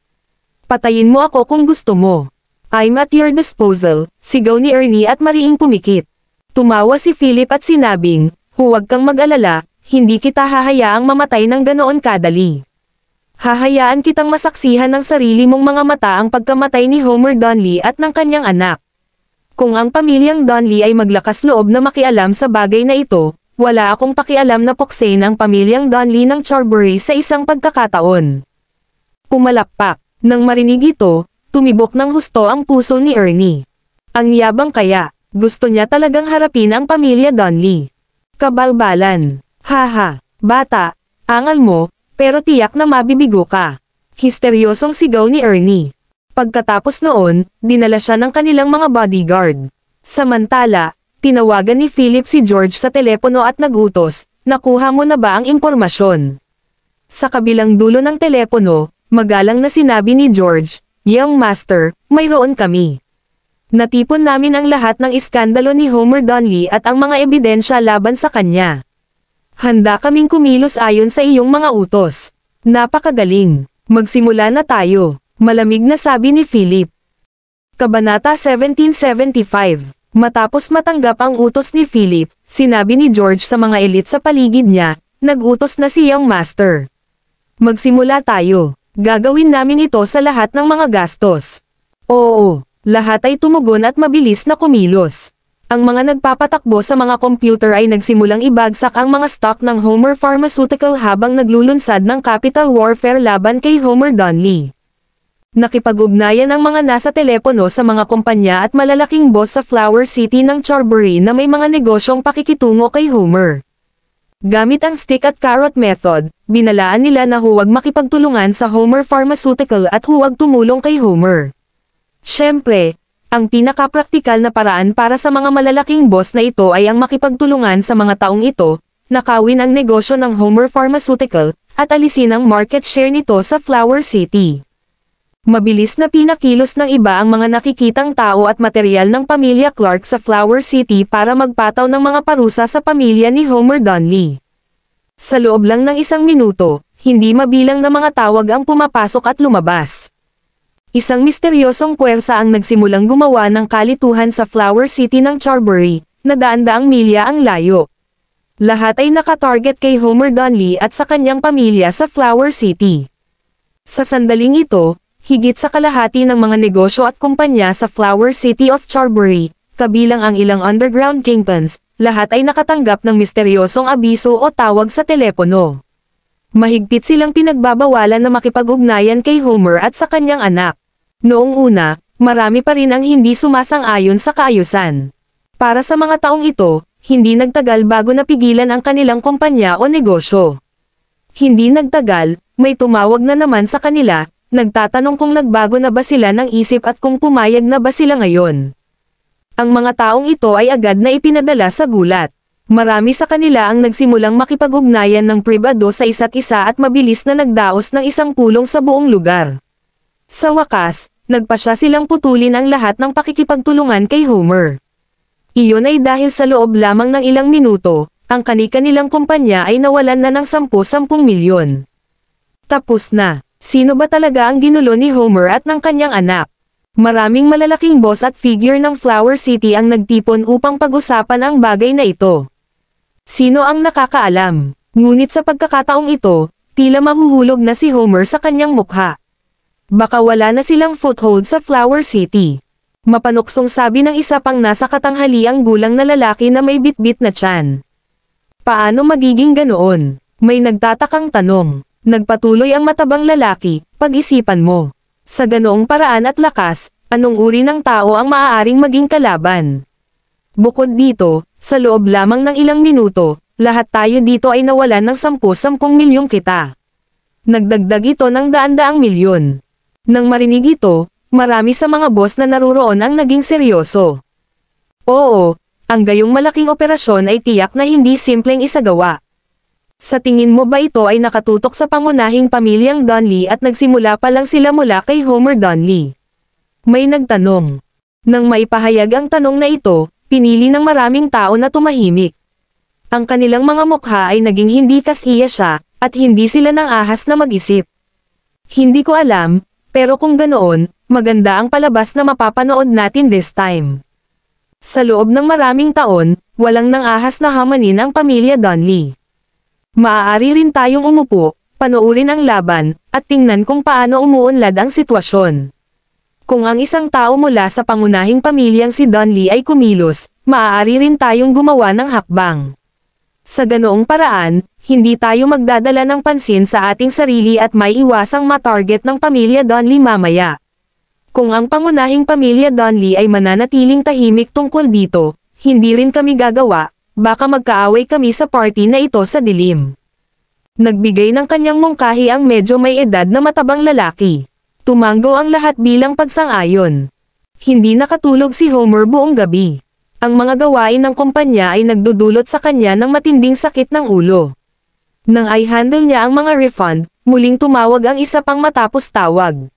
S2: Patayin mo ako kung gusto mo. I'm at your disposal, sigaw ni Ernie at mariing pumikit. Tumawa si Philip at sinabing, huwag kang mag-alala, hindi kita hahayaang mamatay ng ganoon kadali. Hahayaan kitang masaksihan ng sarili mong mga mata ang pagkamatay ni Homer Donley at ng kanyang anak. Kung ang pamilyang Donley ay maglakas loob na makialam sa bagay na ito, wala akong pakialam na puksain ang pamilyang Donley ng Charbury sa isang pagkakataon. Pumalakpak. Nang marinig ito, tumibok ng husto ang puso ni Ernie. Ang yabang kaya, gusto niya talagang harapin ang pamilya Donley. Kabalbalan. Haha, bata, angal mo, pero tiyak na mabibigo ka. Histeryosong sigaw ni Ernie. Pagkatapos noon, dinala siya ng kanilang mga bodyguard. Samantala, tinawagan ni Philip si George sa telepono at nagutos, nakuha mo na ba ang impormasyon? Sa kabilang dulo ng telepono, magalang na sinabi ni George, Young Master, mayroon kami. Natipon namin ang lahat ng iskandalo ni Homer Donley at ang mga ebidensya laban sa kanya. Handa kaming kumilos ayon sa iyong mga utos. Napakagaling. Magsimula na tayo. Malamig na sabi ni Philip. Kabanata 1775. Matapos matanggap ang utos ni Philip, sinabi ni George sa mga elite sa paligid niya, nag-utos na si Young Master. Magsimula tayo. Gagawin namin ito sa lahat ng mga gastos. Oo, lahat ay tumugon at mabilis na kumilos. Ang mga nagpapatakbo sa mga computer ay nagsimulang ibagsak ang mga stock ng Homer Pharmaceutical habang naglulunsad ng capital warfare laban kay Homer Donley. Nakipag-ugnayan ang mga nasa telepono sa mga kumpanya at malalaking boss sa Flower City ng Charbury na may mga negosyong pakikitungo kay Homer. Gamit ang stick at carrot method, binalaan nila na huwag makipagtulungan sa Homer Pharmaceutical at huwag tumulong kay Homer. Siyempre, ang pinakapraktikal na paraan para sa mga malalaking boss na ito ay ang makipagtulungan sa mga taong ito, nakawin ang negosyo ng Homer Pharmaceutical, at alisin ang market share nito sa Flower City. Mabilis na pinakilos ng iba ang mga nakikitang tao at materyal ng pamilya Clark sa Flower City para magpataw ng mga parusa sa pamilya ni Homer Donnelly. Sa loob lang ng 1 minuto, hindi mabilang na mga tawag ang pumapasok at lumabas. Isang misteryosong puwersa ang nagsimulang gumawa ng kalituhan sa Flower City ng Charbury, na daan-daang milya ang layo. Lahat ay nakatarget kay Homer Donnelly at sa kanyang pamilya sa Flower City. Sa sandaling ito, higit sa kalahati ng mga negosyo at kumpanya sa Flower City of Charbury, kabilang ang ilang underground kingpins, lahat ay nakatanggap ng misteryosong abiso o tawag sa telepono. Mahigpit silang pinagbabawalan na makipag-ugnayan kay Homer at sa kanyang anak. Noong una, marami pa rin ang hindi sumasang-ayon sa kaayusan. Para sa mga taong ito, hindi nagtagal bago napigilan ang kanilang kumpanya o negosyo. Hindi nagtagal, may tumawag na naman sa kanila, nagtatanong kung nagbago na ba sila ng isip at kung pumayag na ba sila ngayon. Ang mga taong ito ay agad na ipinadala sa gulat. Marami sa kanila ang nagsimulang makipag-ugnayan ng pribado sa isa't isa at mabilis na nagdaos ng isang pulong sa buong lugar. Sa wakas, nagpasya silang putulin ang lahat ng pakikipagtulungan kay Homer. Iyon ay dahil sa loob lamang ng ilang minuto, ang kani-kanilang kumpanya ay nawalan na ng 10-10 milyon. Tapos na, sino ba talaga ang ginulo ni Homer at ng kanyang anak? Maraming malalaking boss at figure ng Flower City ang nagtipon upang pag-usapan ang bagay na ito. Sino ang nakakaalam? Ngunit sa pagkakataong ito, tila mahuhulog na si Homer sa kanyang mukha. Baka wala na silang foothold sa Flower City. Mapanuksong sabi ng isa pang nasa katanghaliang gulang na lalaki na may bitbit na tiyan. Paano magiging ganoon? May nagtatakang tanong. Nagpatuloy ang matabang lalaki, pag-isipan mo. Sa ganoong paraan at lakas, anong uri ng tao ang maaaring maging kalaban? Bukod dito, sa loob lamang ng ilang minuto, lahat tayo dito ay nawalan ng 10-10 milyong kita. Nagdagdag ito ng daan-daang milyon. Nang marinig ito, marami sa mga boss na naruroon ang naging seryoso. Oo, ang gayong malaking operasyon ay tiyak na hindi simpleng isagawa. Sa tingin mo ba ito ay nakatutok sa pangunahing pamilyang Donnelly at nagsimula pa lang sila mula kay Homer Donnelly? May nagtanong. Nang maipahayag ang tanong na ito, pinili ng maraming tao na tumahimik. Ang kanilang mga mukha ay naging hindi kasiya siya, at hindi sila nang ahas na mag-isip. Hindi ko alam, pero kung ganoon, maganda ang palabas na mapapanood natin this time. Sa loob ng maraming taon, walang nang ahas na hamanin ang pamilya Donnelly. Maaari rin tayong umupo, panoorin ang laban, at tingnan kung paano umuunlad ang sitwasyon. Kung ang isang tao mula sa pangunahing pamilyang si Donnelly ay kumilos, maaari rin tayong gumawa ng hakbang. Sa ganoong paraan, hindi tayo magdadala ng pansin sa ating sarili at may iwasang matarget ng pamilya Donnelly mamaya. Kung ang pangunahing pamilya Donnelly ay mananatiling tahimik tungkol dito, hindi rin kami gagawa, baka magkaaway kami sa party na ito sa dilim. Nagbigay ng kanyang mungkahi ang medyo may edad na matabang lalaki. Tumango ang lahat bilang pagsang-ayon. Hindi nakatulog si Homer buong gabi. Ang mga gawain ng kumpanya ay nagdudulot sa kanya ng matinding sakit ng ulo. Nang i-handle niya ang mga refund, muling tumawag ang isa pang matapos tawag.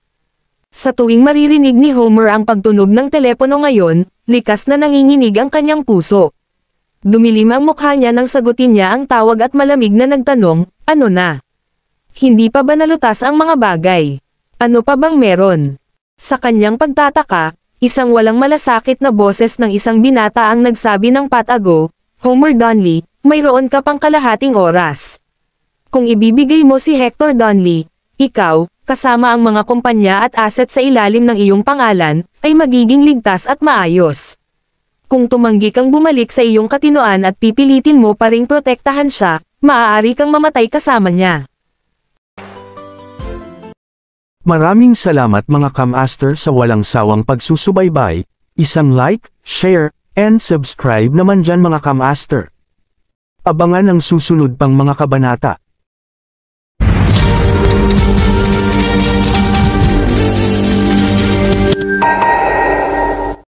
S2: Sa tuwing maririnig ni Homer ang pagtunog ng telepono ngayon, likas na nanginginig ang kanyang puso. Dumilim ang mukha niya nang sagutin niya ang tawag at malamig na nagtanong, ano na? Hindi pa ba nalutas ang mga bagay? Ano pa bang meron? Sa kanyang pagtataka, isang walang malasakit na boses ng isang binata ang nagsabi ng patago, Homer Donnelly, mayroon ka pang kalahating oras. Kung ibibigay mo si Hector Donnelly, ikaw, kasama ang mga kumpanya at asset sa ilalim ng iyong pangalan, ay magiging ligtas at maayos. Kung tumanggi kang bumalik sa iyong katinoan at pipilitin mo pa ring protektahan siya, maaari kang mamatay kasama niya.
S1: Maraming salamat mga Kamaster sa walang sawang pagsusubaybay, isang like, share, and subscribe naman dyan mga Kamaster. Abangan ang susunod pang mga kabanata.